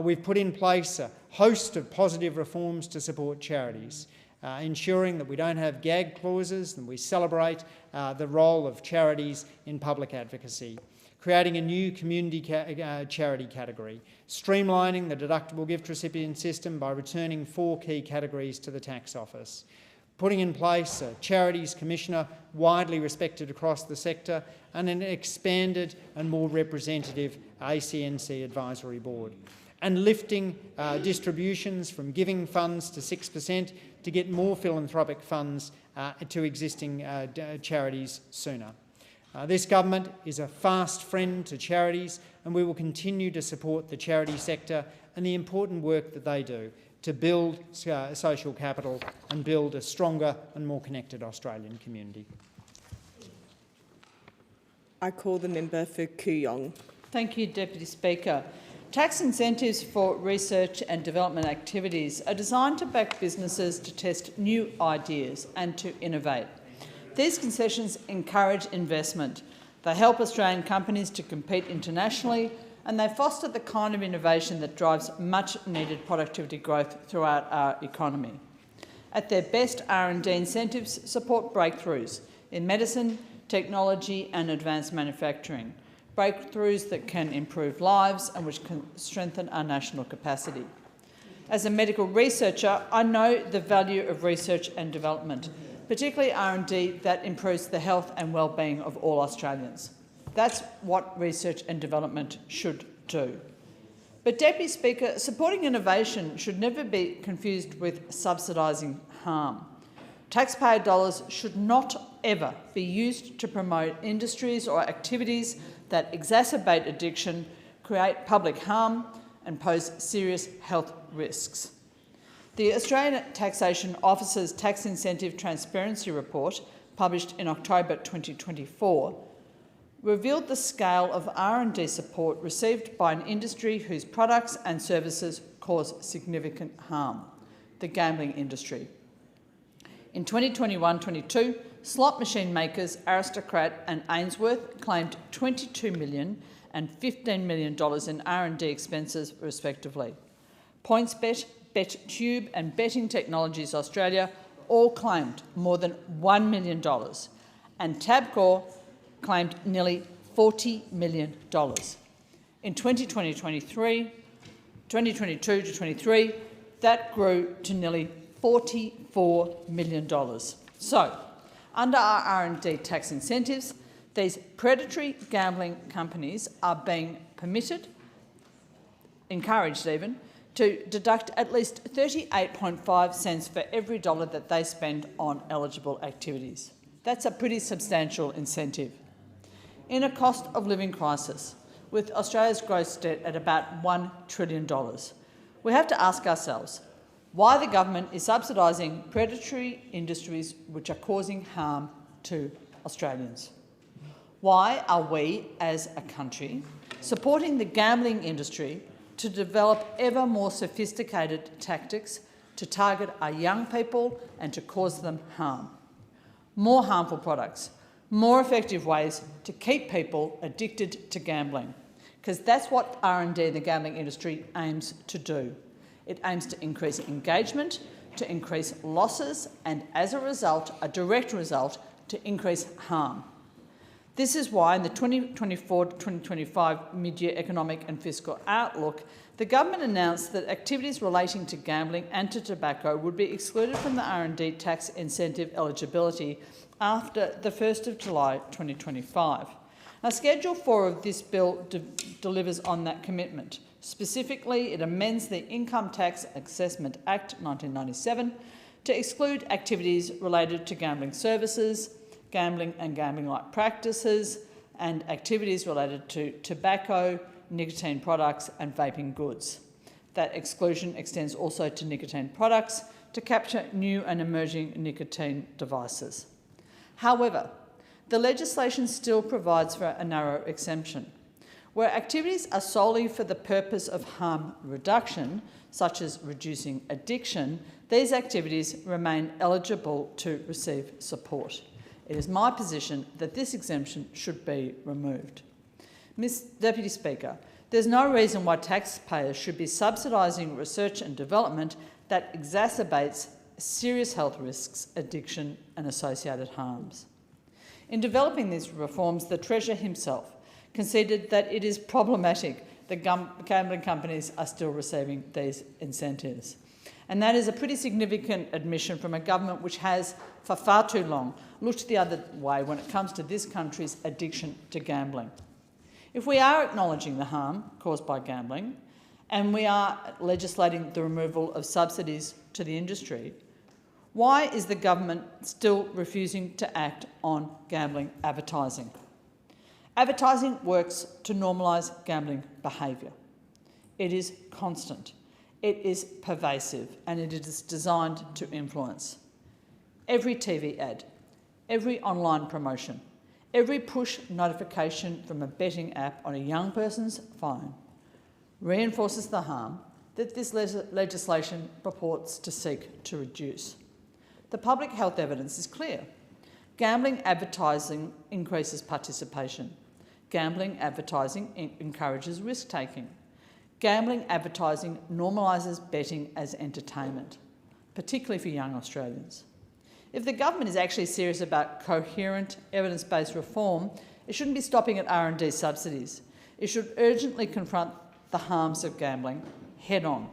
We've put in place a host of positive reforms to support charities, ensuring that we don't have gag clauses and we celebrate the role of charities in public advocacy, creating a new community charity category, streamlining the deductible gift recipient system by returning 4 key categories to the tax office, putting in place a charities commissioner widely respected across the sector, and an expanded and more representative ACNC advisory board, and lifting distributions from giving funds to 6% to get more philanthropic funds to existing charities sooner. This government is a fast friend to charities, and we will continue to support the charity sector and the important work that they do to build social capital and build a stronger and more connected Australian community. I call the member for Kooyong. Thank you, Deputy Speaker. Tax incentives for research and development activities are designed to back businesses to test new ideas and to innovate. These concessions encourage investment. They help Australian companies to compete internationally, and they foster the kind of innovation that drives much-needed productivity growth throughout our economy. At their best, R&D incentives support breakthroughs in medicine, technology and advanced manufacturing, breakthroughs that can improve lives and which can strengthen our national capacity. As a medical researcher, I know the value of research and development, particularly R&D that improves the health and well-being of all Australians. That's what research and development should do. But, Deputy Speaker, supporting innovation should never be confused with subsidising harm. Taxpayer dollars should not ever be used to promote industries or activities that exacerbate addiction, create public harm and pose serious health risks. The Australian Taxation Office's Tax Incentive Transparency Report, published in October 2024, revealed the scale of R&D support received by an industry whose products and services cause significant harm, the gambling industry. In 2021-22, slot machine makers Aristocrat and Ainsworth claimed $22 million and $15 million in R&D expenses, respectively. PointsBet, BetTube and Betting Technologies Australia all claimed more than $1 million, and Tabcorp claimed nearly $40 million. In 2020-23, 2022 to 23, that grew to nearly $44 million. So, under our R&D tax incentives, these predatory gambling companies are being permitted, encouraged even, to deduct at least 38.5 cents for every dollar that they spend on eligible activities. That's a pretty substantial incentive. In a cost of living crisis, with Australia's gross debt at about $1 trillion, we have to ask ourselves why the government is subsidising predatory industries which are causing harm to Australians. Why are we, as a country, supporting the gambling industry to develop ever more sophisticated tactics to target our young people and to cause them harm? More harmful products, more effective ways to keep people addicted to gambling, because that's what R&D in the gambling industry aims to do. It aims to increase engagement, to increase losses, and as a result, a direct result, to increase harm. This is why in the 2024-2025 mid-year economic and fiscal outlook, the government announced that activities relating to gambling and to tobacco would be excluded from the R&D tax incentive eligibility after the 1st of July 2025. Now, Schedule 4 of this bill delivers on that commitment. Specifically, it amends the Income Tax Assessment Act 1997 to exclude activities related to gambling services, gambling and gambling-like practices, and activities related to tobacco, nicotine products and vaping goods. That exclusion extends also to nicotine products to capture new and emerging nicotine devices. However, the legislation still provides for a narrow exemption. Where activities are solely for the purpose of harm reduction, such as reducing addiction, these activities remain eligible to receive support. It is my position that this exemption should be removed. Ms Deputy Speaker, there's no reason why taxpayers should be subsidising research and development that exacerbates serious health risks, addiction and associated harms. In developing these reforms, the Treasurer himself conceded that it is problematic that gambling companies are still receiving these incentives. And that is a pretty significant admission from a government which has, for far too long, looked the other way when it comes to this country's addiction to gambling. If we are acknowledging the harm caused by gambling and we are legislating the removal of subsidies to the industry, why is the government still refusing to act on gambling advertising? Advertising works to normalise gambling behaviour. It is constant, it is pervasive, and it is designed to influence. Every TV ad, every online promotion, every push notification from a betting app on a young person's phone reinforces the harm that this legislation purports to seek to reduce. The public health evidence is clear. Gambling advertising increases participation. Gambling advertising encourages risk-taking. Gambling advertising normalises betting as entertainment, particularly for young Australians. If the government is actually serious about coherent, evidence-based reform, it shouldn't be stopping at R&D subsidies. It should urgently confront the harms of gambling head-on.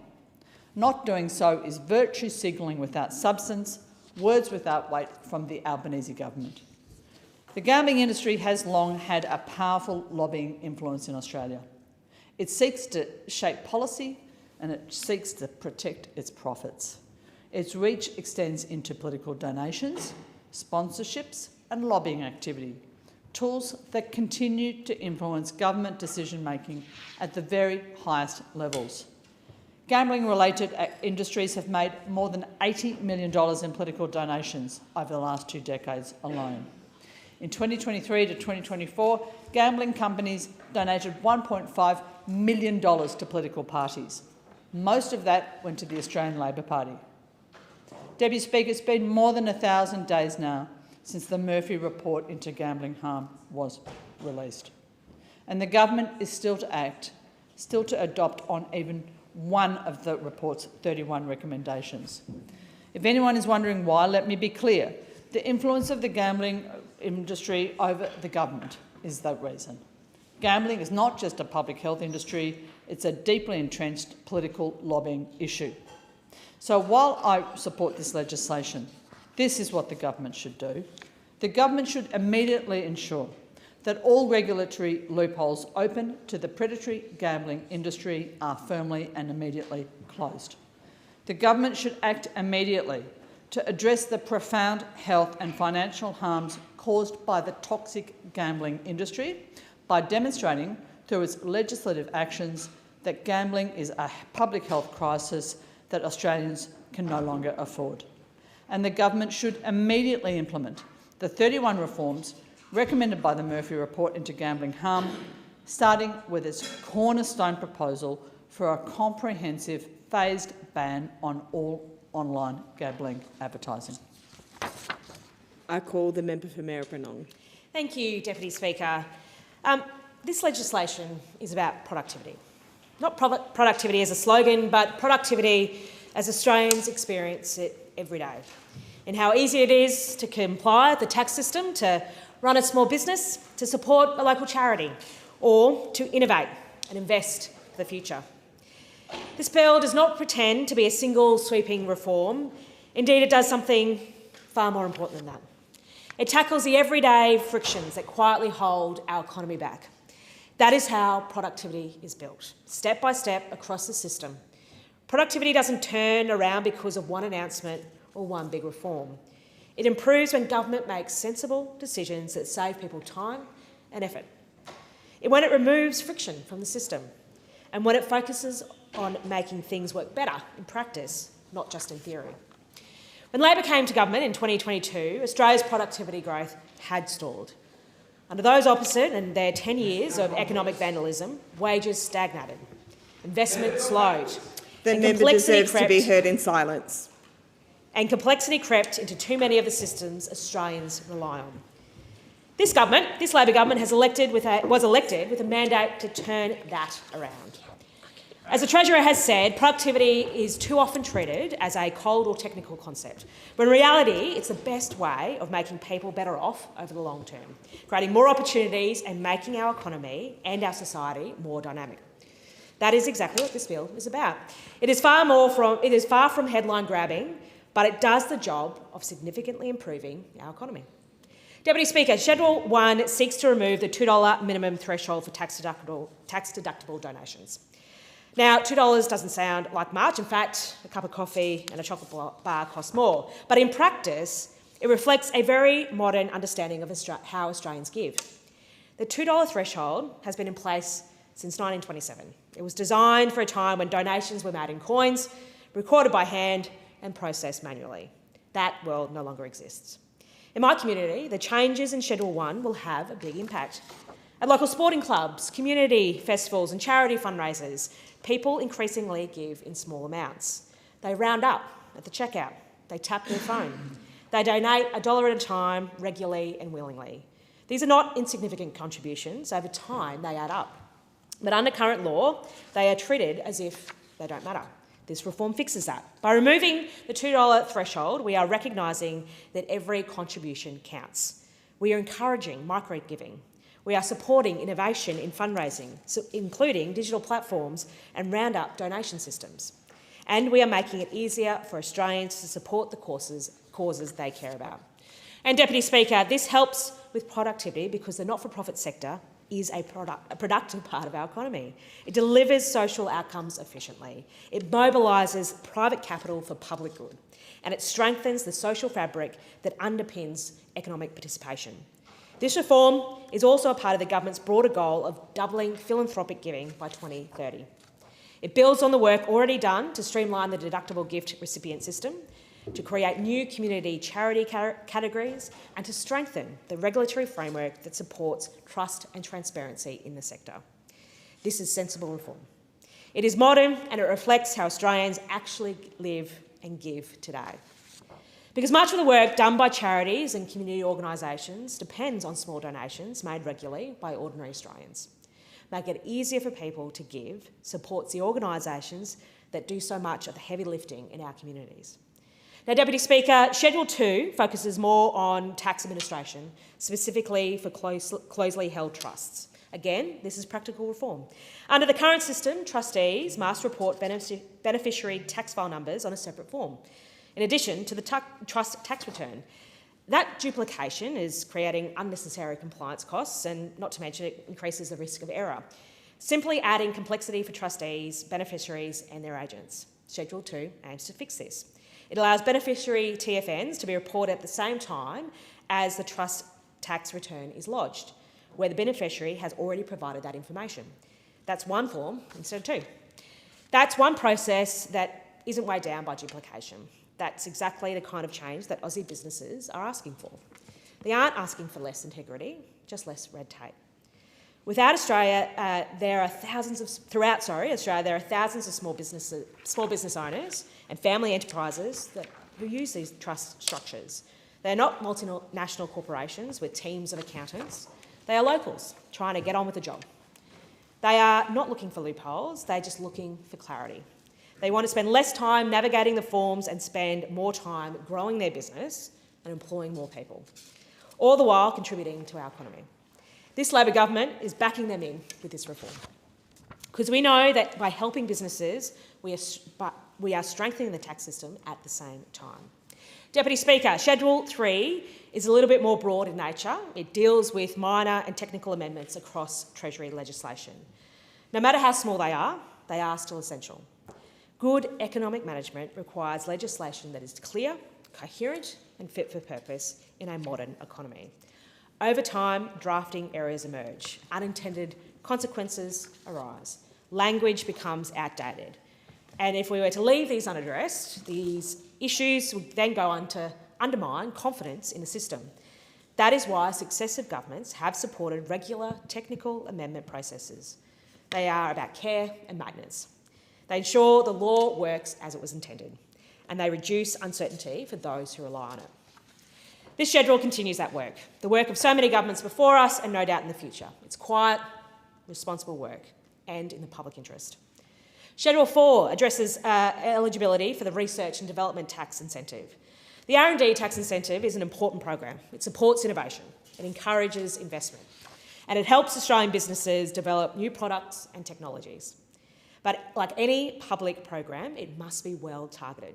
Not doing so is virtue signalling without substance, words without weight from the Albanese government. The gambling industry has long had a powerful lobbying influence in Australia. It seeks to shape policy and it seeks to protect its profits. Its reach extends into political donations, sponsorships and lobbying activity, tools that continue to influence government decision-making at the very highest levels. Gambling-related industries have made more than $80 million in political donations over the last 2 decades alone. In 2023 to 2024, gambling companies donated $1.5 million to political parties. Most of that went to the Australian Labor Party. Deputy Speaker, it's been more than 1,000 days now since the Murphy report into gambling harm was released. And the government is still to act, still to adopt on even one of the report's 31 recommendations. If anyone is wondering why, let me be clear. The influence of the gambling industry over the government is the reason. Gambling is not just a public health industry, it's a deeply entrenched political lobbying issue. So while I support this legislation, this is what the government should do. The government should immediately ensure that all regulatory loopholes open to the predatory gambling industry are firmly and immediately closed. The government should act immediately to address the profound health and financial harms caused by the toxic gambling industry by demonstrating through its legislative actions that gambling is a public health crisis that Australians can no longer afford. And the government should immediately implement the 31 reforms recommended by the Murphy Report into Gambling Harm, starting with its cornerstone proposal for a comprehensive phased ban on all online gambling advertising. I call the member for Maribyrnong. Thank you, Deputy Speaker. This legislation is about productivity. Not productivity as a slogan, but productivity as Australians experience it every day. And how easy it is to comply with the tax system, to run a small business, to support a local charity, or to innovate and invest for the future. This bill does not pretend to be a single sweeping reform. Indeed, it does something far more important than that. It tackles the everyday frictions that quietly hold our economy back. That is how productivity is built, step by step across the system. Productivity doesn't turn around because of one announcement or one big reform. It improves when government makes sensible decisions that save people time and effort. When it removes friction from the system, and when it focuses on making things work better in practice, not just in theory. When Labor came to government in 2022, Australia's productivity growth had stalled. Under those opposite and their 10 years of economic vandalism, wages stagnated, investment slowed. The member deserves to be heard in silence. And complexity crept into too many of the systems Australians rely on. This government, this Labor government, was elected with a mandate to turn that around. As the Treasurer has said, productivity is too often treated as a cold or technical concept, but in reality, it's the best way of making people better off over the long term, creating more opportunities and making our economy and our society more dynamic. That is exactly what this bill is about. It is far from headline grabbing, but it does the job of significantly improving our economy. Deputy Speaker, Schedule 1 seeks to remove the $2 minimum threshold for tax-deductible donations. Now, $2 doesn't sound like much. In fact, a cup of coffee and a chocolate bar cost more. But in practice, it reflects a very modern understanding of how Australians give. The $2 threshold has been in place since 1927. It was designed for a time when donations were made in coins, recorded by hand and processed manually. That world no longer exists. In my community, the changes in Schedule 1 will have a big impact. At local sporting clubs, community festivals and charity fundraisers, people increasingly give in small amounts. They round up at the checkout. They tap their phone. They donate $1 at a time, regularly and willingly. These are not insignificant contributions. Over time, they add up. But under current law, they are treated as if they don't matter. This reform fixes that. By removing the $2 threshold, we are recognising that every contribution counts. We are encouraging micro-giving. We are supporting innovation in fundraising, including digital platforms and round-up donation systems. And we are making it easier for Australians to support the causes they care about. And, Deputy Speaker, this helps with productivity because the not-for-profit sector is a productive part of our economy. It delivers social outcomes efficiently. It mobilises private capital for public good. And it strengthens the social fabric that underpins economic participation. This reform is also a part of the government's broader goal of doubling philanthropic giving by 2030. It builds on the work already done to streamline the deductible gift recipient system, to create new community charity categories and to strengthen the regulatory framework that supports trust and transparency in the sector. This is sensible reform. It is modern and it reflects how Australians actually live and give today. Because much of the work done by charities and community organisations depends on small donations made regularly by ordinary Australians. Make it easier for people to give supports the organisations that do so much of the heavy lifting in our communities. Now, Deputy Speaker, Schedule 2 focuses more on tax administration, specifically for closely held trusts, Again, this is practical reform. Under the current system, trustees must report beneficiary tax file numbers on a separate form, in addition to the trust tax return. That duplication is creating unnecessary compliance costs, and not to mention it increases the risk of error, simply adding complexity for trustees, beneficiaries and their agents. Schedule 2 aims to fix this. It allows beneficiary TFNs to be reported at the same time as the trust tax return is lodged, where the beneficiary has already provided that information. That's one form instead of two. That's one process that isn't weighed down by duplication. That's exactly the kind of change that Aussie businesses are asking for. They aren't asking for less integrity, just less red tape. Throughout Australia, there are thousands of small business owners and family enterprises who use these trust structures. They're not multinational corporations with teams of accountants. They are locals trying to get on with the job. They are not looking for loopholes, they're just looking for clarity. They want to spend less time navigating the forms and spend more time growing their business and employing more people, all the while contributing to our economy. This Labor government is backing them in with this reform, because we know that by helping businesses, we are strengthening the tax system at the same time. Deputy Speaker, Schedule 3 is a little bit more broad in nature. It deals with minor and technical amendments across Treasury legislation. No matter how small they are still essential. Good economic management requires legislation that is clear, coherent and fit for purpose in a modern economy. Over time, drafting errors emerge. Unintended consequences arise. Language becomes outdated. And if we were to leave these unaddressed, these issues would then go on to undermine confidence in the system. That is why successive governments have supported regular technical amendment processes. They are about care and maintenance. They ensure the law works as it was intended, and they reduce uncertainty for those who rely on it. This schedule continues that work, the work of so many governments before us and no doubt in the future. It's quiet, responsible work and in the public interest. Schedule 4 addresses eligibility for the Research and Development Tax Incentive. The R&D tax incentive is an important program. It supports innovation, it encourages investment, and it helps Australian businesses develop new products and technologies. But like any public program, it must be well targeted.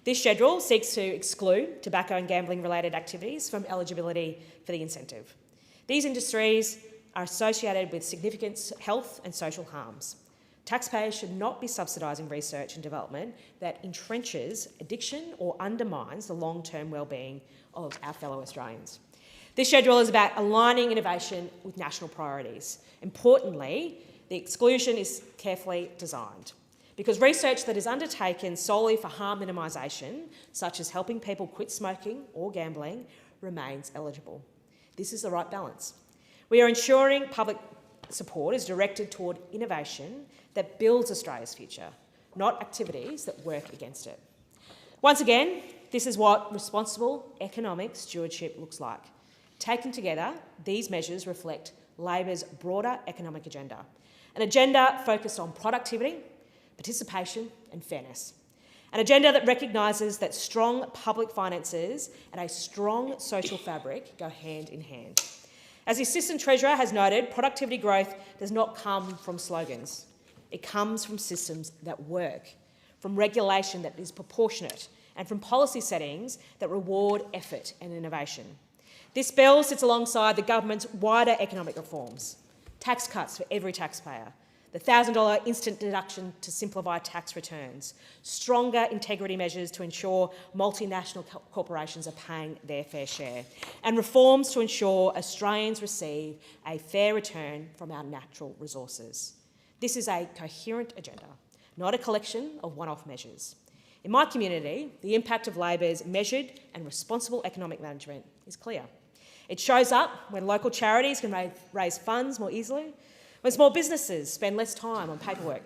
This schedule seeks to exclude tobacco and gambling-related activities from eligibility for the incentive. These industries are associated with significant health and social harms. Taxpayers should not be subsidising research and development that entrenches addiction or undermines the long-term well-being of our fellow Australians. This schedule is about aligning innovation with national priorities. Importantly, the exclusion is carefully designed, because research that is undertaken solely for harm minimisation, such as helping people quit smoking or gambling, remains eligible. This is the right balance. We are ensuring public support is directed toward innovation that builds Australia's future, not activities that work against it. Once again, this is what responsible economic stewardship looks like. Taken together, these measures reflect Labor's broader economic agenda, an agenda focused on productivity, participation and fairness. An agenda that recognises that strong public finances and a strong social fabric go hand in hand. As the Assistant Treasurer has noted, productivity growth does not come from slogans. It comes from systems that work, from regulation that is proportionate, and from policy settings that reward effort and innovation. This bill sits alongside the government's wider economic reforms: tax cuts for every taxpayer, the $1,000 instant deduction to simplify tax returns, stronger integrity measures to ensure multinational corporations are paying their fair share, and reforms to ensure Australians receive a fair return from our natural resources. This is a coherent agenda, not a collection of one-off measures. In my community, the impact of Labor's measured and responsible economic management is clear. It shows up when local charities can raise funds more easily, when small businesses spend less time on paperwork,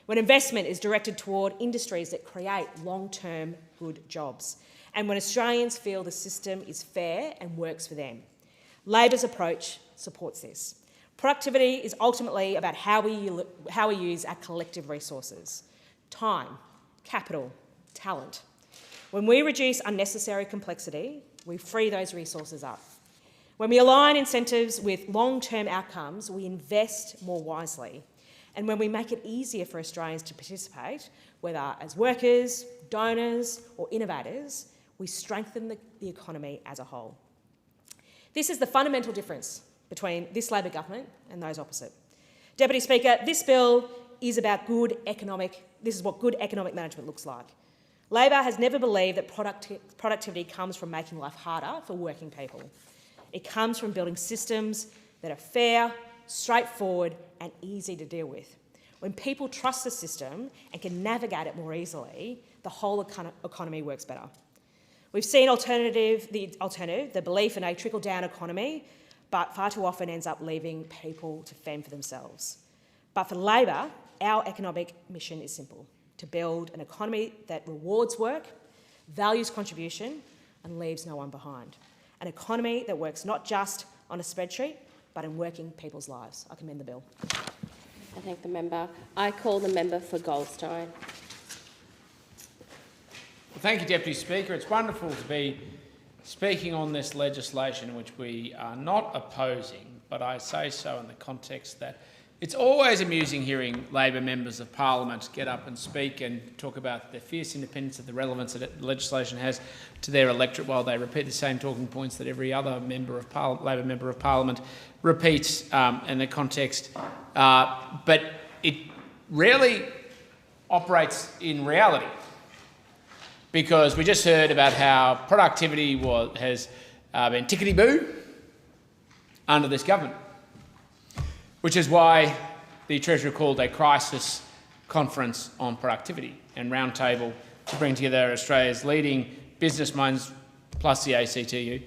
when investment is directed toward industries that create long-term good jobs, and when Australians feel the system is fair and works for them. Labor's approach supports this. Productivity is ultimately about how we use our collective resources: time, capital, talent. When we reduce unnecessary complexity, we free those resources up. When we align incentives with long-term outcomes, we invest more wisely. And when we make it easier for Australians to participate, whether as workers, donors or innovators, we strengthen the economy as a whole. This is the fundamental difference between this Labor government and those opposite. Deputy Speaker, this bill is about this is what good economic management looks like. Labor has never believed that productivity comes from making life harder for working people. It comes from building systems that are fair, straightforward and easy to deal with. When people trust the system and can navigate it more easily, the whole economy works better. We've seen the belief in a trickle-down economy, but far too often ends up leaving people to fend for themselves. But for Labor, our economic mission is simple: to build an economy that rewards work, values contribution and leaves no one behind. An economy that works not just on a spreadsheet, but in working people's lives. I commend the bill. I thank the member. I call the member for Goldstein. Well, thank you, Deputy Speaker. It's wonderful to be speaking on this legislation which we are not opposing, but I say so in the context that it's always amusing hearing Labor members of Parliament get up and speak and talk about the fierce independence of the relevance that legislation has to their electorate while they repeat the same talking points that every other Labor member of Parliament repeats in the context. But it rarely operates in reality, because we just heard about how productivity has been tickety-boo under this government, which is why the Treasurer called a crisis conference on productivity and roundtable to bring together Australia's leading business minds plus the ACTU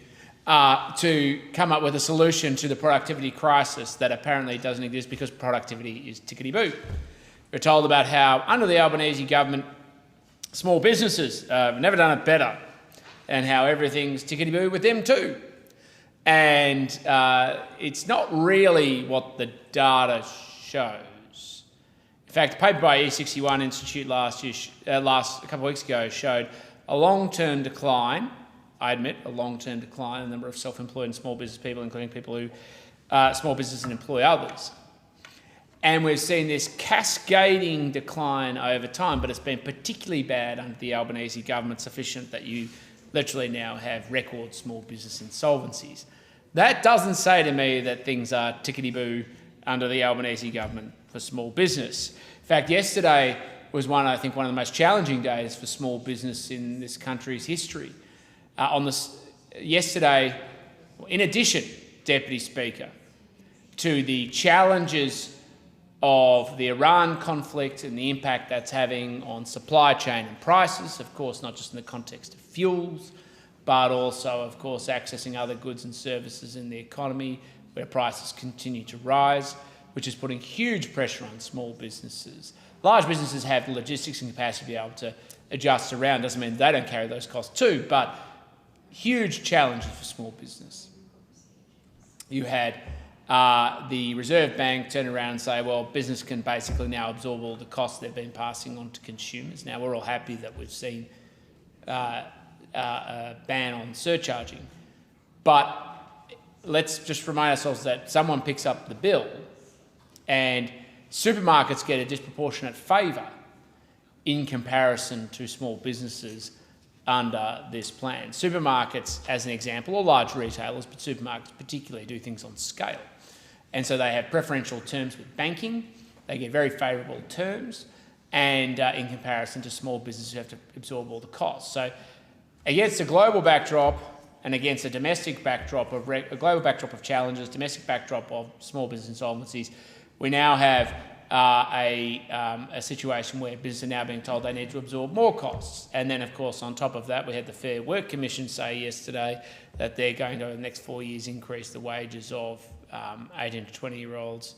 to come up with a solution to the productivity crisis that apparently doesn't exist because productivity is tickety-boo. We're told about how under the Albanese government, small businesses have never done it better and how everything's tickety-boo with them too. And it's not really what the data shows. In fact, a paper by E61 Institute a couple of weeks ago showed a long-term decline, I admit, a long-term decline in the number of self-employed and small business people, including people who small business and employ others. And we've seen this cascading decline over time, but it's been particularly bad under the Albanese government, sufficient that you literally now have record small business insolvencies. That doesn't say to me that things are tickety-boo under the Albanese government for small business. In fact, yesterday was one of the most challenging days for small business in this country's history. Yesterday, in addition, Deputy Speaker, to the challenges of the Iran conflict and the impact that's having on supply chain and prices, of course, not just in the context of fuels, but also, of course, accessing other goods and services in the economy where prices continue to rise, which is putting huge pressure on small businesses. Large businesses have the logistics and capacity to be able to adjust around. Doesn't mean they don't carry those costs too, but huge challenges for small business. You had the Reserve Bank turn around and say, well, business can basically now absorb all the costs they've been passing on to consumers. Now, we're all happy that we've seen a ban on surcharging, but let's just remind ourselves that someone picks up the bill and supermarkets get a disproportionate favour in comparison to small businesses under this plan. Supermarkets, as an example, or large retailers, but supermarkets particularly do things on scale. And so they have preferential terms with banking, they get very favourable terms, and in comparison to small businesses who have to absorb all the costs. So against a global backdrop and against a domestic backdrop of a global backdrop of challenges, domestic backdrop of small business insolvencies, we now have a situation where businesses are now being told they need to absorb more costs. And then, of course, on top of that, we had the Fair Work Commission say yesterday that they're going to, over the next 4 years, increase the wages of 18 to 20-year-olds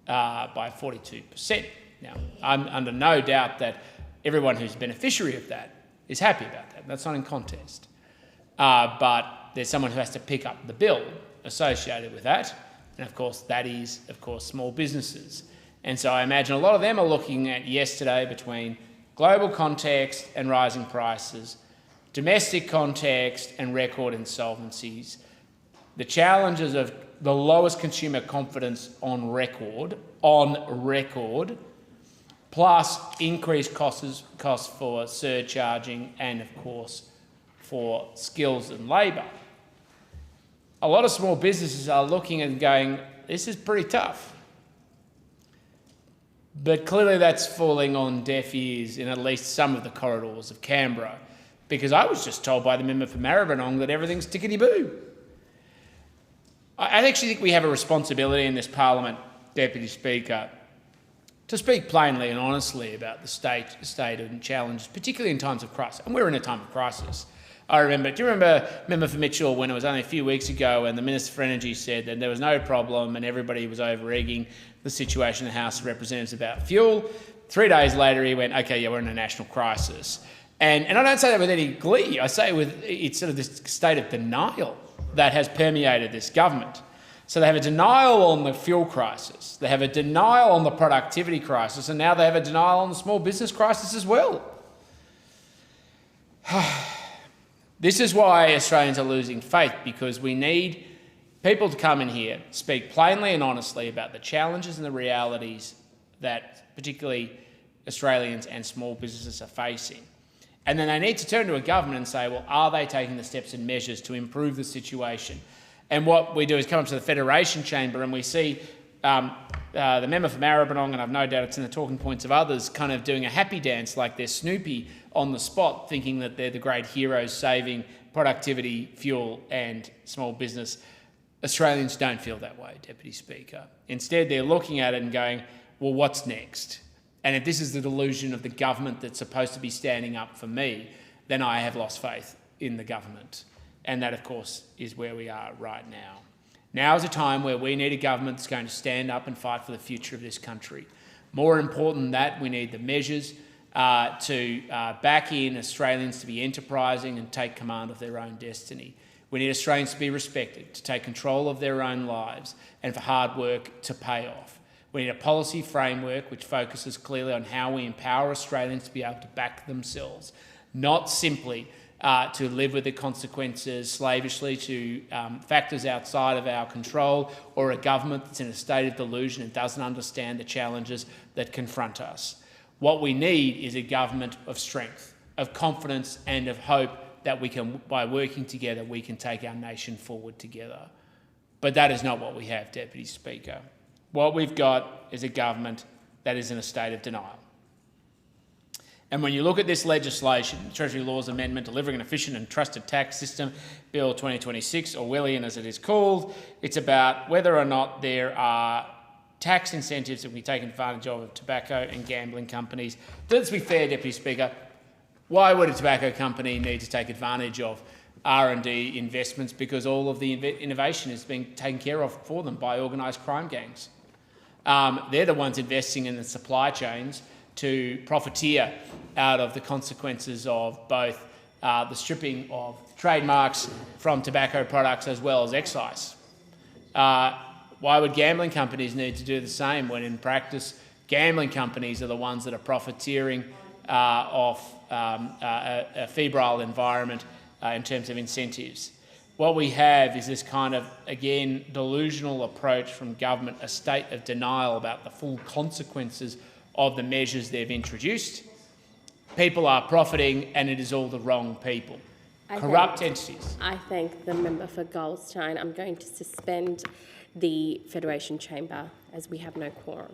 by 42%. Now, I'm under no doubt that everyone who's a beneficiary of that is happy about that. That's not in contest. But there's someone who has to pick up the bill associated with that. And, of course, that is, small businesses. And so I imagine a lot of them are looking at yesterday between global context and rising prices, domestic context and record insolvencies, the challenges of the lowest consumer confidence on record, plus increased costs for surcharging and, of course, for skills and labour. A lot of small businesses are looking and going, this is pretty tough. But clearly that's falling on deaf ears in at least some of the corridors of Canberra, because I was just told by the member for Maribyrnong that everything's tickety-boo. I actually think we have a responsibility in this Parliament, Deputy Speaker, to speak plainly and honestly about the state and challenges, particularly in times of crisis. And we're in a time of crisis. Do you remember Member for Mitchell when it was only a few weeks ago and the Minister for Energy said that there was no problem and everybody was over-egging the situation in the House of Representatives about fuel? 3 days later he went, okay, yeah, we're in a national crisis. And I don't say that with any glee. I say it's sort of this state of denial that has permeated this government. So they have a denial on the fuel crisis, they have a denial on the productivity crisis, and now they have a denial on the small business crisis as well. This is why Australians are losing faith, because we need people to come in here, speak plainly and honestly about the challenges and the realities that particularly Australians and small businesses are facing. And then they need to turn to a government and say, well, are they taking the steps and measures to improve the situation? And what we do is come up to the Federation Chamber and we see the member for Maribyrnong, and I've no doubt it's in the talking points of others, kind of doing a happy dance like they're Snoopy on the spot, thinking that they're the great heroes saving productivity, fuel and small business. Australians don't feel that way, Deputy Speaker. Instead, they're looking at it and going, well, what's next? And if this is the delusion of the government that's supposed to be standing up for me, then I have lost faith in the government. And that, of course, is where we are right now. Now is a time where we need a government that's going to stand up and fight for the future of this country. More important than that, we need the measures to back in Australians to be enterprising and take command of their own destiny. We need Australians to be respected, to take control of their own lives, and for hard work to pay off. We need a policy framework which focuses clearly on how we empower Australians to be able to back themselves, not simply to live with the consequences slavishly to factors outside of our control, or a government that's in a state of delusion and doesn't understand the challenges that confront us. What we need is a government of strength, of confidence and of hope that we can, by working together, we can take our nation forward together. But that is not what we have, Deputy Speaker. What we've got is a government that is in a state of denial. And when you look at this legislation, the Treasury Laws Amendment, Delivering an Efficient and Trusted Tax System, Bill 2026, Orwellian as it is called, it's about whether or not there are tax incentives that we take advantage of tobacco and gambling companies. Let's be fair, Deputy Speaker, why would a tobacco company need to take advantage of R&D investments? Because all of the innovation is being taken care of for them by organised crime gangs. They're the ones investing in the supply chains to profiteer out of the consequences of both the stripping of trademarks from tobacco products as well as excise. Why would gambling companies need to do the same when in practice gambling companies are the ones that are profiteering off a febrile environment in terms of incentives? What we have is this kind of, again, delusional approach from government, a state of denial about the full consequences of the measures they've introduced. People are profiting and it is all the wrong people. Corrupt entities. I thank the member for Goldstein. I'm going to suspend the Federation Chamber as we have no quorum.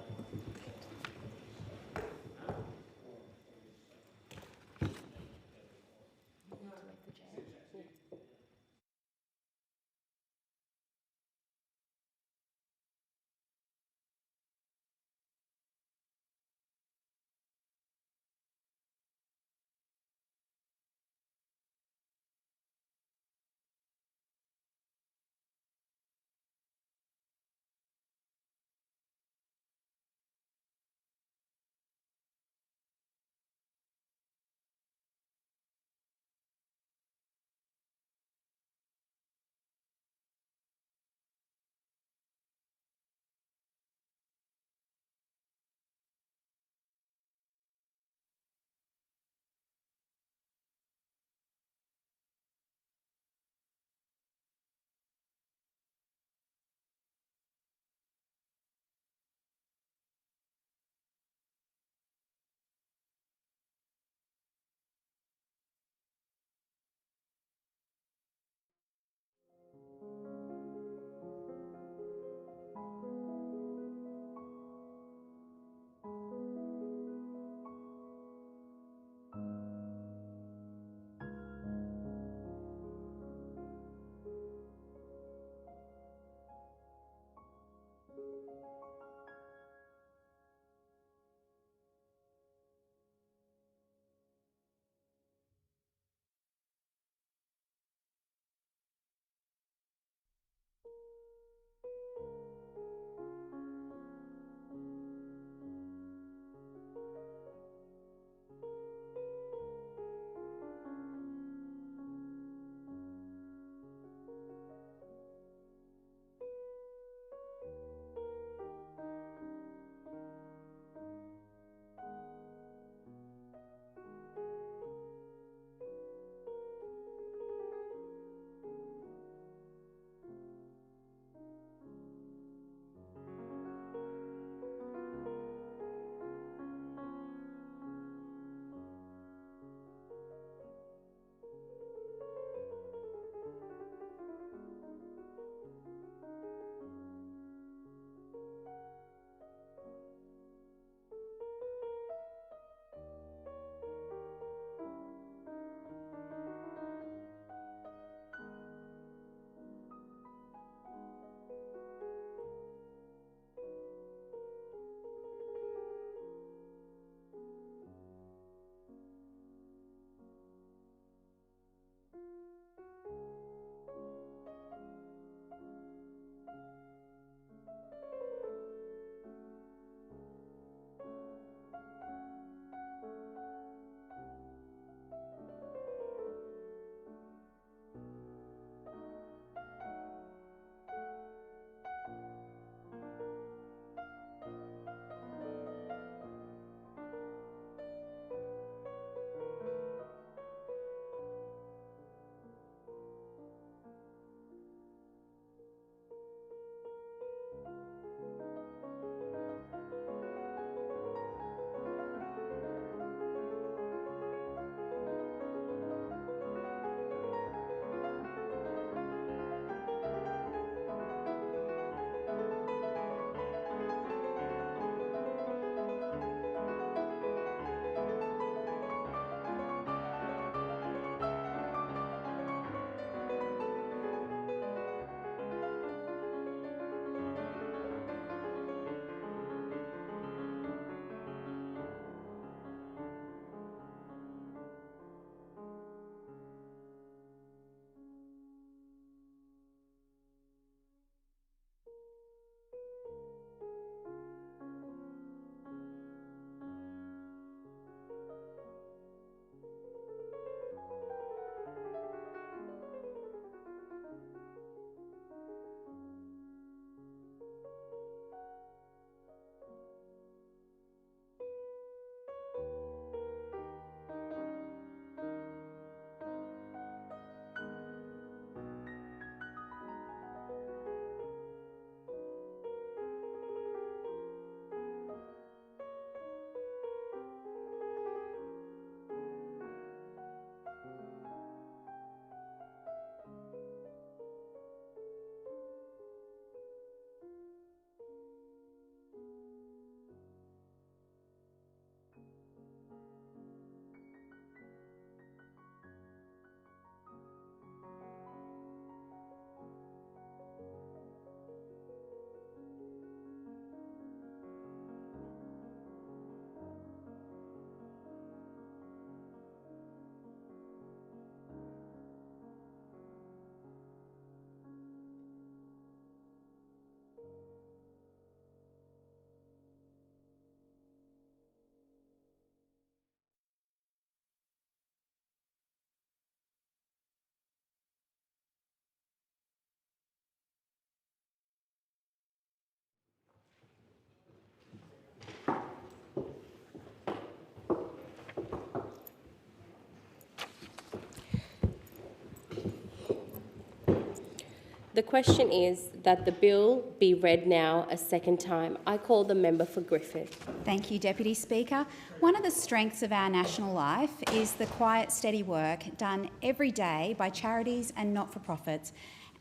The question is that the bill be read now a second time. I call the member for Griffith. Thank you, Deputy Speaker. One of the strengths of our national life is the quiet, steady work done every day by charities and not-for-profits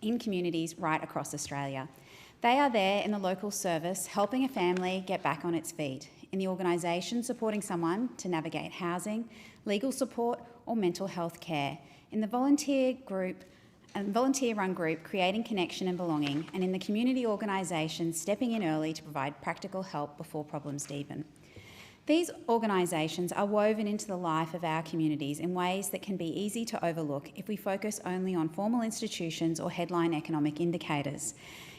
in communities right across Australia. They are there in the local service, helping a family get back on its feet, in the organisation supporting someone to navigate housing, legal support or mental health care, in the volunteer-run group creating connection and belonging, and in the community organisation stepping in early to provide practical help before problems deepen. These organisations are woven into the life of our communities in ways that can be easy to overlook if we focus only on formal institutions or headline economic indicators.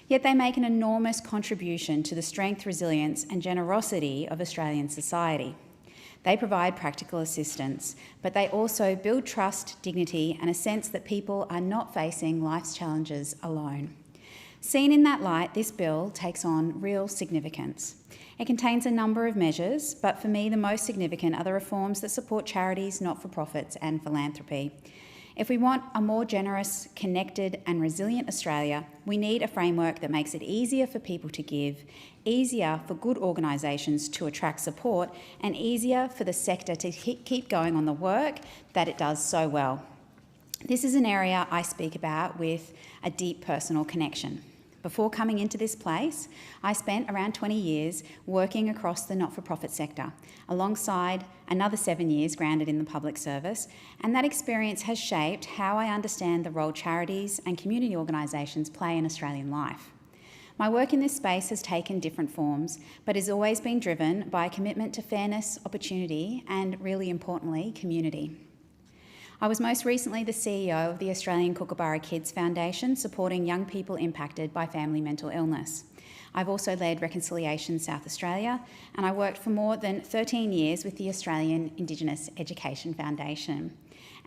Yet they make an enormous contribution to the strength, resilience and generosity of Australian society. They provide practical assistance, but they also build trust, dignity and a sense that people are not facing life's challenges alone. Seen in that light, this bill takes on real significance. It contains a number of measures, but for me the most significant are the reforms that support charities, not-for-profits and philanthropy. If we want a more generous, connected and resilient Australia, we need a framework that makes it easier for people to give, easier for good organisations to attract support and easier for the sector to keep going on the work that it does so well. This is an area I speak about with a deep personal connection. Before coming into this place, I spent around 20 years working across the not-for-profit sector, alongside another 7 years grounded in the public service, and that experience has shaped how I understand the role charities and community organisations play in Australian life. My work in this space has taken different forms, but has always been driven by a commitment to fairness, opportunity, and really importantly, community. I was most recently the CEO of the Australian Kookaburra Kids Foundation, supporting young people impacted by family mental illness. I've also led Reconciliation South Australia, and I worked for more than 13 years with the Australian Indigenous Education Foundation.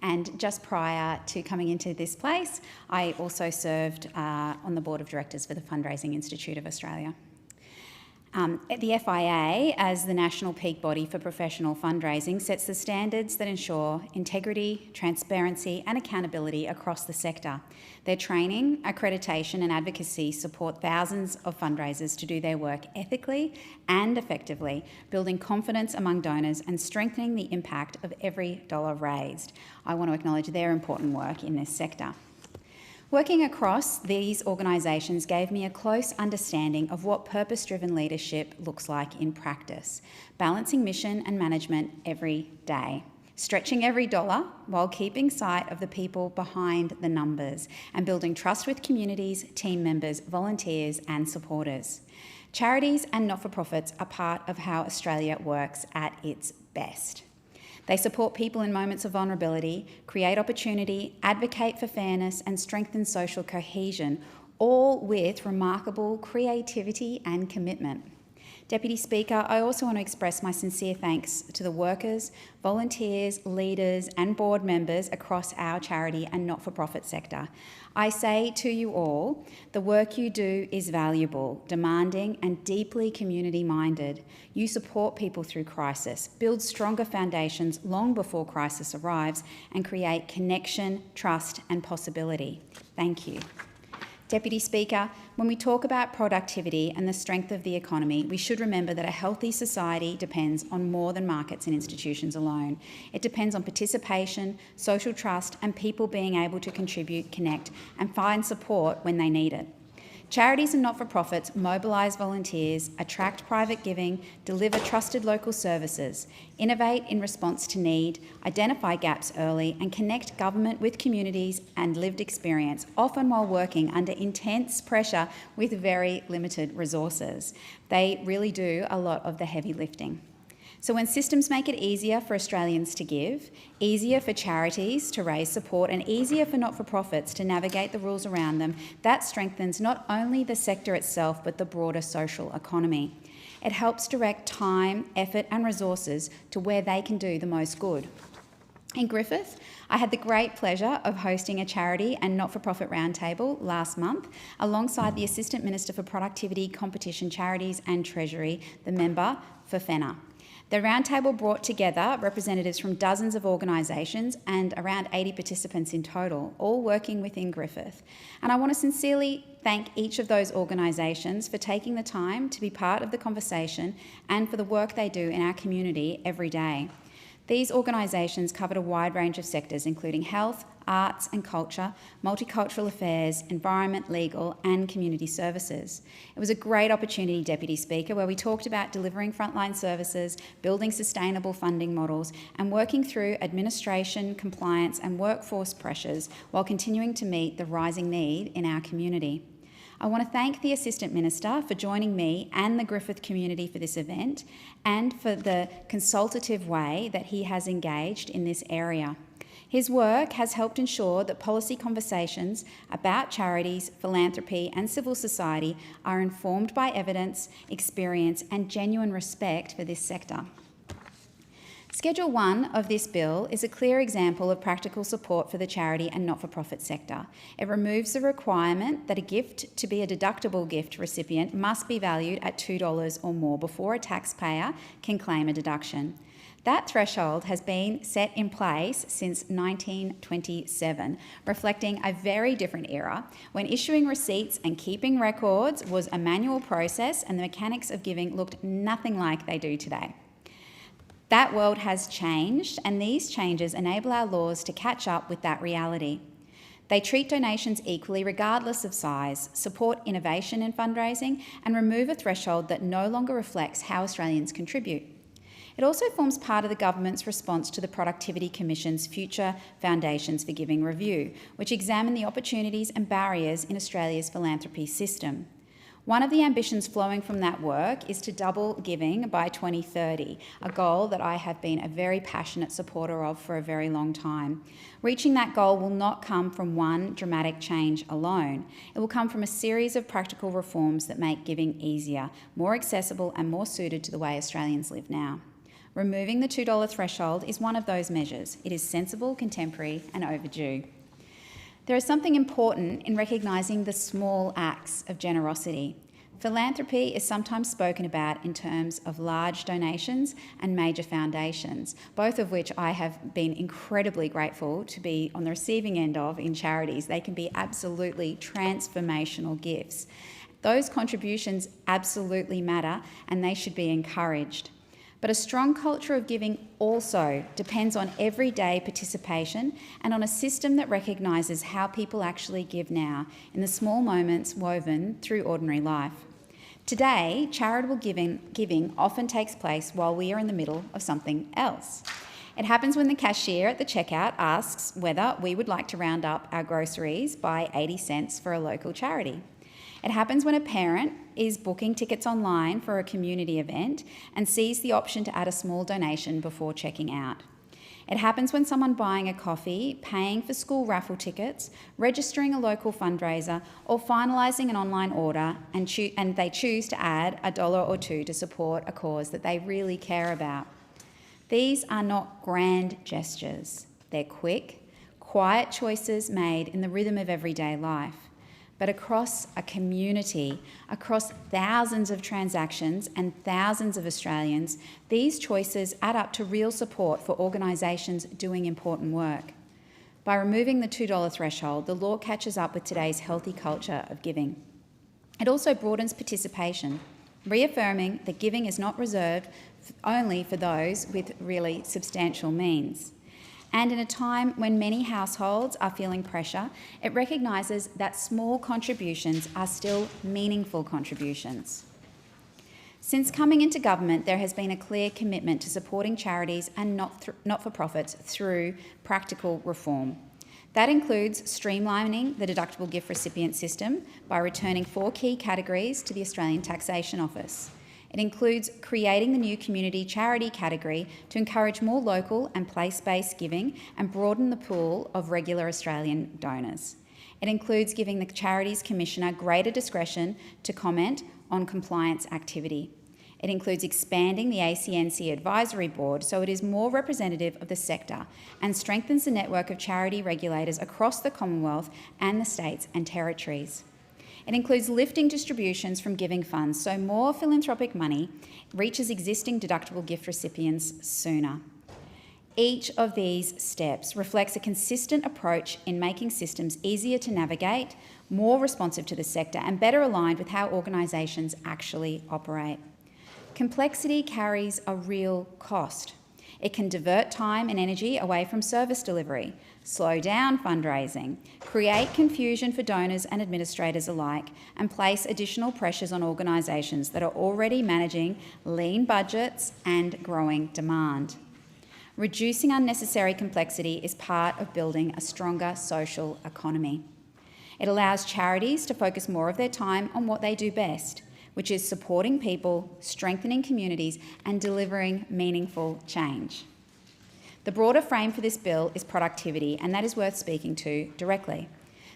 And just prior to coming into this place, I also served on the Board of Directors for the Fundraising Institute of Australia. The FIA, as the national peak body for professional fundraising, sets the standards that ensure integrity, transparency and accountability across the sector. Their training, accreditation and advocacy support thousands of fundraisers to do their work ethically and effectively, building confidence among donors and strengthening the impact of every dollar raised. I want to acknowledge their important work in this sector. Working across these organisations gave me a close understanding of what purpose-driven leadership looks like in practice, balancing mission and management every day, stretching every dollar while keeping sight of the people behind the numbers and building trust with communities, team members, volunteers and supporters. Charities and not-for-profits are part of how Australia works at its best. They support people in moments of vulnerability, create opportunity, advocate for fairness and strengthen social cohesion, all with remarkable creativity and commitment. Deputy Speaker, I also want to express my sincere thanks to the workers, volunteers, leaders and board members across our charity and not-for-profit sector. I say to you all, the work you do is valuable, demanding and deeply community-minded. You support people through crisis, build stronger foundations long before crisis arrives and create connection, trust and possibility. Thank you. Deputy Speaker, when we talk about productivity and the strength of the economy, we should remember that a healthy society depends on more than markets and institutions alone. It depends on participation, social trust and people being able to contribute, connect and find support when they need it. Charities and not-for-profits mobilise volunteers, attract private giving, deliver trusted local services, innovate in response to need, identify gaps early and connect government with communities and lived experience, often while working under intense pressure with very limited resources. They really do a lot of the heavy lifting. So when systems make it easier for Australians to give, easier for charities to raise support and easier for not-for-profits to navigate the rules around them, that strengthens not only the sector itself but the broader social economy. It helps direct time, effort and resources to where they can do the most good. In Griffith, I had the great pleasure of hosting a charity and not-for-profit roundtable last month alongside the Assistant Minister for Productivity, Competition, Charities and Treasury, the member for Fenner. The roundtable brought together representatives from dozens of organisations and around 80 participants in total, all working within Griffith. And I want to sincerely thank each of those organisations for taking the time to be part of the conversation and for the work they do in our community every day. These organisations covered a wide range of sectors, including health, arts and culture, multicultural affairs, environment, legal and community services. It was a great opportunity, Deputy Speaker, where we talked about delivering frontline services, building sustainable funding models and working through administration, compliance and workforce pressures while continuing to meet the rising need in our community. I want to thank the Assistant Minister for joining me and the Griffith community for this event and for the consultative way that he has engaged in this area. His work has helped ensure that policy conversations about charities, philanthropy and civil society are informed by evidence, experience and genuine respect for this sector. Schedule 1 of this bill is a clear example of practical support for the charity and not-for-profit sector. It removes the requirement that a gift to be a deductible gift recipient must be valued at $2 or more before a taxpayer can claim a deduction. That threshold has been set in place since 1927, reflecting a very different era when issuing receipts and keeping records was a manual process and the mechanics of giving looked nothing like they do today. That world has changed, and these changes enable our laws to catch up with that reality. They treat donations equally regardless of size, support innovation in fundraising, and remove a threshold that no longer reflects how Australians contribute. It also forms part of the government's response to the Productivity Commission's Future Foundations for Giving review, which examined the opportunities and barriers in Australia's philanthropy system. One of the ambitions flowing from that work is to double giving by 2030, a goal that I have been a very passionate supporter of for a very long time. Reaching that goal will not come from one dramatic change alone. It will come from a series of practical reforms that make giving easier, more accessible and more suited to the way Australians live now. Removing the $2 threshold is one of those measures. It is sensible, contemporary and overdue. There is something important in recognising the small acts of generosity. Philanthropy is sometimes spoken about in terms of large donations and major foundations, both of which I have been incredibly grateful to be on the receiving end of in charities. They can be absolutely transformational gifts. Those contributions absolutely matter and they should be encouraged. But a strong culture of giving also depends on everyday participation and on a system that recognises how people actually give now in the small moments woven through ordinary life. Today, charitable giving often takes place while we are in the middle of something else. It happens when the cashier at the checkout asks whether we would like to round up our groceries by 80 cents for a local charity. It happens when a parent is booking tickets online for a community event and sees the option to add a small donation before checking out. It happens when someone buying a coffee, paying for school raffle tickets, registering a local fundraiser or finalising an online order and they choose to add $1 or $2 to support a cause that they really care about. These are not grand gestures. They're quick, quiet choices made in the rhythm of everyday life. But across a community, across thousands of transactions and thousands of Australians, these choices add up to real support for organisations doing important work. By removing the $2 threshold, the law catches up with today's healthy culture of giving. It also broadens participation, reaffirming that giving is not reserved only for those with really substantial means. And in a time when many households are feeling pressure, it recognises that small contributions are still meaningful contributions. Since coming into government, there has been a clear commitment to supporting charities and not-for-profits through practical reform. That includes streamlining the deductible gift recipient system by returning 4 key categories to the Australian Taxation Office. It includes creating the new community charity category to encourage more local and place-based giving and broaden the pool of regular Australian donors. It includes giving the Charities Commissioner greater discretion to comment on compliance activity. It includes expanding the ACNC Advisory Board so it is more representative of the sector and strengthens the network of charity regulators across the Commonwealth and the states and territories. It includes lifting distributions from giving funds so more philanthropic money reaches existing deductible gift recipients sooner. Each of these steps reflects a consistent approach in making systems easier to navigate, more responsive to the sector, and better aligned with how organisations actually operate. Complexity carries a real cost. It can divert time and energy away from service delivery, slow down fundraising, create confusion for donors and administrators alike, and place additional pressures on organisations that are already managing lean budgets and growing demand. Reducing unnecessary complexity is part of building a stronger social economy. It allows charities to focus more of their time on what they do best, which is supporting people, strengthening communities, and delivering meaningful change. The broader frame for this bill is productivity, and that is worth speaking to directly.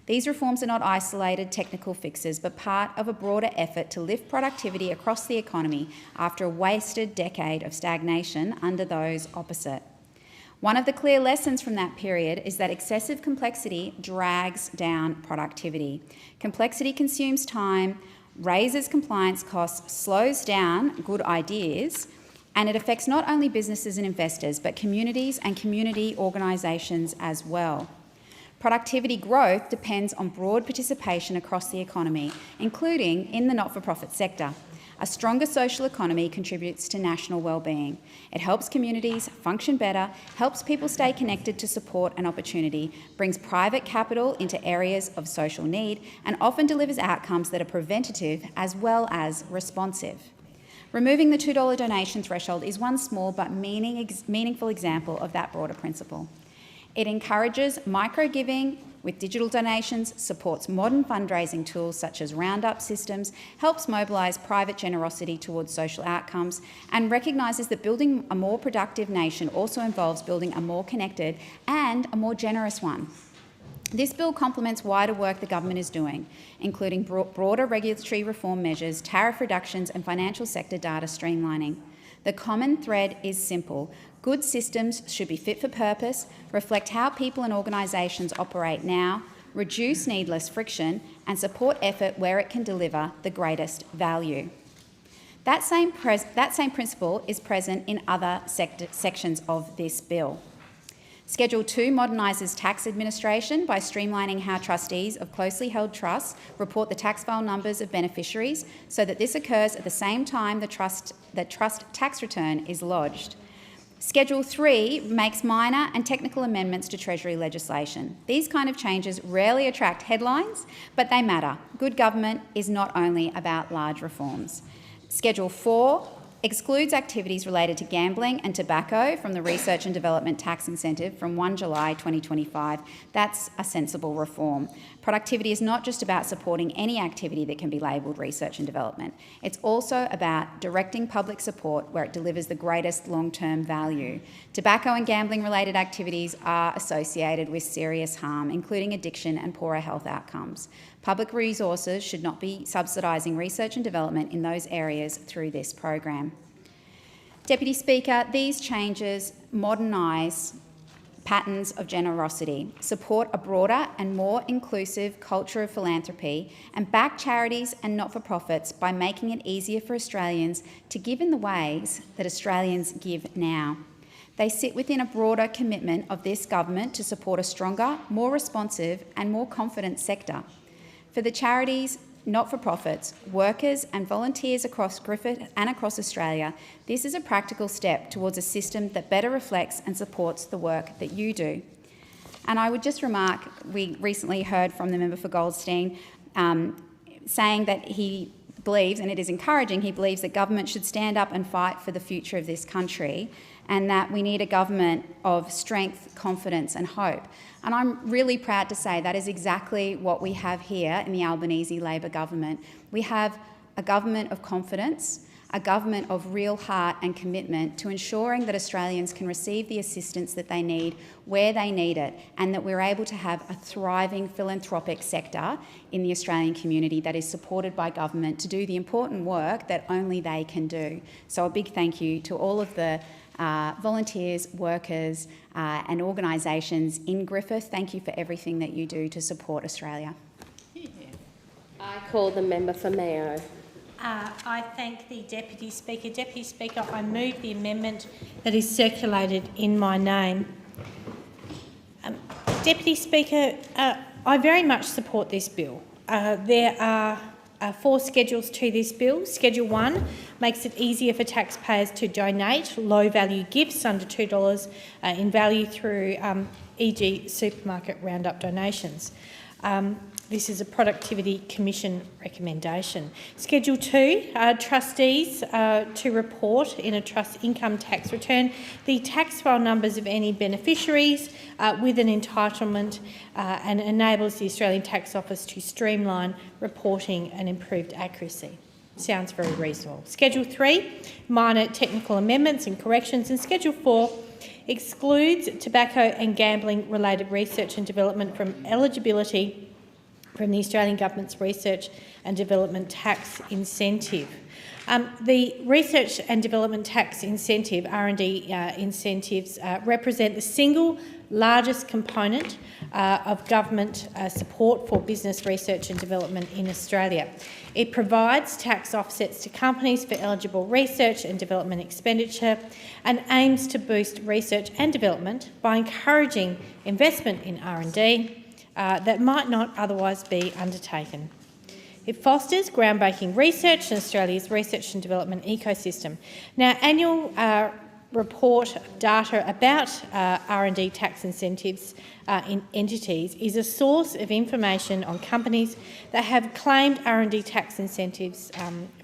These reforms are not isolated technical fixes, but part of a broader effort to lift productivity across the economy after a wasted decade of stagnation under those opposite. One of the clear lessons from that period is that excessive complexity drags down productivity. Complexity consumes time, raises compliance costs, slows down good ideas, and it affects not only businesses and investors, but communities and community organisations as well. Productivity growth depends on broad participation across the economy, including in the not-for-profit sector. A stronger social economy contributes to national well-being. It helps communities function better, helps people stay connected to support and opportunity, brings private capital into areas of social need, and often delivers outcomes that are preventative as well as responsive. Removing the $2 donation threshold is one small but meaningful example of that broader principle. It encourages micro-giving with digital donations, supports modern fundraising tools such as round-up systems, helps mobilise private generosity towards social outcomes, and recognises that building a more productive nation also involves building a more connected and a more generous one. This bill complements wider work the government is doing, including broader regulatory reform measures, tariff reductions, and financial sector data streamlining. The common thread is simple. Good systems should be fit for purpose, reflect how people and organisations operate now, reduce needless friction, and support effort where it can deliver the greatest value. That same principle is present in other sections of this bill. Schedule 2 modernises tax administration by streamlining how trustees of closely held trusts report the tax file numbers of beneficiaries so that this occurs at the same time the trust tax return is lodged. Schedule 3 makes minor and technical amendments to Treasury legislation. These kind of changes rarely attract headlines, but they matter. Good government is not only about large reforms. Schedule 4 excludes activities related to gambling and tobacco from the Research and Development Tax Incentive from 1 July 2025. That's a sensible reform. Productivity is not just about supporting any activity that can be labelled research and development. It's also about directing public support where it delivers the greatest long-term value. Tobacco and gambling-related activities are associated with serious harm, including addiction and poorer health outcomes. Public resources should not be subsidising research and development in those areas through this program. Deputy Speaker, these changes modernise patterns of generosity, support a broader and more inclusive culture of philanthropy, and back charities and not-for-profits by making it easier for Australians to give in the ways that Australians give now. They sit within a broader commitment of this government to support a stronger, more responsive and more confident sector. For the charities, not-for-profits, workers and volunteers across Griffith and across Australia, this is a practical step towards a system that better reflects and supports the work that you do. And I would just remark, we recently heard from the member for Goldstein saying that he believes, and it is encouraging, he believes that government should stand up and fight for the future of this country and that we need a government of strength, confidence and hope. And I'm really proud to say that is exactly what we have here in the Albanese Labor government. We have a government of confidence, a government of real heart and commitment to ensuring that Australians can receive the assistance that they need where they need it, and that we're able to have a thriving philanthropic sector in the Australian community that is supported by government to do the important work that only they can do. So a big thank you to all of the volunteers, workers and organisations in Griffith. Thank you for everything that you do to support Australia. I call the member for Mayo. I thank the Deputy Speaker. Deputy Speaker, I move the amendment that is circulated in my name. Deputy Speaker, I very much support this bill. There are 4 schedules to this bill. Schedule 1 makes it easier for taxpayers to donate low-value gifts under $2 in value through, e.g. supermarket roundup donations. This is a Productivity Commission recommendation. Schedule 2, trustees to report in a trust income tax return the tax file numbers of any beneficiaries with an entitlement and enables the Australian Tax Office to streamline reporting and improved accuracy. Sounds very reasonable. Schedule 3, minor technical amendments and corrections. And Schedule 4 excludes tobacco and gambling related research and development from eligibility from the Australian Government's Research and Development Tax Incentive. The Research and Development Tax Incentive, R&D incentives, represent the single largest component of government support for business research and development in Australia. It provides tax offsets to companies for eligible research and development expenditure and aims to boost research and development by encouraging investment in R&D that might not otherwise be undertaken. It fosters groundbreaking research in Australia's research and development ecosystem. Now, annual report data about R&D tax incentives in entities is a source of information on companies that have claimed R&D tax incentives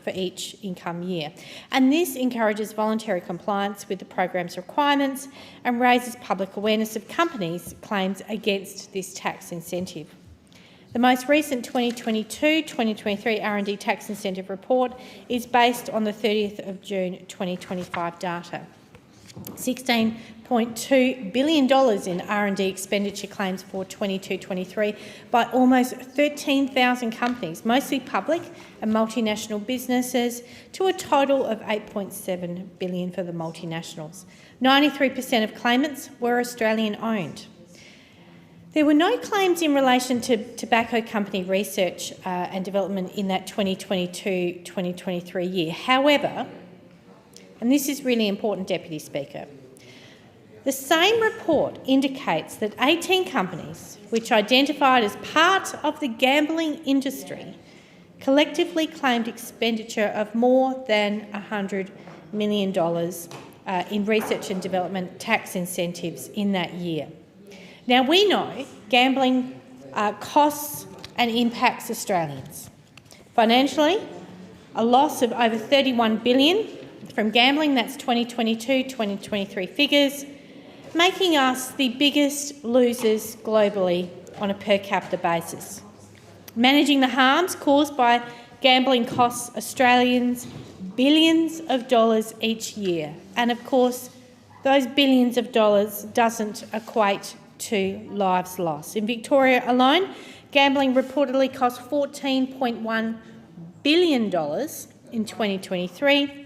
for each income year. And this encourages voluntary compliance with the program's requirements and raises public awareness of companies' claims against this tax incentive. The most recent 2022-2023 R&D tax incentive report is based on the 30th of June 2025 data. $16.2 billion in R&D expenditure claims for 22-23 by almost 13,000 companies, mostly public and multinational businesses, to a total of $8.7 billion for the multinationals. 93% of claimants were Australian-owned. There were no claims in relation to tobacco company research and development in that 2022-2023 year. However, and this is really important, Deputy Speaker, the same report indicates that 18 companies, which identified as part of the gambling industry, collectively claimed expenditure of more than $100 million in research and development tax incentives in that year. Now, we know gambling costs and impacts Australians. Financially, a loss of over $31 billion from gambling, that's 2022-2023 figures, making us the biggest losers globally on a per capita basis. Managing the harms caused by gambling costs Australians billions of dollars each year. And of course, those billions of dollars doesn't equate to lives lost. In Victoria alone, gambling reportedly cost $14.1 billion in 2023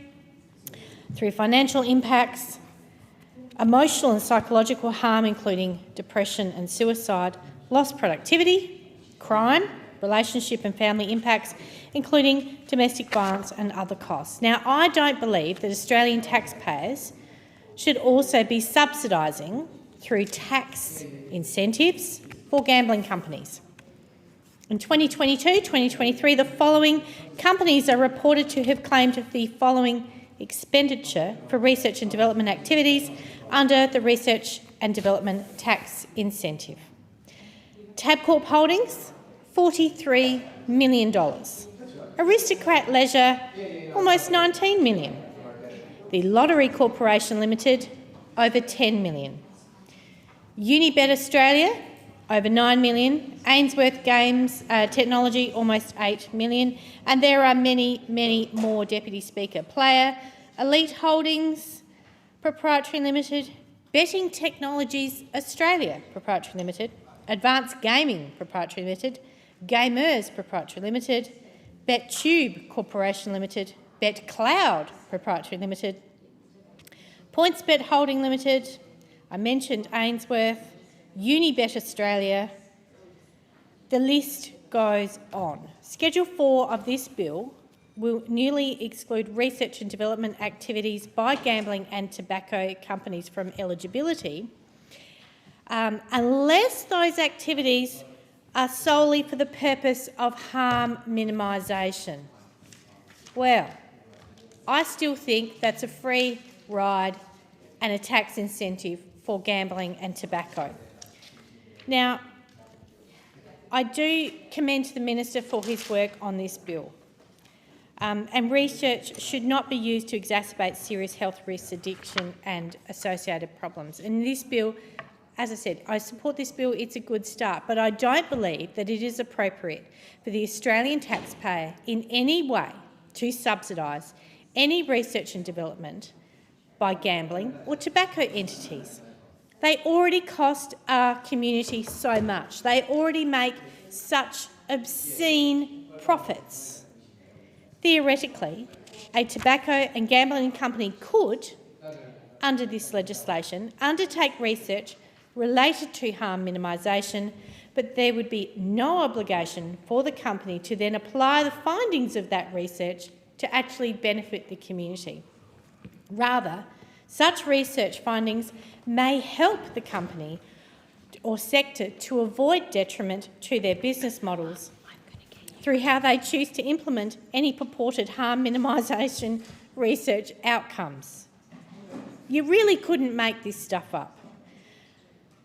through financial impacts, emotional and psychological harm including depression and suicide, lost productivity, crime, relationship and family impacts including domestic violence and other costs. Now, I don't believe that Australian taxpayers should also be subsidising through tax incentives for gambling companies. In 2022-2023, the following companies are reported to have claimed the following expenditure for research and development activities under the Research and Development Tax Incentive. Tabcorp Holdings, $43 million. Aristocrat Leisure, almost $19 million. The Lottery Corporation Limited, over $10 million. Unibet Australia, over $9 million. Ainsworth Games Technology, almost $8 million. And there are many, many more, Deputy Speaker. Player, Elite Holdings Proprietary Limited, Betting Technologies Australia Proprietary Limited, Advanced Gaming Proprietary Limited, Gamers Proprietary Limited, BetTube Corporation Limited, BetCloud Proprietary Limited, PointsBet Holding Limited, I mentioned Ainsworth, Unibet Australia. The list goes on. Schedule 4 of this bill will newly exclude research and development activities by gambling and tobacco companies from eligibility unless those activities are solely for the purpose of harm minimisation. Well, I still think that's a free ride and a tax incentive for gambling and tobacco. Now, I do commend the Minister for his work on this bill. And research should not be used to exacerbate serious health risks, addiction and associated problems. And this bill, as I said, I support this bill, it's a good start, but I don't believe that it is appropriate for the Australian taxpayer in any way to subsidise any research and development by gambling or tobacco entities. They already cost our community so much. They already make such obscene profits. Theoretically, a tobacco and gambling company could, under this legislation, undertake research related to harm minimisation, but there would be no obligation for the company to then apply the findings of that research to actually benefit the community. Rather, such research findings may help the company or sector to avoid detriment to their business models through how they choose to implement any purported harm minimisation research outcomes. You really couldn't make this stuff up.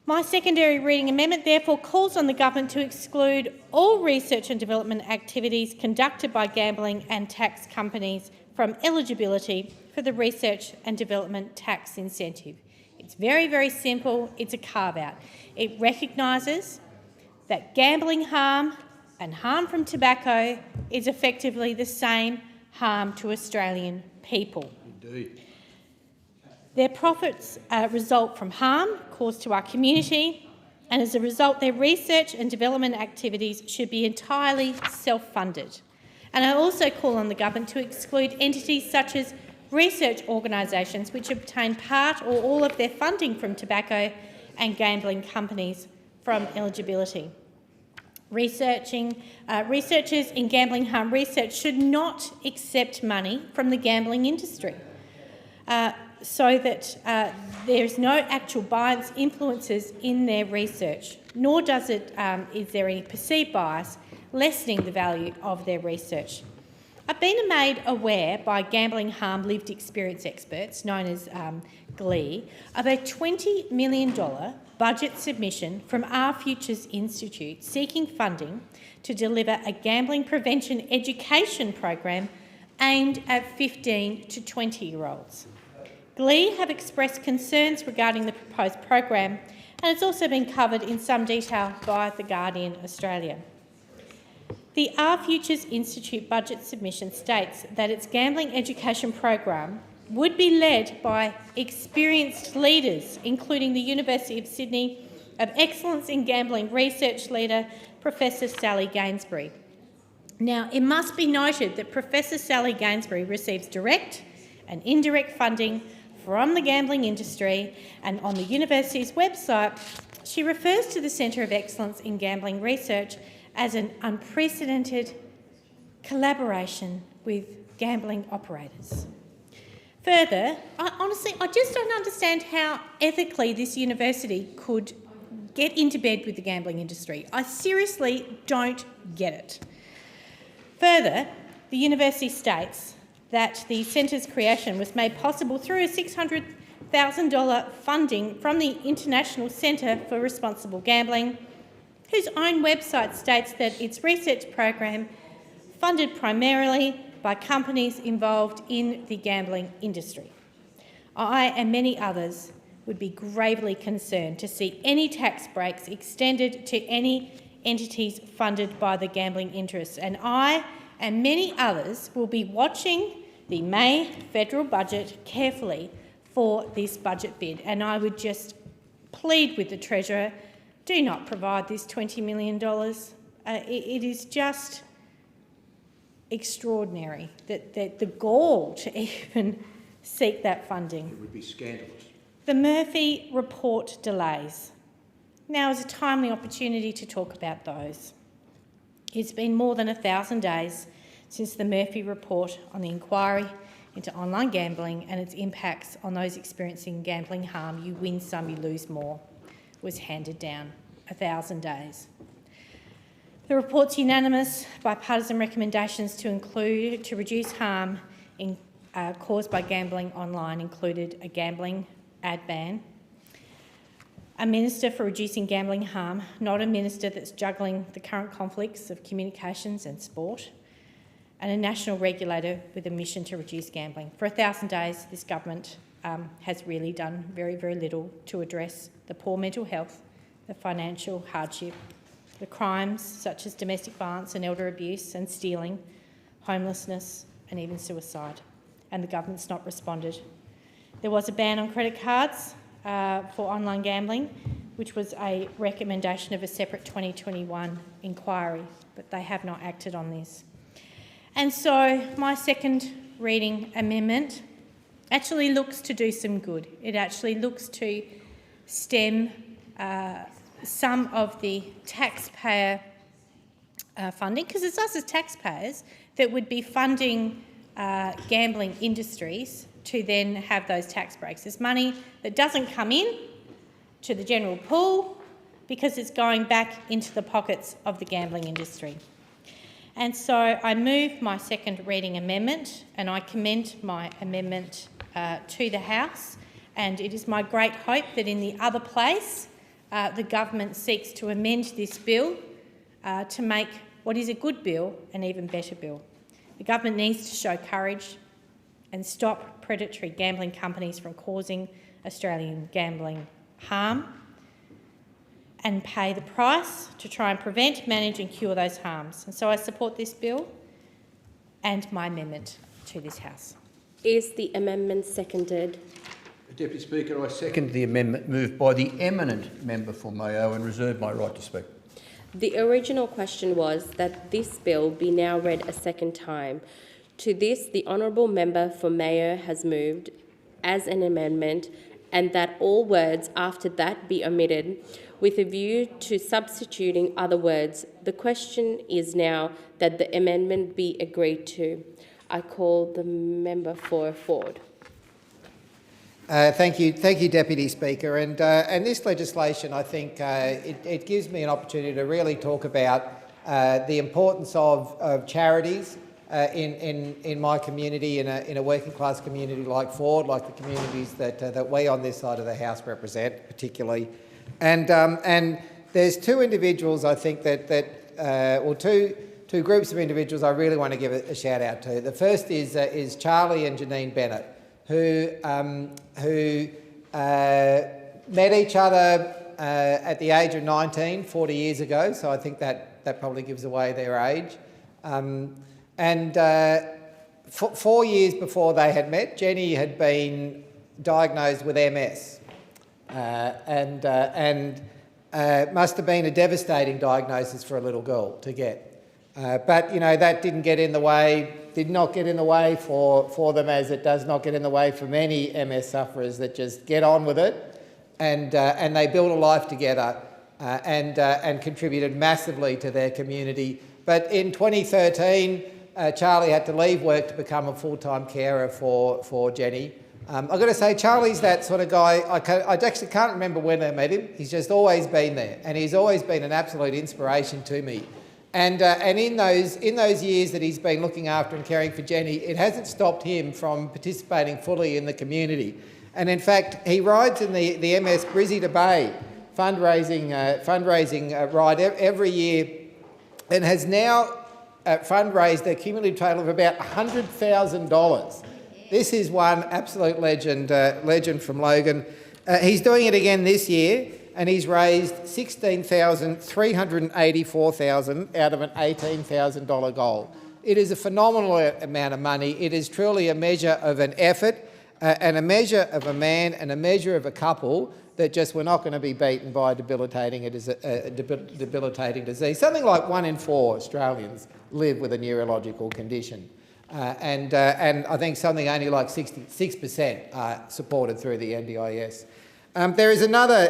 My secondary reading amendment therefore calls on the government to exclude all research and development activities conducted by gambling and tax companies from eligibility for the research and development tax incentive. It's very, very simple. It's a carve-out. It recognises that gambling harm and harm from tobacco is effectively the same harm to Australian people. Indeed. Their profits result from harm caused to our community, and as a result, their research and development activities should be entirely self-funded. And I also call on the government to exclude entities such as research organisations which obtain part or all of their funding from tobacco and gambling companies from eligibility. Researchers in gambling harm research should not accept money from the gambling industry so that there is no actual bias influences in their research, nor is there any perceived bias lessening the value of their research. I've been made aware by gambling harm lived experience experts, known as GLEE, of a $20 million budget submission from Our Futures Institute seeking funding to deliver a gambling prevention education program aimed at 15 to 20-year-olds. GLEE have expressed concerns regarding the proposed program, and it's also been covered in some detail by The Guardian Australia. The Our Futures Institute budget submission states that its gambling education program would be led by experienced leaders, including the University of Sydney of Excellence in Gambling Research leader, Professor Sally Gainsbury. Now, it must be noted that Professor Sally Gainsbury receives direct and indirect funding from the gambling industry, and on the university's website, she refers to the Centre of Excellence in Gambling Research as an unprecedented collaboration with gambling operators. Further, I just don't understand how ethically this university could get into bed with the gambling industry. I seriously don't get it. Further, the university states that the centre's creation was made possible through a $600,000 funding from the International Centre for Responsible Gambling, whose own website states that its research program funded primarily by companies involved in the gambling industry. I and many others would be gravely concerned to see any tax breaks extended to any entities funded by the gambling interests, and I and many others will be watching the May federal budget carefully for this budget bid, and I would just plead with the Treasurer, do not provide this $20 million. It is just extraordinary that the gall to even seek that funding. It would be scandalous. The Murphy report delays. Now is a timely opportunity to talk about those. It's been more than 1,000 days since the Murphy report on the inquiry into online gambling and its impacts on those experiencing gambling harm, you win some, you lose more, was handed down. 1,000 days. The report's unanimous bipartisan recommendations to reduce harm caused by gambling online included a gambling ad ban, a minister for reducing gambling harm, not a minister that's juggling the current conflicts of communications and sport, and a national regulator with a mission to reduce gambling. For 1,000 days, this government has really done very, very little to address the poor mental health, the financial hardship, the crimes such as domestic violence and elder abuse and stealing, homelessness and even suicide, and the government's not responded. There was a ban on credit cards for online gambling, which was a recommendation of a separate 2021 inquiry, but they have not acted on this. And so my second reading amendment actually looks to do some good. It actually looks to stem some of the taxpayer funding, because it's us as taxpayers that would be funding gambling industries to then have those tax breaks. There's money that doesn't come in to the general pool because it's going back into the pockets of the gambling industry. And so I move my second reading amendment, and I commend my amendment to the House, and it is my great hope that in the other place the government seeks to amend this bill to make what is a good bill an even better bill. The government needs to show courage and stop predatory gambling companies from causing Australian gambling harm and pay the price to try and prevent, manage and cure those harms. And so I support this bill and my amendment to this House. Is the amendment seconded? Deputy Speaker, I second the amendment moved by the eminent member for Mayo and reserve my right to speak. The original question was that this bill be now read a second time. To this, the honourable member for Mayo has moved as an amendment, and that all words after that be omitted with a view to substituting other words. The question is now that the amendment be agreed to. I call the member for Ford. Thank you, Deputy Speaker. And this legislation, I think, it gives me an opportunity to really talk about the importance of charities in my community, in a working class community like Ford, like the communities that we on this side of the House represent, particularly. And there's two individuals, I think, or two groups of individuals I really want to give a shout out to. The first is Charlie and Janine Bennett, who met each other at the age of 19, 40 years ago, so I think that probably gives away their age. And 4 years before they had met, Jenny had been diagnosed with MS, and must have been a devastating diagnosis for a little girl to get. But, you know, that did not get in the way for them, as it does not get in the way for many MS sufferers that just get on with it, and they build a life together and contributed massively to their community. But in 2013, Charlie had to leave work to become a full-time carer for Jenny. I've got to say, Charlie's that sort of guy. I actually can't remember when I met him. He's just always been there, and he's always been an absolute inspiration to me. And in those years that he's been looking after and caring for Jenny, it hasn't stopped him from participating fully in the community. And in fact, he rides in the MS Brizzy to Bay fundraising ride every year, and has now fundraised a cumulative total of about $100,000. This is one absolute legend from Logan. He's doing it again this year, and he's raised $16,384,000 out of an $18,000 goal. It is a phenomenal amount of money. It is truly a measure of an effort and a measure of a man and a measure of a couple that just were not going to be beaten by a debilitating disease. Something like 1 in 4 Australians live with a neurological condition. And I think something only like 66% are supported through the NDIS. There is another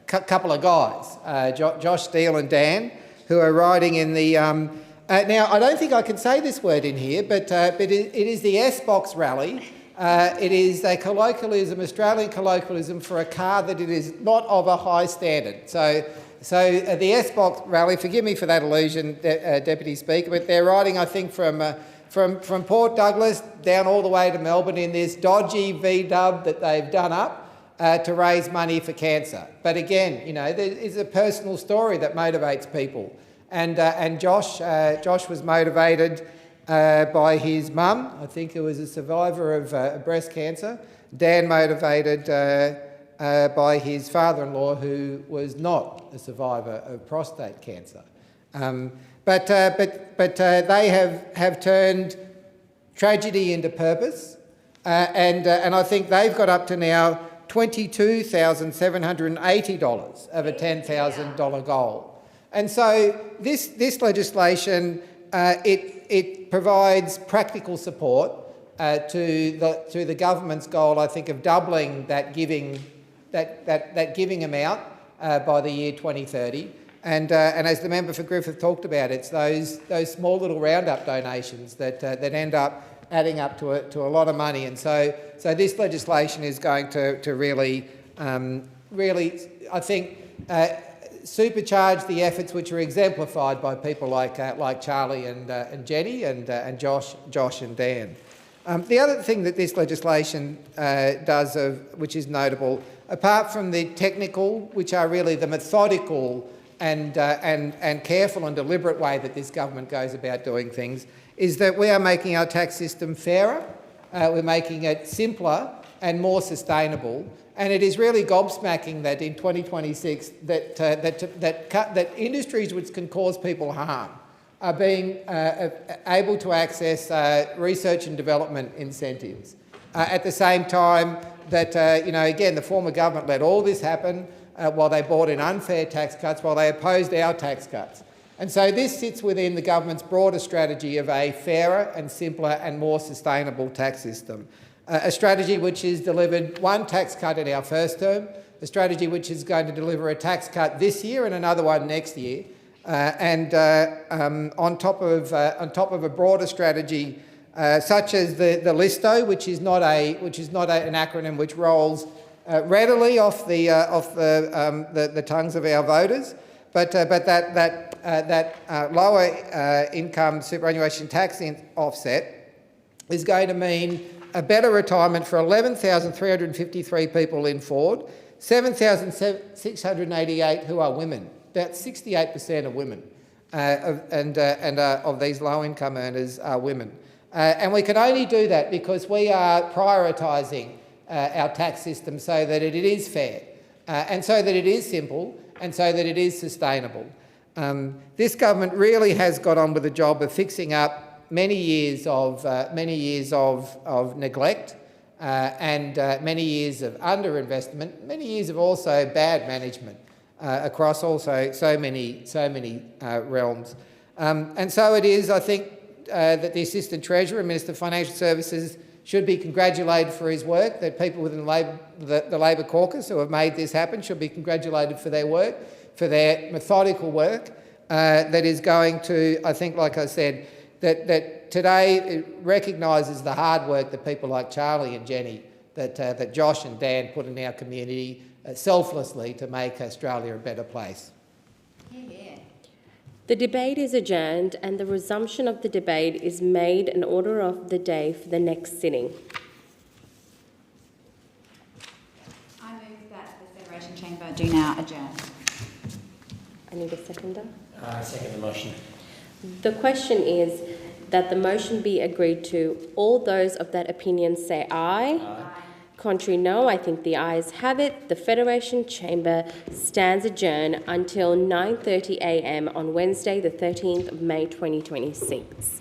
couple of guys, Josh Steele and Dan, who are riding in the... now, I don't think I can say this word in here, but it is the S-Box rally. It is a colloquialism, Australian colloquialism for a car that it is not of a high standard. So the S-Box rally, forgive me for that allusion, Deputy Speaker, but they're riding, I think, from Port Douglas down all the way to Melbourne in this dodgy V-dub that they've done up to raise money for cancer. But again, you know, there is a personal story that motivates people. And Josh was motivated by his mum, I think who was a survivor of breast cancer. Dan motivated by his father-in-law, who was not a survivor of prostate cancer. But they have turned tragedy into purpose, and I think they've got up to now $22,780 of a $10,000 goal. And so this legislation, it provides practical support to the government's goal, I think, of doubling that giving amount by the year 2030. And as the member for Griffith talked about, it's those small little roundup donations that end up adding up to a lot of money. And so this legislation is going to really, I think, supercharge the efforts which are exemplified by people like Charlie and Jenny and Josh and Dan. The other thing that this legislation does, which is notable, apart from the technical, which are really the methodical and careful and deliberate way that this government goes about doing things, is that we are making our tax system fairer, we're making it simpler and more sustainable. And it is really gobsmacking that in 2026 that industries which can cause people harm are being able to access research and development incentives. At the same time that, again, the former government let all this happen while they brought in unfair tax cuts, while they opposed our tax cuts. And so this sits within the government's broader strategy of a fairer and simpler and more sustainable tax system. A strategy which has delivered one tax cut in our first term, a strategy which is going to deliver a tax cut this year and another one next year, and on top of a broader strategy such as the LISTO, which is not an acronym which rolls readily off the tongues of our voters, but that lower income superannuation tax offset is going to mean a better retirement for 11,353 people in Ford, 7,688 who are women. About 68% of women of these low-income earners are women. And we can only do that because we are prioritising our tax system so that it is fair, and so that it is simple, and so that it is sustainable. This government really has got on with the job of fixing up many years of neglect and many years of underinvestment, many years of also bad management across also so many realms. And so it is, I think, that the Assistant Treasurer, Minister for Financial Services, should be congratulated for his work, that people within the Labor caucus who have made this happen should be congratulated for their work, for their methodical work that is going to, I think, like I said, that today it recognises the hard work that people like Charlie and Jenny, that Josh and Dan put in our community selflessly to make Australia a better place. The debate is adjourned and the resumption of the debate is made an order of the day for the next sitting. I move that the Federation Chamber do now adjourn. I need a seconder. I second the motion. The question is that the motion be agreed to. All those of that opinion say aye. Aye. Contrary, no. I think the ayes have it. The Federation Chamber stands adjourned until 9:30 a.m. on Wednesday, the 13th of May 2026.